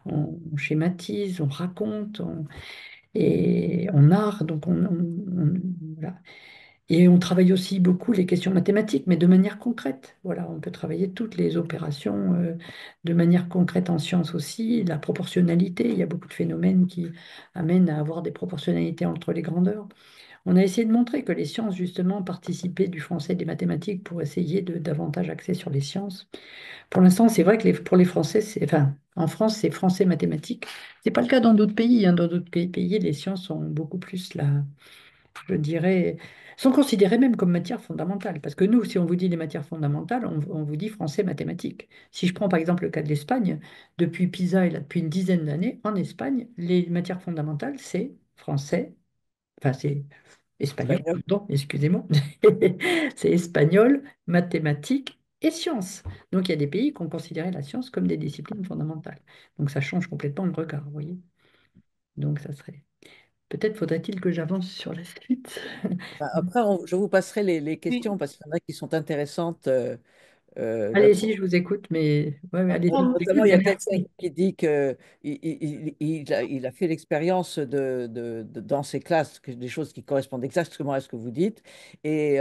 on schématise, on raconte, et on narre, donc voilà. Et on travaille aussi beaucoup les questions mathématiques, mais de manière concrète. Voilà, on peut travailler toutes les opérations de manière concrète en sciences aussi. La proportionnalité, il y a beaucoup de phénomènes qui amènent à avoir des proportionnalités entre les grandeurs. On a essayé de montrer que les sciences, justement, participaient du français et des mathématiques pour essayer de davantage axer sur les sciences. Pour l'instant, c'est vrai que pour les Français, enfin, en France, c'est français mathématiques. C'est pas le cas dans d'autres pays, hein. Dans d'autres pays, les sciences sont beaucoup plus là, je dirais, sont considérées même comme matières fondamentales. Parce que nous, si on vous dit les matières fondamentales, on vous dit français mathématiques. Si je prends par exemple le cas de l'Espagne, depuis Pisa et là, depuis une dizaine d'années, en Espagne, les matières fondamentales, c'est français, enfin c'est espagnol, Espagnol. pardon, excusez-moi. C'est espagnol, mathématiques et sciences. Donc il y a des pays qui ont considéré la science comme des disciplines fondamentales. Donc ça change complètement le regard, vous voyez. Donc ça serait... Peut-être faudrait-il que j'avance sur la suite. Enfin, après, je vous passerai les Oui. questions parce qu'il y en a qui sont intéressantes. Allez-y, je vous écoute, mais ouais, ouais, allez-y, je vous Notamment, écoute, il y mais a quelqu'un merci. qui dit que il a fait l'expérience dans ses classes, des choses qui correspondent exactement à ce que vous dites. Et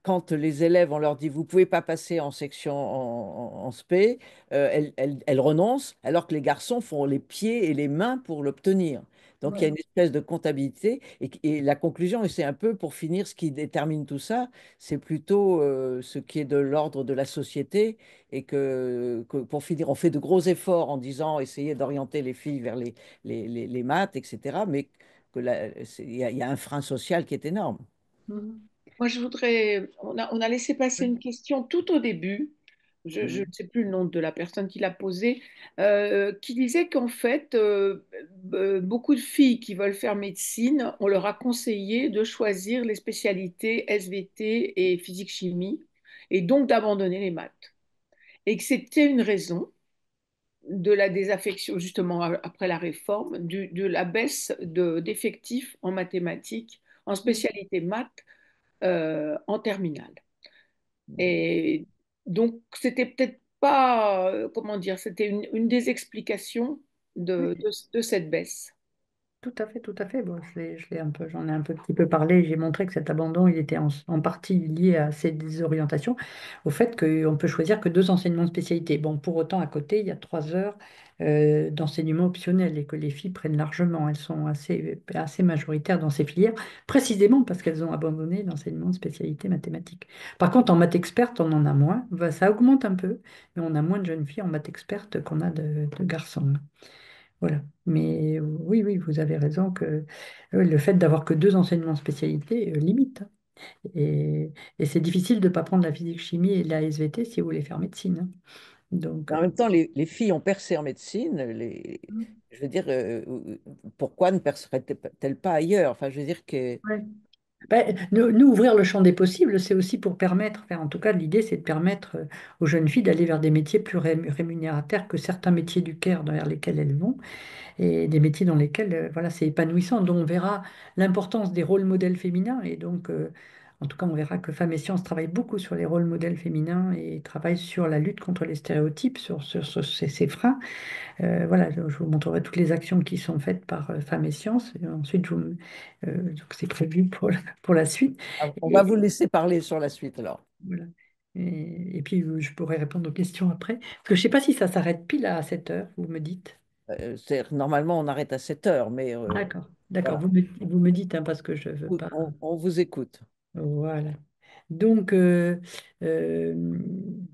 quand les élèves, on leur dit, vous ne pouvez pas passer en section en spé, elles renoncent, alors que les garçons font les pieds et les mains pour l'obtenir. Donc il y a Ouais. une espèce de comptabilité et la conclusion, et c'est un peu pour finir ce qui détermine tout ça, c'est plutôt ce qui est de l'ordre de la société et que pour finir, on fait de gros efforts en disant essayer d'orienter les filles vers les maths, etc. Mais il y a un frein social qui est énorme. Mhm. Moi, on a laissé passer Ouais. une question tout au début, je ne Mm. sais plus le nom de la personne qui l'a posée, qui disait qu'en fait, beaucoup de filles qui veulent faire médecine, on leur a conseillé de choisir les spécialités SVT et physique-chimie, et donc d'abandonner les maths. Et que c'était une raison de la désaffection, justement après la réforme, de la baisse d'effectifs en mathématiques, en spécialité maths, en terminale. Et donc, c'était peut-être pas, comment dire, c'était une des explications de cette baisse. Tout à fait, tout à fait. Bon, j'en ai un petit peu parlé. J'ai montré que cet abandon, il était en partie lié à ces désorientations, au fait qu'on peut choisir que deux enseignements de spécialité. Bon, pour autant, à côté, il y a 3 heures d'enseignement optionnel et que les filles prennent largement. Elles sont assez majoritaires dans ces filières, précisément parce qu'elles ont abandonné l'enseignement de spécialité mathématiques. Par contre, en maths experte, on en a moins. Ben, ça augmente un peu, mais on a moins de jeunes filles en maths experte qu'on a de garçons. Voilà. Mais oui, oui, vous avez raison que le fait d'avoir que deux enseignements de spécialité limite, hein. Et c'est difficile de ne pas prendre la physique-chimie et la SVT si vous voulez faire médecine, hein. Donc, Mais en même temps, les filles ont percé en médecine. Je veux dire, pourquoi ne perceraient-elles pas ailleurs? Enfin, je veux dire que ouais. Ben, ouvrir le champ des possibles, c'est aussi pour permettre, enfin, en tout cas, l'idée, c'est de permettre aux jeunes filles d'aller vers des métiers plus rémunérateurs que certains métiers du Caire vers lesquels elles vont, et des métiers dans lesquels voilà, c'est épanouissant, dont on verra l'importance des rôles modèles féminins. Et donc, en tout cas, on verra que Femmes et Sciences travaille beaucoup sur les rôles modèles féminins et travaille sur la lutte contre les stéréotypes, sur ces freins. Voilà, je vous montrerai toutes les actions qui sont faites par Femmes et Sciences. Et ensuite, donc c'est prévu pour la suite. on va Et, vous laisser parler sur la suite alors. voilà. Et puis, je pourrai répondre aux questions après. Parce que je ne sais pas si ça s'arrête pile à 7 heures, vous me dites. Normalement, on arrête à 7 heures, mais D'accord, d'accord. voilà, Vous me dites, hein, parce que je ne veux pas. on vous écoute. Voilà. Donc, euh,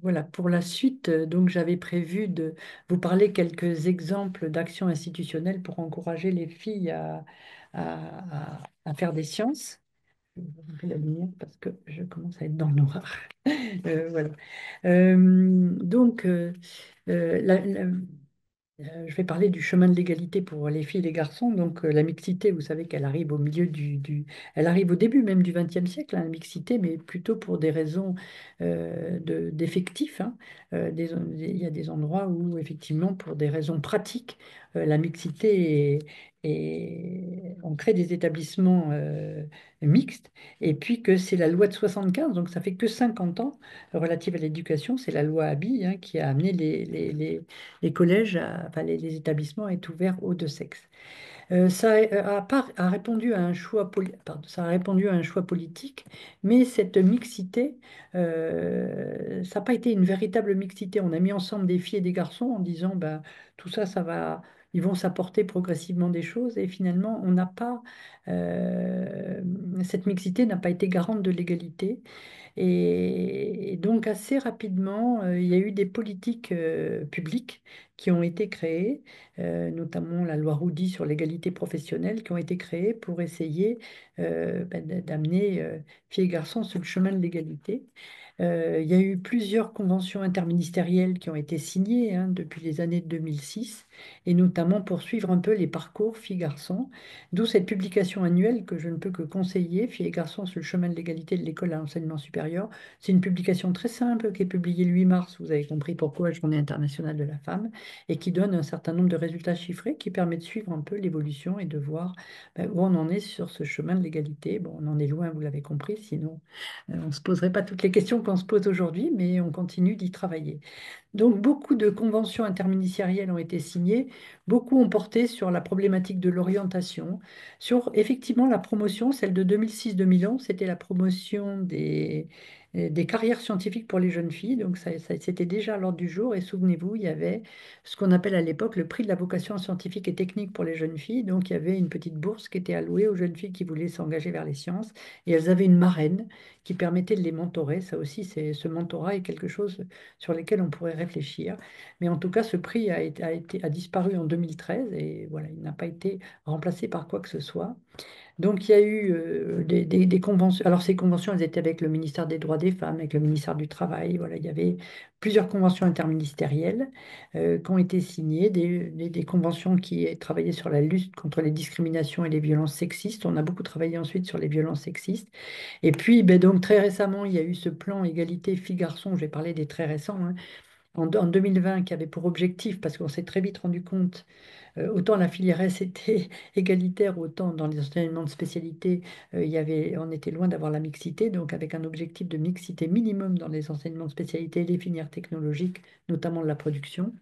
voilà, pour la suite, donc j'avais prévu de vous parler quelques exemples d'actions institutionnelles pour encourager les filles à faire des sciences. Je vais vous montrer la lumière parce que je commence à être dans le noir. Voilà. Donc, je vais parler du chemin de l'égalité pour les filles et les garçons. Donc, la mixité, vous savez qu'elle arrive au milieu elle arrive au début même du XXe siècle, hein, la mixité, mais plutôt pour des raisons d'effectifs, hein. Il y a des endroits où, effectivement, pour des raisons pratiques, la mixité on crée des établissements mixtes. Et puis que c'est la loi de 75, donc ça fait que 50 ans, relative à l'éducation, c'est la loi Abi, hein, qui a amené les collèges, enfin les établissements à être ouverts aux deux sexes. Ça a répondu à un choix ça a répondu à un choix politique, mais cette mixité, ça n'a pas été une véritable mixité. On a mis ensemble des filles et des garçons en disant, ben, tout ça, ils vont s'apporter progressivement des choses, et finalement, on n'a pas, cette mixité n'a pas été garante de l'égalité. Et donc assez rapidement, il y a eu des politiques publiques qui ont été créées, notamment la loi Roudy sur l'égalité professionnelle, qui ont été créées pour essayer d'amener filles et garçons sur le chemin de l'égalité. Il y a eu plusieurs conventions interministérielles qui ont été signées, hein, depuis les années 2006, et notamment pour suivre un peu les parcours filles-garçons, d'où cette publication annuelle que je ne peux que conseiller, Filles et garçons sur le chemin de l'égalité de l'école à l'enseignement supérieur. C'est une publication très simple qui est publiée le 8 mars, vous avez compris pourquoi, Journée internationale de la femme, et qui donne un certain nombre de résultats chiffrés qui permet de suivre un peu l'évolution et de voir où on en est sur ce chemin de l'égalité. Bon, on en est loin, vous l'avez compris, sinon on ne se poserait pas toutes les questions qu'on se pose aujourd'hui, mais on continue d'y travailler. Donc, beaucoup de conventions interministérielles ont été signées, beaucoup ont porté sur la problématique de l'orientation, sur effectivement la promotion, celle de 2006-2011, c'était la promotion des carrières scientifiques pour les jeunes filles. Donc c'était déjà à l'ordre du jour. Et souvenez-vous, il y avait ce qu'on appelle à l'époque le prix de la vocation scientifique et technique pour les jeunes filles. Donc il y avait une petite bourse qui était allouée aux jeunes filles qui voulaient s'engager vers les sciences. Et elles avaient une marraine qui permettait de les mentorer. Ça aussi, ce mentorat est quelque chose sur lequel on pourrait réfléchir. Mais en tout cas, ce prix a disparu en 2013 et voilà, il n'a pas été remplacé par quoi que ce soit. Donc, il y a eu des conventions. Alors, ces conventions, elles étaient avec le ministère des Droits des Femmes, avec le ministère du Travail. Voilà, il y avait plusieurs conventions interministérielles qui ont été signées, des conventions qui travaillaient sur la lutte contre les discriminations et les violences sexistes. On a beaucoup travaillé ensuite sur les violences sexistes. Et puis, ben, donc, très récemment, il y a eu ce plan égalité filles-garçons. Je vais parler des très récents, hein, en 2020, qui avait pour objectif, parce qu'on s'est très vite rendu compte autant la filière S était égalitaire, autant dans les enseignements de spécialité, on était loin d'avoir la mixité, donc avec un objectif de mixité minimum dans les enseignements de spécialité et les filières technologiques, notamment de la production.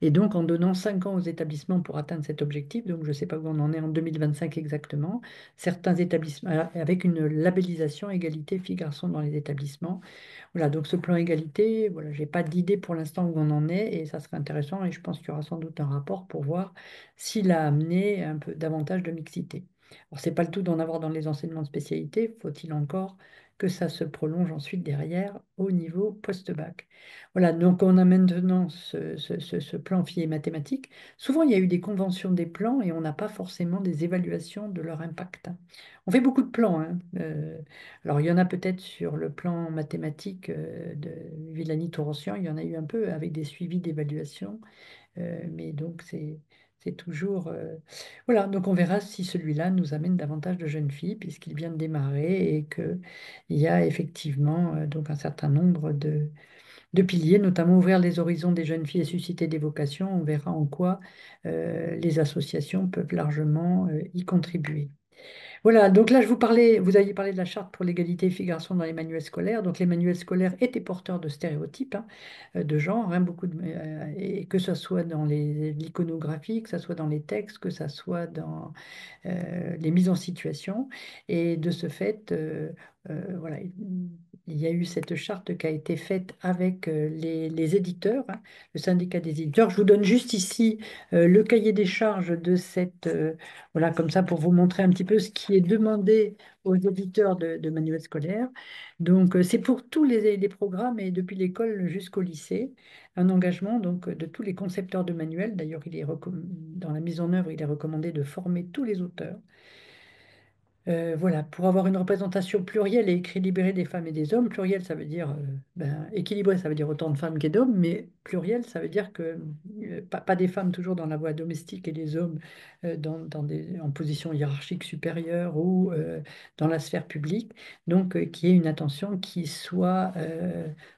Et donc, en donnant 5 ans aux établissements pour atteindre cet objectif, donc je ne sais pas où on en est en 2025 exactement, certains établissements, avec une labellisation égalité filles-garçons dans les établissements. Voilà, donc ce plan égalité, voilà, j'ai pas d'idée pour l'instant où on en est et ça serait intéressant et je pense qu'il y aura sans doute un rapport pour voir s'il a amené un peu davantage de mixité. Alors, c'est pas le tout d'en avoir dans les enseignements de spécialité, faut-il encore que ça se prolonge ensuite derrière au niveau post-bac. Voilà, donc on a maintenant ce plan filles et mathématiques. Souvent, il y a eu des conventions des plans et on n'a pas forcément des évaluations de leur impact. On fait beaucoup de plans, hein. Alors, il y en a peut-être sur le plan mathématique de Villani-Tourancian, il y en a eu un peu avec des suivis d'évaluation, mais donc c'est toujours... Voilà, donc on verra si celui-là nous amène davantage de jeunes filles, puisqu'il vient de démarrer et qu'il y a effectivement donc un certain nombre de piliers, notamment ouvrir les horizons des jeunes filles et susciter des vocations. On verra en quoi les associations peuvent largement y contribuer. Voilà, donc là, vous aviez parlé de la charte pour l'égalité filles-garçons dans les manuels scolaires. Donc les manuels scolaires étaient porteurs de stéréotypes, hein, de genre, hein, et que ce soit dans l'iconographie, que ce soit dans les textes, que ce soit dans les mises en situation. Et de ce fait, voilà, il y a eu cette charte qui a été faite avec les éditeurs, hein, le syndicat des éditeurs. Je vous donne juste ici le cahier des charges de voilà, comme ça pour vous montrer un petit peu ce qui est demandé aux éditeurs de manuels scolaires. Donc, c'est pour tous les programmes et depuis l'école jusqu'au lycée, un engagement donc de tous les concepteurs de manuels. D'ailleurs, dans la mise en œuvre, il est recommandé de former tous les auteurs. Voilà, pour avoir une représentation plurielle et équilibrée des femmes et des hommes. Pluriel, ça veut dire équilibré, ça veut dire autant de femmes que d'hommes, mais pluriel, ça veut dire que pas des femmes toujours dans la voie domestique et des hommes en position hiérarchique supérieure ou dans la sphère publique. Donc, qu'il y ait une attention qui soit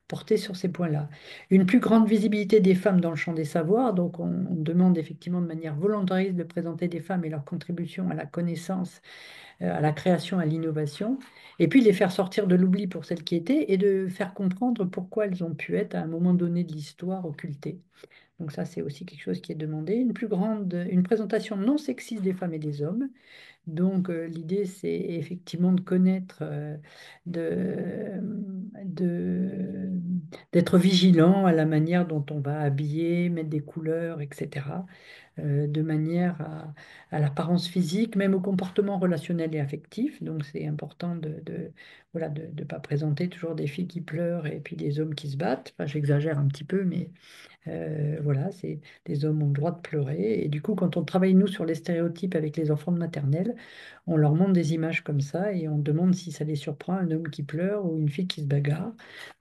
portée sur ces points-là. Une plus grande visibilité des femmes dans le champ des savoirs. Donc, on demande effectivement de manière volontariste de présenter des femmes et leur contribution à la connaissance à la création, à l'innovation, et puis les faire sortir de l'oubli pour celles qui étaient, et de faire comprendre pourquoi elles ont pu être à un moment donné de l'histoire occultées. Donc ça, c'est aussi quelque chose qui est demandé. Une présentation non sexiste des femmes et des hommes. Donc l'idée, c'est effectivement de connaître, de- d'être vigilant à la manière dont on va habiller, mettre des couleurs, etc. De manière à l'apparence physique, même au comportement relationnel et affectif. Donc c'est important voilà, de pas présenter toujours des filles qui pleurent et puis des hommes qui se battent. Enfin, j'exagère un petit peu, mais voilà, les hommes ont le droit de pleurer. Et du coup, quand on travaille, nous, sur les stéréotypes avec les enfants de maternelle, on leur montre des images comme ça et on demande si ça les surprend, un homme qui pleure ou une fille qui se bagarre,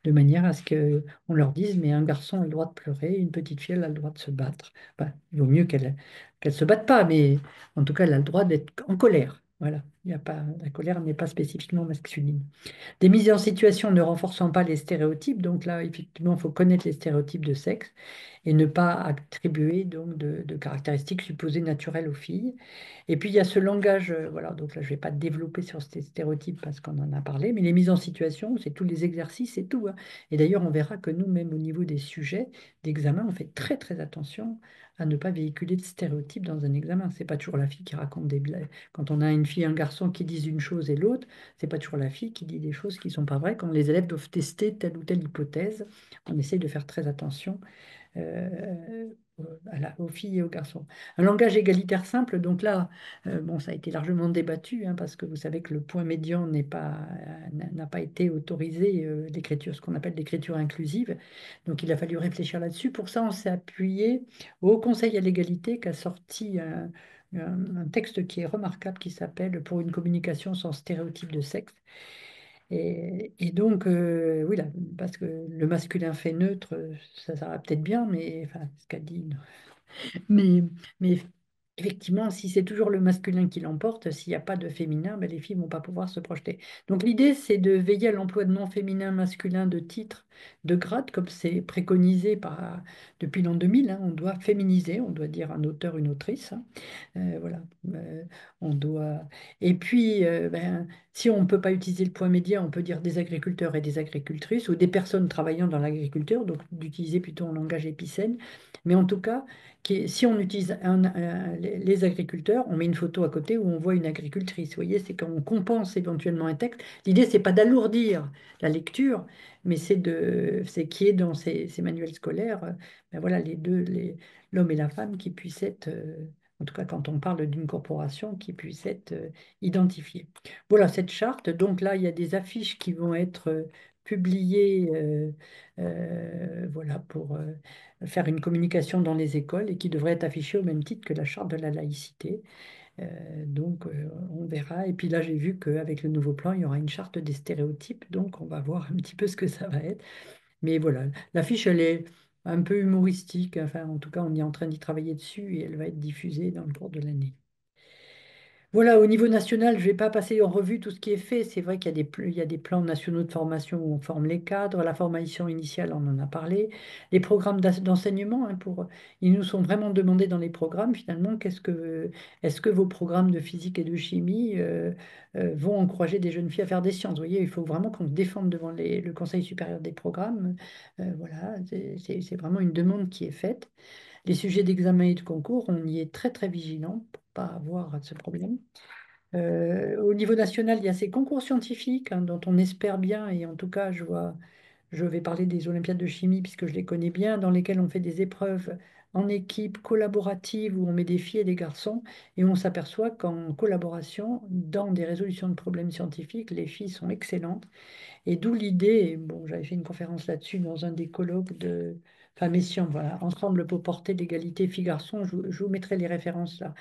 de manière à ce qu'on leur dise, mais un garçon a le droit de pleurer, une petite fille, elle a le droit de se battre. Enfin, il vaut mieux qu'elle se batte pas, mais en tout cas, elle a le droit d'être en colère. Voilà, il y a pas, la colère n'est pas spécifiquement masculine. Des mises en situation ne renforçant pas les stéréotypes. Donc là, effectivement, il faut connaître les stéréotypes de sexe et ne pas attribuer donc de caractéristiques supposées naturelles aux filles. Et puis il y a ce langage, voilà, donc là je ne vais pas développer sur ces stéréotypes parce qu'on en a parlé, mais les mises en situation, c'est tous les exercices et tout, hein. Et d'ailleurs, on verra que nous, même au niveau des sujets d'examen, on fait très très attention à ne pas véhiculer de stéréotypes dans un examen. C'est pas toujours la fille qui raconte des blagues. Quand on a une fille et un garçon garçons qui disent une chose et l'autre. C'est pas toujours la fille qui dit des choses qui sont pas vraies. Quand les élèves doivent tester telle ou telle hypothèse, on essaye de faire très attention euh, aux filles et aux garçons. Un langage égalitaire simple, donc là, bon, ça a été largement débattu, hein, parce que vous savez que le point médian n'a pas été autorisé, l'écriture, ce qu'on appelle l'écriture inclusive. Donc il a fallu réfléchir là-dessus. Pour ça, on s'est appuyé au Haut Conseil à l'égalité qui a sorti un texte qui est remarquable, qui s'appelle Pour une communication sans stéréotype de sexe. Et donc, oui, là, parce que le masculin fait neutre, ça va peut-être bien, mais enfin, ce qu'a dit. Mais, mais effectivement, si c'est toujours le masculin qui l'emporte, s'il n'y a pas de féminin, ben, les filles ne vont pas pouvoir se projeter. Donc l'idée, c'est de veiller à l'emploi de noms féminins, masculins, de titres, de grades, comme c'est préconisé depuis l'an 2000, hein. On doit féminiser, on doit dire un auteur, une autrice, hein. Voilà. Euh, on doit... Et puis, ben, si on ne peut pas utiliser le point média, on peut dire des agriculteurs et des agricultrices ou des personnes travaillant dans l'agriculture, donc d'utiliser plutôt un langage épicène. Mais en tout cas, si on utilise les agriculteurs, on met une photo à côté où on voit une agricultrice. Vous voyez, c'est quand on compense éventuellement un texte. L'idée, c'est pas d'alourdir la lecture, mais c'est qu'il y ait dans ces manuels scolaires, ben voilà, l'homme et la femme qui puissent être, en tout cas quand on parle d'une corporation, qui puissent être identifiés. Voilà cette charte. Donc là, il y a des affiches qui vont être publiées, voilà, pour faire une communication dans les écoles et qui devrait être affichée au même titre que la charte de la laïcité. Donc, on verra. Et puis là, j'ai vu qu'avec le nouveau plan, il y aura une charte des stéréotypes. Donc, on va voir un petit peu ce que ça va être. Mais voilà, l'affiche, elle est un peu humoristique. Enfin, en tout cas, on est en train d'y travailler dessus et elle va être diffusée dans le cours de l'année. Voilà, au niveau national, je ne vais pas passer en revue tout ce qui est fait. C'est vrai qu'il y a il y a des plans nationaux de formation où on forme les cadres. La formation initiale, on en a parlé. Les programmes d'enseignement, hein, ils nous sont vraiment demandés dans les programmes, finalement, est-ce que vos programmes de physique et de chimie vont encourager des jeunes filles à faire des sciences? Vous voyez, il faut vraiment qu'on se défende devant le Conseil supérieur des programmes. Voilà, c'est vraiment une demande qui est faite. Les sujets d'examen et de concours, on y est très très vigilant pour pas avoir ce problème. Au niveau national, il y a ces concours scientifiques, hein, dont on espère bien, et en tout cas, je vais parler des Olympiades de chimie puisque je les connais bien, dans lesquelles on fait des épreuves en équipe collaborative où on met des filles et des garçons et on s'aperçoit qu'en collaboration, dans des résolutions de problèmes scientifiques, les filles sont excellentes. Et d'où l'idée, bon, j'avais fait une conférence là-dessus dans un des colloques de femmes et sciences, voilà, Ensemble pour porter l'égalité filles-garçons, je vous mettrai les références là,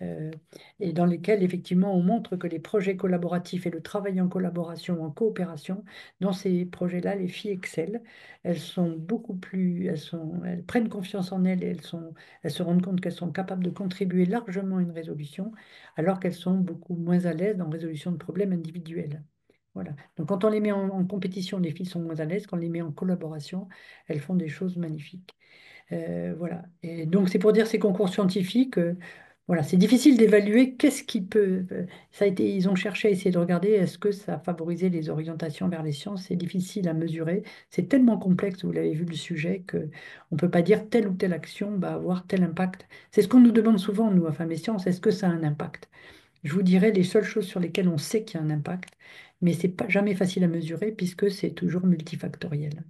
euh, et dans lesquelles effectivement on montre que les projets collaboratifs et le travail en collaboration, en coopération, dans ces projets-là, les filles excellent, elles sont beaucoup plus, elles prennent confiance en elles et elles se rendent compte qu'elles sont capables de contribuer largement à une résolution, alors qu'elles sont beaucoup moins à l'aise en résolution de problèmes individuels. Voilà. Donc quand on les met en compétition, les filles sont moins à l'aise. Quand on les met en collaboration, elles font des choses magnifiques. Voilà. Et donc c'est pour dire ces concours scientifiques. Voilà, c'est difficile d'évaluer qu'est-ce qui peut. Ça a été, ils ont cherché à essayer de regarder est-ce que ça a favorisé les orientations vers les sciences. C'est difficile à mesurer. C'est tellement complexe, vous l'avez vu le sujet, que on peut pas dire telle ou telle action va avoir tel impact. C'est ce qu'on nous demande souvent, nous, à Femmes et Sciences, est-ce que ça a un impact? Je vous dirais les seules choses sur lesquelles on sait qu'il y a un impact, mais c'est pas jamais facile à mesurer puisque c'est toujours multifactoriel.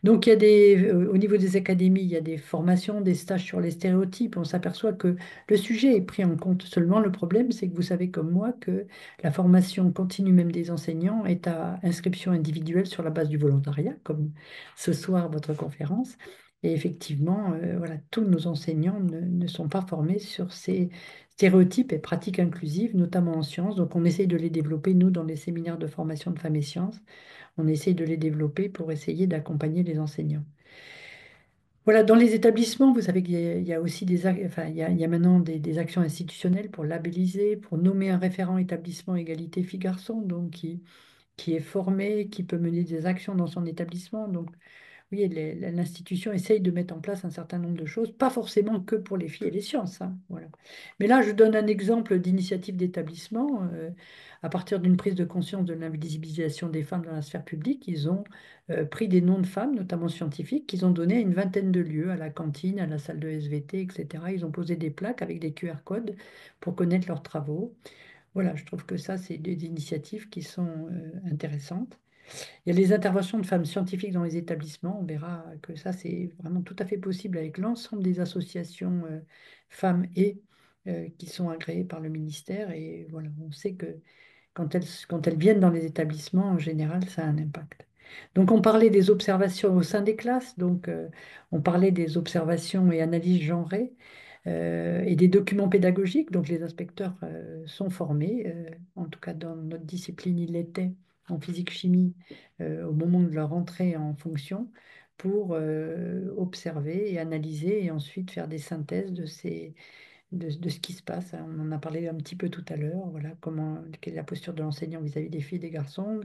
Donc, au niveau des académies, il y a des formations, des stages sur les stéréotypes. On s'aperçoit que le sujet est pris en compte. Seulement, le problème, c'est que vous savez comme moi que la formation continue même des enseignants est à inscription individuelle sur la base du volontariat, comme ce soir votre conférence. Et effectivement, voilà, tous nos enseignants ne sont pas formés sur ces stéréotypes et pratiques inclusives, notamment en sciences. Donc, on essaye de les développer, nous, dans les séminaires de formation de femmes et sciences. On essaye de les développer pour essayer d'accompagner les enseignants. Voilà, dans les établissements, vous savez qu'il y a aussi enfin, il y a maintenant des actions institutionnelles pour labelliser, pour nommer un référent établissement égalité filles-garçons, donc qui est formé, qui peut mener des actions dans son établissement. Donc, oui, l'institution essaye de mettre en place un certain nombre de choses, pas forcément que pour les filles et les sciences, hein, voilà. Mais là, je donne un exemple d'initiative d'établissement. À partir d'une prise de conscience de l'invisibilisation des femmes dans la sphère publique, ils ont pris des noms de femmes, notamment scientifiques, qu'ils ont donné à une vingtaine de lieux, à la cantine, à la salle de SVT, etc. Ils ont posé des plaques avec des QR codes pour connaître leurs travaux. Voilà, je trouve que ça, c'est des initiatives qui sont intéressantes. Il y a les interventions de femmes scientifiques dans les établissements. On verra que ça, c'est vraiment tout à fait possible avec l'ensemble des associations femmes qui sont agréées par le ministère. Et voilà, on sait que quand elles viennent dans les établissements, en général, ça a un impact. Donc, on parlait des observations au sein des classes. Donc, on parlait des observations et analyses genrées et des documents pédagogiques. Donc, les inspecteurs sont formés. En tout cas, dans notre discipline, ils l'étaient en physique-chimie au moment de leur entrée en fonction pour observer et analyser et ensuite faire des synthèses de ce qui se passe. On en a parlé un petit peu tout à l'heure. Voilà, quelle est la posture de l'enseignant vis-à-vis des filles et des garçons?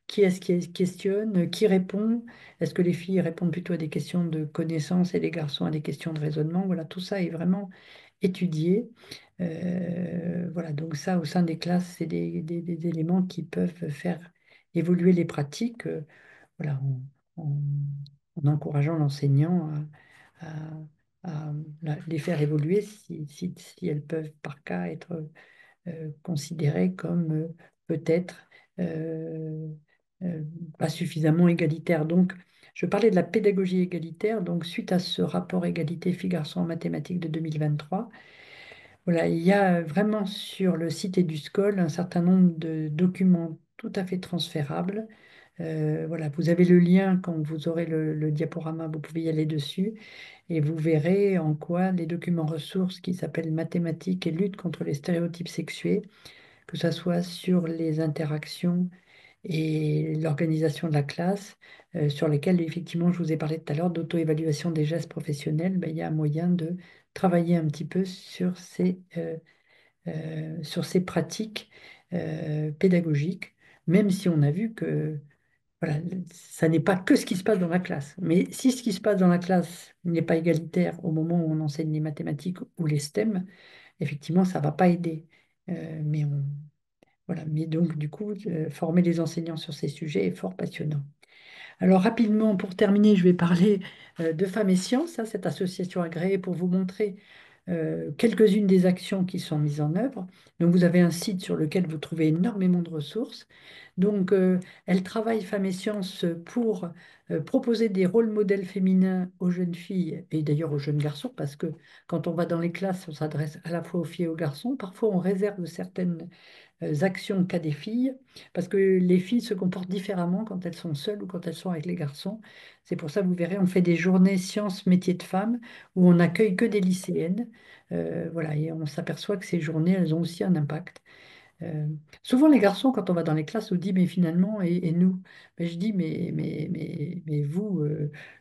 Qui est-ce qui questionne? Qui répond? Est-ce que les filles répondent plutôt à des questions de connaissance et les garçons à des questions de raisonnement? Voilà, tout ça est vraiment étudié. Voilà, donc ça, au sein des classes, c'est des éléments qui peuvent faire évoluer les pratiques, voilà, en- en encourageant l'enseignant à, les faire évoluer si elles peuvent par cas être considérées comme peut-être euh, euh, pas suffisamment égalitaires. Donc, je parlais de la pédagogie égalitaire. Donc, suite à ce rapport égalité filles-garçons en mathématiques de 2023, voilà, il y a vraiment sur le site EduScol un certain nombre de documents tout à fait transférables. Voilà, vous avez le lien quand vous aurez le diaporama, vous pouvez y aller dessus et vous verrez en quoi les documents ressources qui s'appellent mathématiques et lutte contre les stéréotypes sexués, que ce soit sur les interactions et l'organisation de la classe, sur lesquels effectivement je vous ai parlé tout à l'heure d'auto-évaluation des gestes professionnels, ben, il y a moyen de travailler un petit peu sur ces pratiques pédagogiques, même si on a vu que voilà, ça n'est pas que ce qui se passe dans la classe. Mais si ce qui se passe dans la classe n'est pas égalitaire au moment où on enseigne les mathématiques ou les STEM, effectivement, ça ne va pas aider. Voilà. Mais donc, du coup, former les enseignants sur ces sujets est fort passionnant. Alors rapidement, pour terminer, je vais parler de Femmes et Sciences, hein, cette association agréée pour vous montrer quelques-unes des actions qui sont mises en œuvre. Donc vous avez un site sur lequel vous trouvez énormément de ressources. Donc elle travaille Femmes et Sciences pour proposer des rôles modèles féminins aux jeunes filles et d'ailleurs aux jeunes garçons, parce que quand on va dans les classes, on s'adresse à la fois aux filles et aux garçons. Parfois, on réserve certaines actions qu'a des filles, parce que les filles se comportent différemment quand elles sont seules ou quand elles sont avec les garçons. C'est pour ça, vous verrez, on fait des journées sciences, métiers de femmes, où on n'accueille que des lycéennes. Voilà, et on s'aperçoit que ces journées, elles ont aussi un impact. Euh, Souvent, les garçons, quand on va dans les classes, on dit, mais finalement, et nous? Mais je dis, mais vous,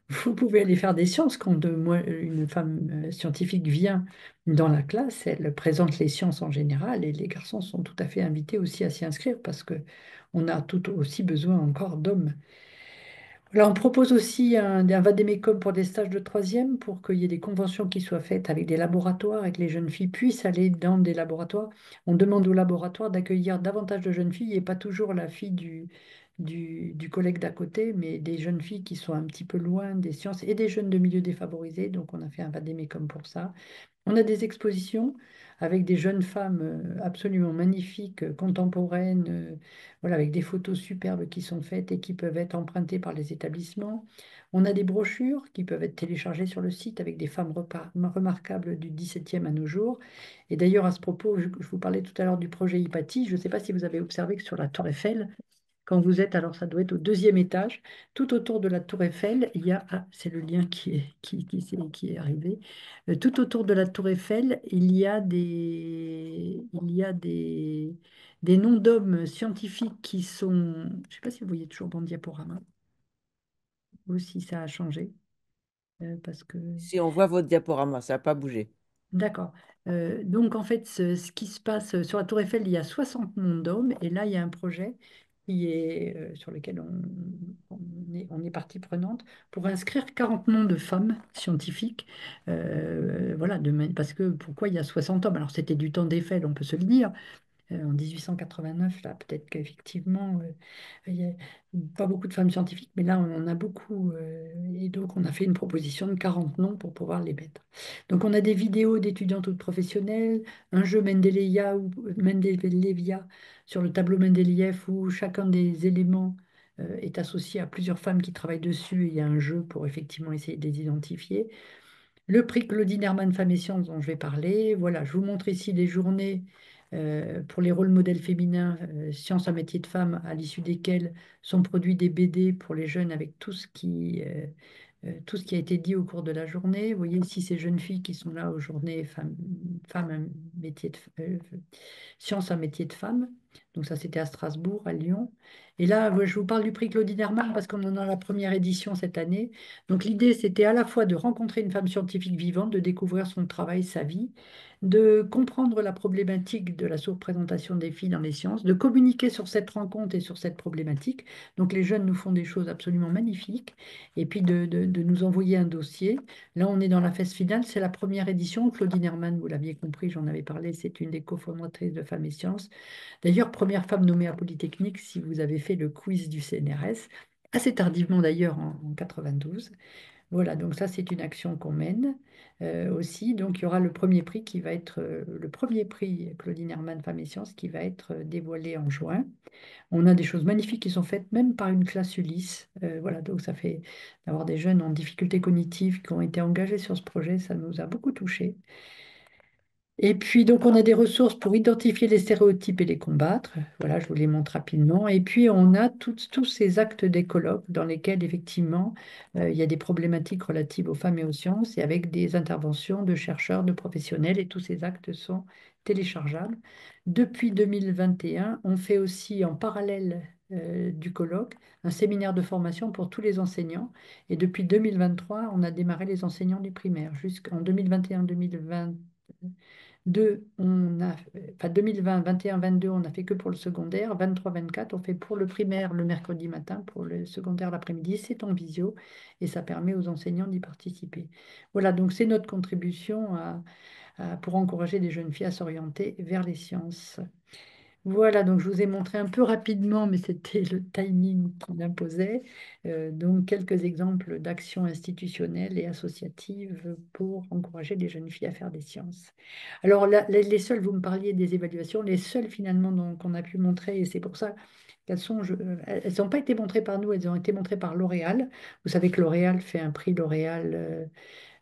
vous pouvez aller faire des sciences. Quand moi, une femme scientifique vient dans la classe, elle présente les sciences en général, et les garçons sont tout à fait invités aussi à s'y inscrire parce que on a tout aussi besoin encore d'hommes. Là, on propose aussi un vade-mecum pour des stages de troisième, pour qu'il y ait des conventions qui soient faites avec des laboratoires et que les jeunes filles puissent aller dans des laboratoires. On demande aux laboratoires d'accueillir davantage de jeunes filles et pas toujours la fille du collègue d'à côté, mais des jeunes filles qui sont un petit peu loin des sciences et des jeunes de milieux défavorisés. Donc, on a fait un vade-mecum pour ça. On a des expositions avec des jeunes femmes absolument magnifiques, contemporaines, voilà, avec des photos superbes qui sont faites et qui peuvent être empruntées par les établissements. On a des brochures qui peuvent être téléchargées sur le site avec des femmes remarquables du 17e à nos jours. Et d'ailleurs, à ce propos, je vous parlais tout à l'heure du projet Hypatie. Je ne sais pas si vous avez observé que sur la Tour Eiffel, quand vous êtes, alors ça doit être au deuxième étage, tout autour de la Tour Eiffel, il y a, ah, c'est le lien qui est arrivé. Tout autour de la Tour Eiffel, il y a des noms d'hommes scientifiques qui sont, je ne sais pas si vous voyez toujours dans le diaporama, ou si ça a changé, parce que Si on voit votre diaporama, ça n'a pas bougé. d'accord. Donc, en fait, ce qui se passe sur la Tour Eiffel, il y a 60 noms d'hommes, et là, il y a un projet sur lequel on est partie prenante pour inscrire 40 noms de femmes scientifiques. Voilà, parce que pourquoi il y a 60 hommes? Alors, c'était du temps d'Eiffel, on peut se le dire, en 1889, là, peut-être qu'effectivement, il n'y a pas beaucoup de femmes scientifiques, mais là, on en a beaucoup. Et donc, on a fait une proposition de 40 noms pour pouvoir les mettre. Donc, on a des vidéos d'étudiantes ou de professionnels, un jeu Mendelevia sur le tableau Mendeleïev où chacun des éléments est associé à plusieurs femmes qui travaillent dessus. Et il y a un jeu pour effectivement essayer de les identifier. Le prix Claudine Hermann Femmes et Sciences dont je vais parler. Voilà, je vous montre ici les journées pour les rôles modèles féminins, Sciences à métier de femme, à l'issue desquelles sont produits des BD pour les jeunes avec tout ce qui a été dit au cours de la journée. Vous voyez ici ces jeunes filles qui sont là aux journées femmes à métier Sciences à métier de femme. Donc ça, c'était à Strasbourg, à Lyon. Et là, je vous parle du prix Claudine Hermann parce qu'on en a la première édition cette année. Donc l'idée, c'était à la fois de rencontrer une femme scientifique vivante, de découvrir son travail, sa vie, de comprendre la problématique de la sous-représentation des filles dans les sciences, de communiquer sur cette rencontre et sur cette problématique. Donc les jeunes nous font des choses absolument magnifiques. Et puis de nous envoyer un dossier. Là, on est dans la phase finale. C'est la première édition. Claudine Hermann, vous l'aviez compris, j'en avais parlé, c'est une des cofondatrices de Femmes et Sciences. D'ailleurs, première femme nommée à Polytechnique, si vous avez fait le quiz du CNRS, assez tardivement d'ailleurs en 92. Voilà, donc ça c'est une action qu'on mène aussi. Donc il y aura le premier prix qui va être le premier prix Claudine Hermann Femmes et Sciences qui va être dévoilé en juin. On a des choses magnifiques qui sont faites même par une classe Ulysse. Voilà, donc ça fait d'avoir des jeunes en difficulté cognitive qui ont été engagés sur ce projet, ça nous a beaucoup touchés. Et puis, donc, on a des ressources pour identifier les stéréotypes et les combattre. Voilà, je vous les montre rapidement. Et puis, on a tous ces actes des colloques dans lesquels, effectivement, il y a des problématiques relatives aux femmes et aux sciences et avec des interventions de chercheurs, de professionnels. Et tous ces actes sont téléchargeables. Depuis 2021, on fait aussi en parallèle du colloque un séminaire de formation pour tous les enseignants. Et depuis 2023, on a démarré les enseignants du primaire. Jusqu'en 2021-2020. Enfin 2020, 21, 22, on n'a fait que pour le secondaire. 23, 24, on fait pour le primaire le mercredi matin, pour le secondaire l'après-midi. C'est en visio et ça permet aux enseignants d'y participer. Voilà, donc c'est notre contribution pour encourager les jeunes filles à s'orienter vers les sciences. Voilà, donc je vous ai montré un peu rapidement, mais c'était le timing qui l'imposait. Donc quelques exemples d'actions institutionnelles et associatives pour encourager les jeunes filles à faire des sciences. Alors les seules, vous me parliez des évaluations, les seules finalement qu'on a pu montrer, et c'est pour ça qu'elles sont, elles n'ont pas été montrées par nous, elles ont été montrées par L'Oréal. Vous savez que L'Oréal fait un prix L'Oréal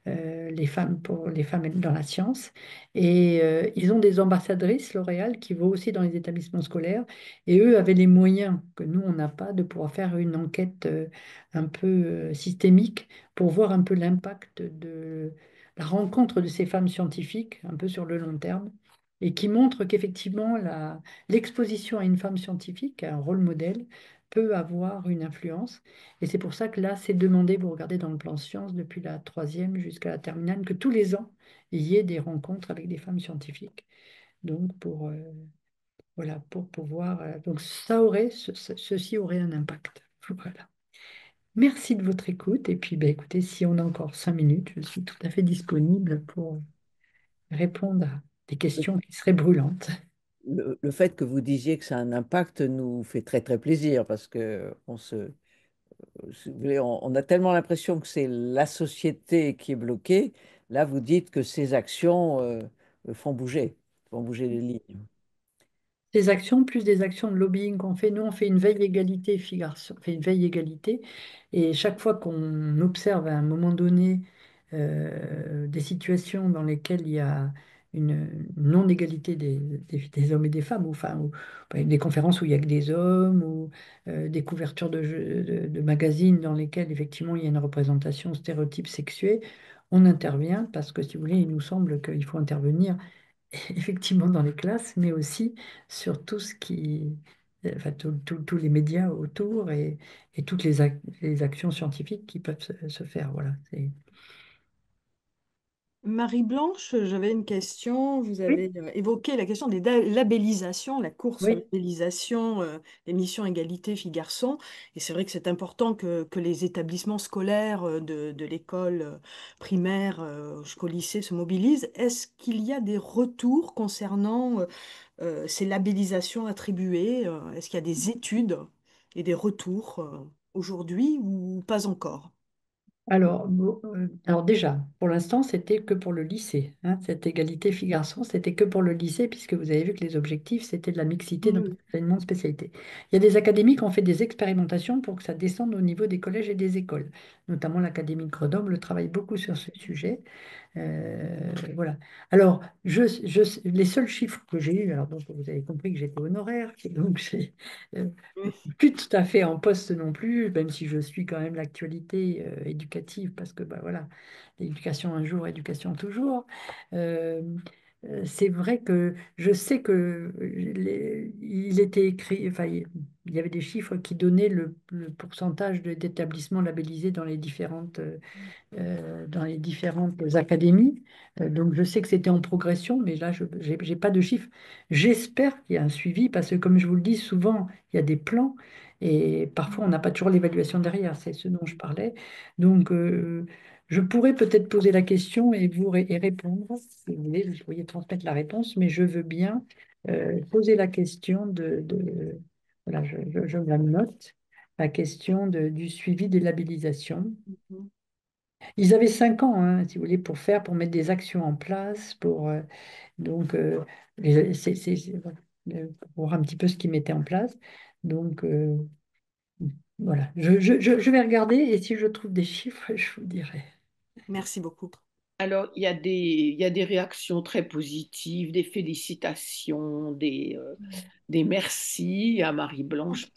les femmes pour les femmes dans la science. Et ils ont des ambassadrices, L'Oréal, qui vont aussi dans les établissements scolaires. Et eux avaient les moyens que nous, on n'a pas de pouvoir faire une enquête un peu systémique pour voir un peu l'impact de la rencontre de ces femmes scientifiques, un peu sur le long terme. Et qui montre qu'effectivement, l'exposition à une femme scientifique, à un rôle modèle, peut avoir une influence. Et c'est pour ça que là, c'est demandé, vous regardez dans le plan science, depuis la troisième jusqu'à la terminale, que tous les ans, il y ait des rencontres avec des femmes scientifiques. Donc, voilà, pour pouvoir. Donc, ceci aurait un impact. Voilà. Merci de votre écoute. Et puis, ben, écoutez, si on a encore 5 minutes, je suis tout à fait disponible pour répondre à des questions qui seraient brûlantes. Le fait que vous disiez que ça a un impact nous fait très très plaisir parce que si vous voulez, on a tellement l'impression que c'est la société qui est bloquée. Là, vous dites que ces actions font bouger les lignes. Des actions, plus des actions de lobbying qu'on fait. Nous, on fait une veille égalité filles-garçons, on fait une veille égalité. Et chaque fois qu'on observe à un moment donné des situations dans lesquelles il y a une non-égalité des hommes et des femmes, ou, enfin, des conférences où il y a que des hommes, ou des couvertures de magazines dans lesquelles effectivement il y a une représentation stéréotype sexuée, on intervient parce que, si vous voulez, il nous semble qu'il faut intervenir effectivement dans les classes, mais aussi sur tout ce qui, enfin, tous les médias autour et toutes les actions scientifiques qui peuvent se faire. Voilà. Marie-Blanche, j'avais une question. Vous Oui, avez évoqué la question des labellisations, la course aux oui, labellisations des missions égalité filles-garçons. Et c'est vrai que c'est important que les établissements scolaires de l'école primaire jusqu'au lycée se mobilisent. Est-ce qu'il y a des retours concernant ces labellisations attribuées? Est-ce qu'il y a des études et des retours aujourd'hui ou pas encore? Alors, bon, alors déjà, pour l'instant, c'était que pour le lycée, hein. Cette égalité filles-garçons, c'était que pour le lycée, puisque vous avez vu que les objectifs, c'était de la mixité dans Oui, l'enseignement de spécialité. Il y a des académies qui ont fait des expérimentations pour que ça descende au niveau des collèges et des écoles. Notamment l'Académie de Grenoble travaille beaucoup sur ce sujet. Voilà. Alors, les seuls chiffres que j'ai eus, alors donc vous avez compris que j'étais honoraire, donc j'ai euh, oui. plus tout à fait en poste non plus, même si je suis quand même l'actualité éducative, parce que bah, voilà, l'éducation un jour, éducation toujours. Euh, c'est vrai que je sais que il était écrit, enfin, il y avait des chiffres qui donnaient le pourcentage d'établissements labellisés dans les différentes académies. Donc je sais que c'était en progression, mais là, je n'ai pas de chiffres. J'espère qu'il y a un suivi, parce que comme je vous le dis, souvent, il y a des plans et parfois, on n'a pas toujours l'évaluation derrière. C'est ce dont je parlais. Donc, je pourrais peut-être poser la question et et répondre. Si vous voulez, vous pourriez transmettre la réponse, mais je veux bien poser la question voilà, je me la note, la question du suivi des labellisations. Mhm. Ils avaient 5 ans, hein, si vous voulez, pour mettre des actions en place, donc, voilà, pour voir un petit peu ce qu'ils mettaient en place. Donc, voilà, je vais regarder et si je trouve des chiffres, je vous dirai. Merci beaucoup. Alors, il y a des réactions très positives, des félicitations, des merci à Marie-Blanche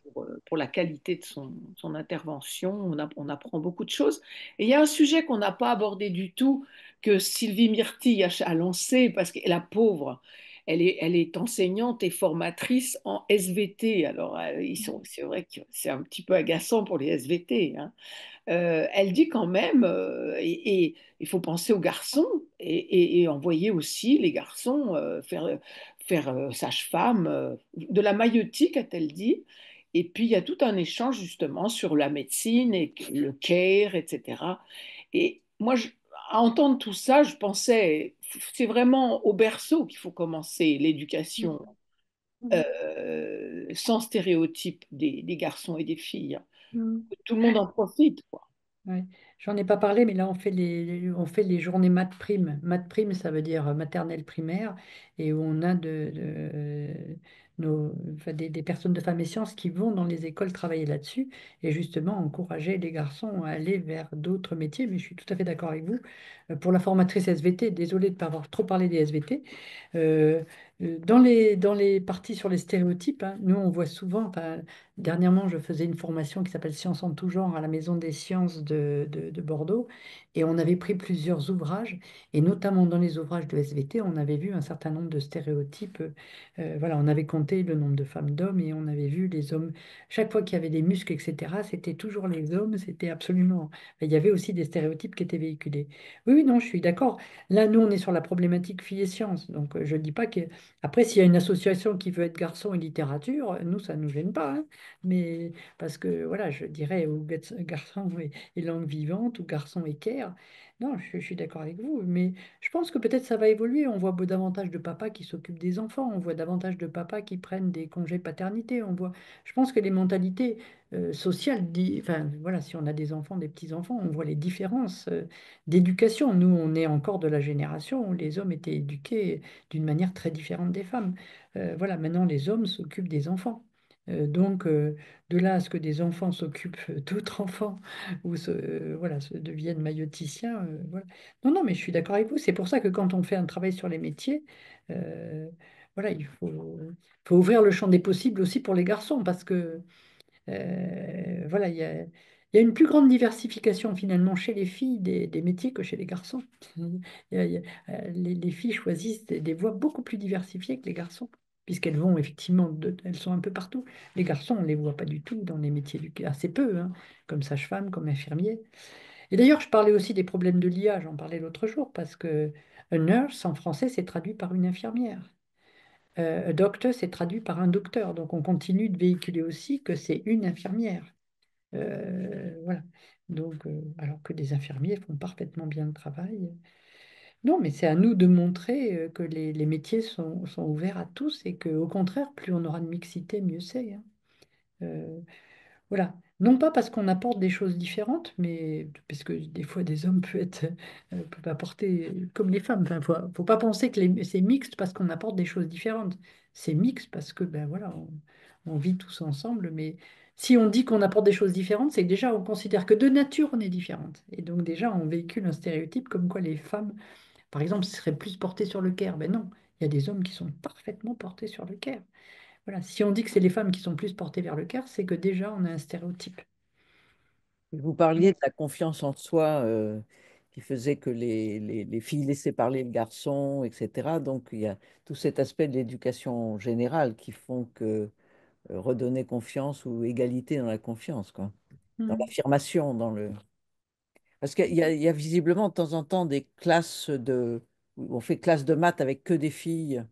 pour la qualité de son intervention. On apprend beaucoup de choses. Et il y a un sujet qu'on n'a pas abordé du tout, que Sylvie Myrtille a lancé, parce que la pauvre, elle est enseignante et formatrice en SVT. Alors, c'est vrai que c'est un petit peu agaçant pour les SVT, hein. Elle dit quand même, et il faut penser aux garçons et envoyer aussi les garçons faire sage-femme, de la maïeutique, a-t-elle dit. Et puis il y a tout un échange justement sur la médecine et le care, etc. Et moi, à entendre tout ça, je pensais, c'est vraiment au berceau qu'il faut commencer l'éducation sans stéréotype des garçons et des filles. Mhm. Tout le monde en profite, quoi. Ouais. J'en ai pas parlé, mais là, on fait les journées maths prime. Maths prime, ça veut dire maternelle primaire, et où on a enfin, des personnes de femmes et sciences qui vont dans les écoles travailler là-dessus, et justement encourager les garçons à aller vers d'autres métiers. Mais je suis tout à fait d'accord avec vous. Pour la formatrice SVT, désolée de ne pas avoir trop parlé des SVT, euh, dans les parties sur les stéréotypes, hein, nous, on voit souvent, enfin, dernièrement, je faisais une formation qui s'appelle Sciences en tout genre à la Maison des Sciences de Bordeaux, et on avait pris plusieurs ouvrages, et notamment dans les ouvrages de SVT, on avait vu un certain nombre de stéréotypes. Voilà, on avait compté le nombre de femmes, d'hommes, et on avait vu les hommes, chaque fois qu'il y avait des muscles, etc., c'était toujours les hommes, c'était absolument... Il y avait aussi des stéréotypes qui étaient véhiculés. Oui, oui, non, je suis d'accord. Là, nous, on est sur la problématique filles et sciences, donc je ne dis pas que... Après, s'il y a une association qui veut être garçon et littérature, nous, ça ne nous gêne pas, hein. Mais parce que, voilà, je dirais ou garçon et langue vivante ou garçon et care. Non, je suis d'accord avec vous, mais je pense que peut-être ça va évoluer. On voit davantage de papas qui s'occupent des enfants, on voit davantage de papas qui prennent des congés paternité. Je pense que les mentalités sociales, enfin, voilà, si on a des enfants, des petits-enfants, on voit les différences d'éducation. Nous, on est encore de la génération où les hommes étaient éduqués d'une manière très différente des femmes. Voilà, maintenant, les hommes s'occupent des enfants. Donc, de là à ce que des enfants s'occupent d'autres enfants ou voilà, se deviennent mailloticiens, voilà. Non, non, mais je suis d'accord avec vous. C'est pour ça que quand on fait un travail sur les métiers, euh, voilà, faut ouvrir le champ des possibles aussi pour les garçons parce que voilà, il y a une plus grande diversification finalement chez les filles des métiers que chez les garçons. Il y a- les filles choisissent des voies beaucoup plus diversifiées que les garçons, puisqu'elles vont effectivement, elles sont un peu partout. Les garçons, on ne les voit pas du tout dans les métiers assez peu, hein, comme sage-femme, comme infirmier. Et d'ailleurs, je parlais aussi des problèmes de l'IA, j'en parlais l'autre jour, parce que a nurse en français, c'est traduit par une infirmière. A doctor, c'est traduit par un docteur. Donc, on continue de véhiculer aussi que c'est une infirmière. Voilà. Donc, alors que des infirmiers font parfaitement bien le travail. Non, mais c'est à nous de montrer que les métiers sont ouverts à tous et qu'au contraire, plus on aura de mixité, mieux c'est, hein. Euh, Voilà. Non pas parce qu'on apporte des choses différentes, mais parce que des fois des hommes peuvent apporter comme les femmes. Enfin, faut pas penser que c'est mixte parce qu'on apporte des choses différentes. C'est mixte parce que ben voilà, on vit tous ensemble. Mais si on dit qu'on apporte des choses différentes, c'est que déjà on considère que de nature on est différente. Et donc déjà on véhicule un stéréotype comme quoi les femmes, par exemple, seraient plus portées sur le care. Ben non, il y a des hommes qui sont parfaitement portés sur le care. Voilà. Si on dit que c'est les femmes qui sont plus portées vers le care, c'est que déjà on a un stéréotype. Vous parliez de la confiance en soi qui faisait que les filles laissaient parler le garçon, etc. Donc il y a tout cet aspect de l'éducation générale qui font que redonner confiance ou égalité dans la confiance, quoi. Dans Mm. l'affirmation, dans le... Parce il y a visiblement de temps en temps des classes de... où on fait classe de maths avec que des filles,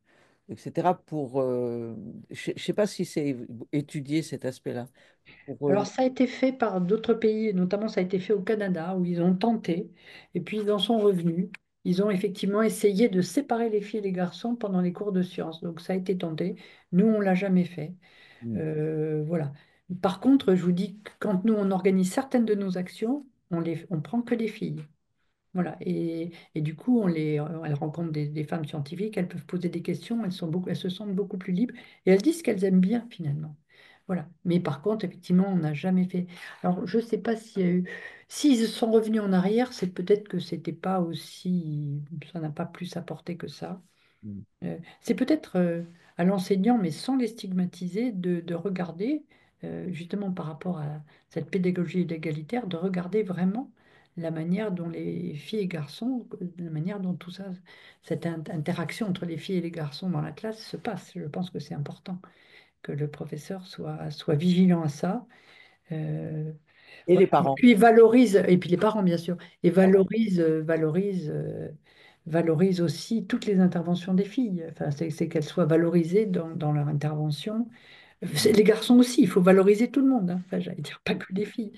etc. pour... je ne sais pas si c'est étudié cet aspect-là. Pour, Alors ça a été fait par d'autres pays, notamment ça a été fait au Canada, où ils ont tenté, et puis ils en sont revenus. Ils ont effectivement essayé de séparer les filles et les garçons pendant les cours de sciences. Donc ça a été tenté. Nous, on l'a jamais fait. Hmm. Voilà. Par contre, je vous dis que quand nous, on organise certaines de nos actions, on prend que des filles. Voilà. Et du coup, elles rencontrent des femmes scientifiques, elles peuvent poser des questions, elles se sentent beaucoup plus libres et elles disent qu'elles aiment bien finalement. Voilà. Mais par contre, effectivement, on n'a jamais fait. Alors, je ne sais pas s'il y a eu. S'ils sont revenus en arrière, c'est peut-être que c'était pas aussi. Ça n'a pas plus apporté que ça. Hmm. C'est peut-être à l'enseignant, mais sans les stigmatiser, de regarder, justement par rapport à cette pédagogie égalitaire, de regarder vraiment la manière dont les filles et garçons, la manière dont tout ça, cette interaction entre les filles et les garçons dans la classe se passe. Je pense que c'est important que le professeur soit vigilant à ça. Euh, Et les voilà. Et parents. puis valorise, et puis les parents bien sûr, et valorise aussi toutes les interventions des filles. Enfin, c'est qu'elles soient valorisées dans leur intervention. Les garçons aussi, il faut valoriser tout le monde, hein. Enfin, j'allais dire pas que les filles.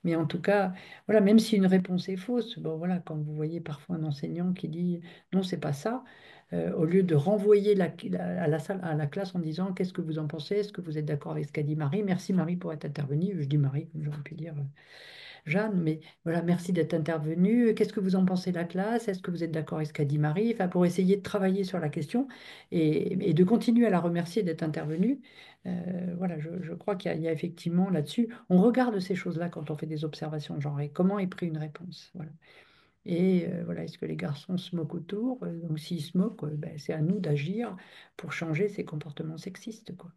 Mais en tout cas, voilà, même si une réponse est fausse, bon voilà, quand vous voyez parfois un enseignant qui dit non, c'est pas ça, au lieu de renvoyer à la salle, à la classe en disant qu'est-ce que vous en pensez, est-ce que vous êtes d'accord avec ce qu'a dit Marie, merci Marie pour être intervenue, je dis Marie, comme j'aurais pu dire Jeanne, mais voilà, merci d'être intervenue. Qu'est-ce que vous en pensez de la classe? Est-ce que vous êtes d'accord avec ce qu'a dit Marie? Enfin, pour essayer de travailler sur la question et de continuer à la remercier d'être intervenue. Voilà, je crois qu'il y a effectivement là-dessus, on regarde ces choses-là quand on fait des observations de genre et comment est pris une réponse. Voilà. Et voilà, est-ce que les garçons se moquent autour? Donc, s'ils se moquent, ben, c'est à nous d'agir pour changer ces comportements sexistes, quoi.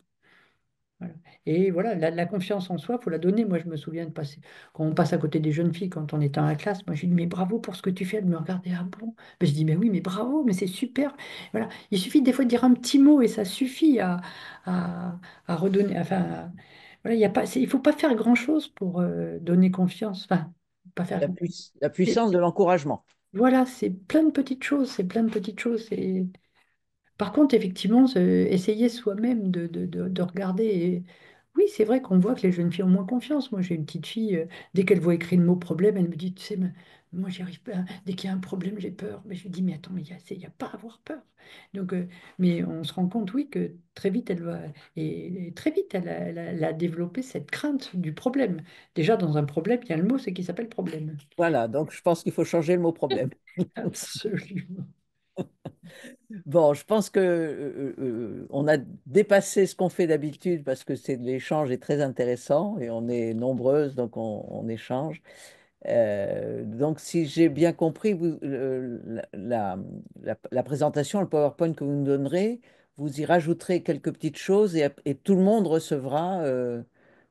Voilà. Et voilà, la confiance en soi, faut la donner. Moi, je me souviens de passer, quand on passe à côté des jeunes filles, quand on était dans la classe, moi, je dis, mais bravo pour ce que tu fais. Elle me regardait, ah bon? Ben, je dis, mais oui, mais bravo, mais c'est super. Voilà. Il suffit des fois de dire un petit mot et ça suffit à redonner. Enfin, voilà, il y a pas, il faut pas faire grand-chose pour donner confiance. Enfin, pas faire. La puissance de l'encouragement. Voilà, c'est plein de petites choses, c'est plein de petites choses. Par contre, effectivement, essayer soi-même de regarder. Oui, c'est vrai qu'on voit que les jeunes filles ont moins confiance. Moi, j'ai une petite fille, dès qu'elle voit écrit le mot problème, elle me dit, tu sais, moi, j'y arrive pas. Dès qu'il y a un problème, j'ai peur. Mais je lui dis, mais attends, mais il y a pas à avoir peur. Donc, mais on se rend compte, oui, que très vite, et très vite, elle a développé cette crainte du problème. Déjà, dans un problème, il y a le mot, c'est qui s'appelle problème. Voilà, donc je pense qu'il faut changer le mot problème. Absolument. Bon, je pense que on a dépassé ce qu'on fait d'habitude parce que l'échange est très intéressant et on est nombreuses, donc on échange. Donc, si j'ai bien compris, la présentation, le PowerPoint que vous nous donnerez, vous y rajouterez quelques petites choses et tout le monde recevra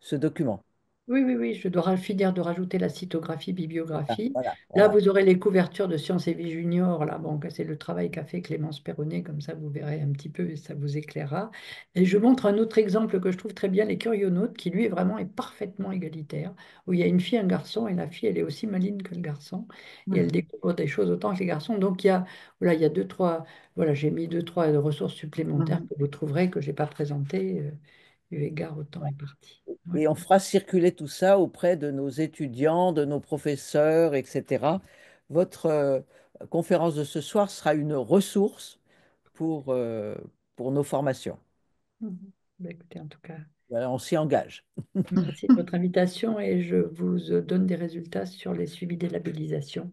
ce document. Oui, oui, oui, je dois finir de rajouter la cytographie, Voilà, bibliographie. voilà, Là, voilà. vous aurez les couvertures de Sciences et Vie Junior. Là, bon, que c'est le travail qu'a fait Clémence Perronnet, comme ça vous verrez un petit peu et ça vous éclairera. Et je montre un autre exemple que je trouve très bien, les Curionautes, qui lui est vraiment est parfaitement égalitaire, où il y a une fille, un garçon, et la fille, elle est aussi maligne que le garçon, et elle Mhm. découvre des choses autant que les garçons. Donc, voilà, il y a deux, trois, voilà, j'ai mis deux, trois ressources supplémentaires Mhm. que vous trouverez que je n'ai pas présentées, eu égard au temps est parti. Et Voilà. on fera circuler tout ça auprès de nos étudiants, de nos professeurs, etc. Votre, conférence de ce soir sera une ressource pour nos formations. Mhm. Bah, écoutez, en tout cas, Voilà, on s'y engage. merci de votre invitation et je vous donne des résultats sur les suivis des labellisations,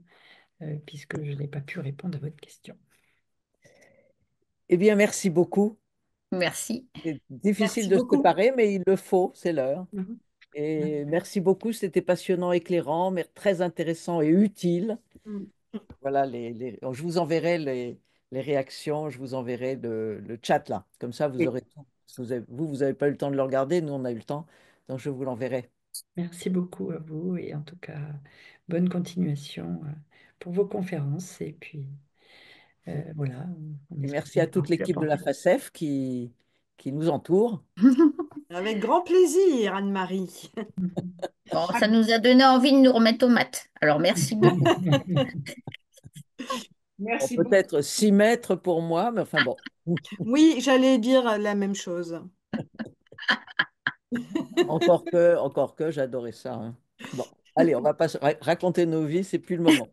puisque je n'ai pas pu répondre à votre question. Eh bien, merci beaucoup. Merci. C'est difficile Merci de se beaucoup. séparer, mais il le faut, c'est l'heure. Mhm. Et merci beaucoup, c'était passionnant, éclairant, mais très intéressant et utile. Mm. Voilà, je vous enverrai les réactions, je vous enverrai le chat là. Comme ça, vous Oui. aurez tout. Vous n'avez pas eu le temps de le regarder, nous, on a eu le temps. Donc, je vous l'enverrai. Merci beaucoup à vous et en tout cas, bonne continuation pour vos conférences. Et puis, voilà, on Et espère merci à avoir toute pu l'équipe de la apporter. FACEF qui nous entoure. Avec grand plaisir, Anne-Marie. Bon, Ah, ça nous a donné envie de nous remettre aux maths. Alors, merci beaucoup. Bon, merci beaucoup. peut-être 6 mètres pour moi, mais enfin bon. Oui, j'allais dire la même chose. Encore que, j'adorais ça, hein. Bon, allez, on va pas raconter nos vies, c'est plus le moment.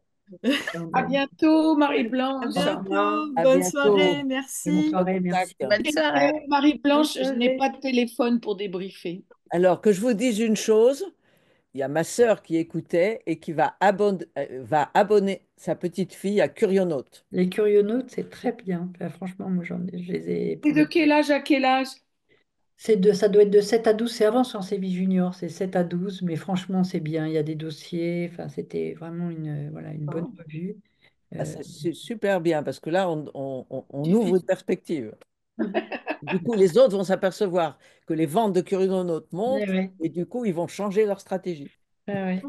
À bientôt, À Marie-Blanche. Au revoir. bientôt. À Bonne soirée. bientôt. Bonne Merci. Au soirée, merci. contact. Bonne S'il vous soirée. plaît, Bonne Marie-Blanche, je n'ai soirée. pas de téléphone pour débriefer. Alors, que je vous dise une chose, il y a ma sœur qui écoutait et qui va abonner sa petite fille à Curionaute. Les Curionautes, c'est très bien. Enfin, franchement, moi, je les ai Et de éprouvés. quel âge à quel âge? Ça doit être de 7 à 12. C'est avant sur Séville Junior, c'est 7 à 12. Mais franchement, c'est bien. Il y a des dossiers. Enfin, c'était vraiment voilà, une bonne revue. Ah, Euh, c'est super bien parce que là, on ouvre Difficile. une perspective. mhm. Du coup, les autres vont s'apercevoir que les ventes de Curionaute Ouais, montent ouais, et du coup, ils vont changer leur stratégie. ouais, ouais.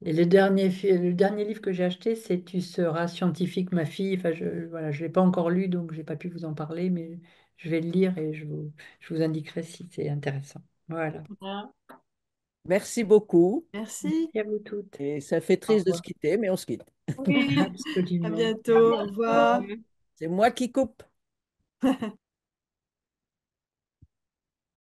Et le dernier livre que j'ai acheté, c'est Tu seras scientifique, ma fille. Enfin, voilà, je ne l'ai pas encore lu, donc je n'ai pas pu vous en parler, mais je vais le lire et je vous indiquerai si c'est intéressant. Voilà. Hein. Merci beaucoup Merci. Merci à vous toutes. et ça fait Au triste de revoir. se quitter, mais on se quitte. Oui, À Absolument. à bientôt. Au bientôt. revoir. C'est moi qui coupe.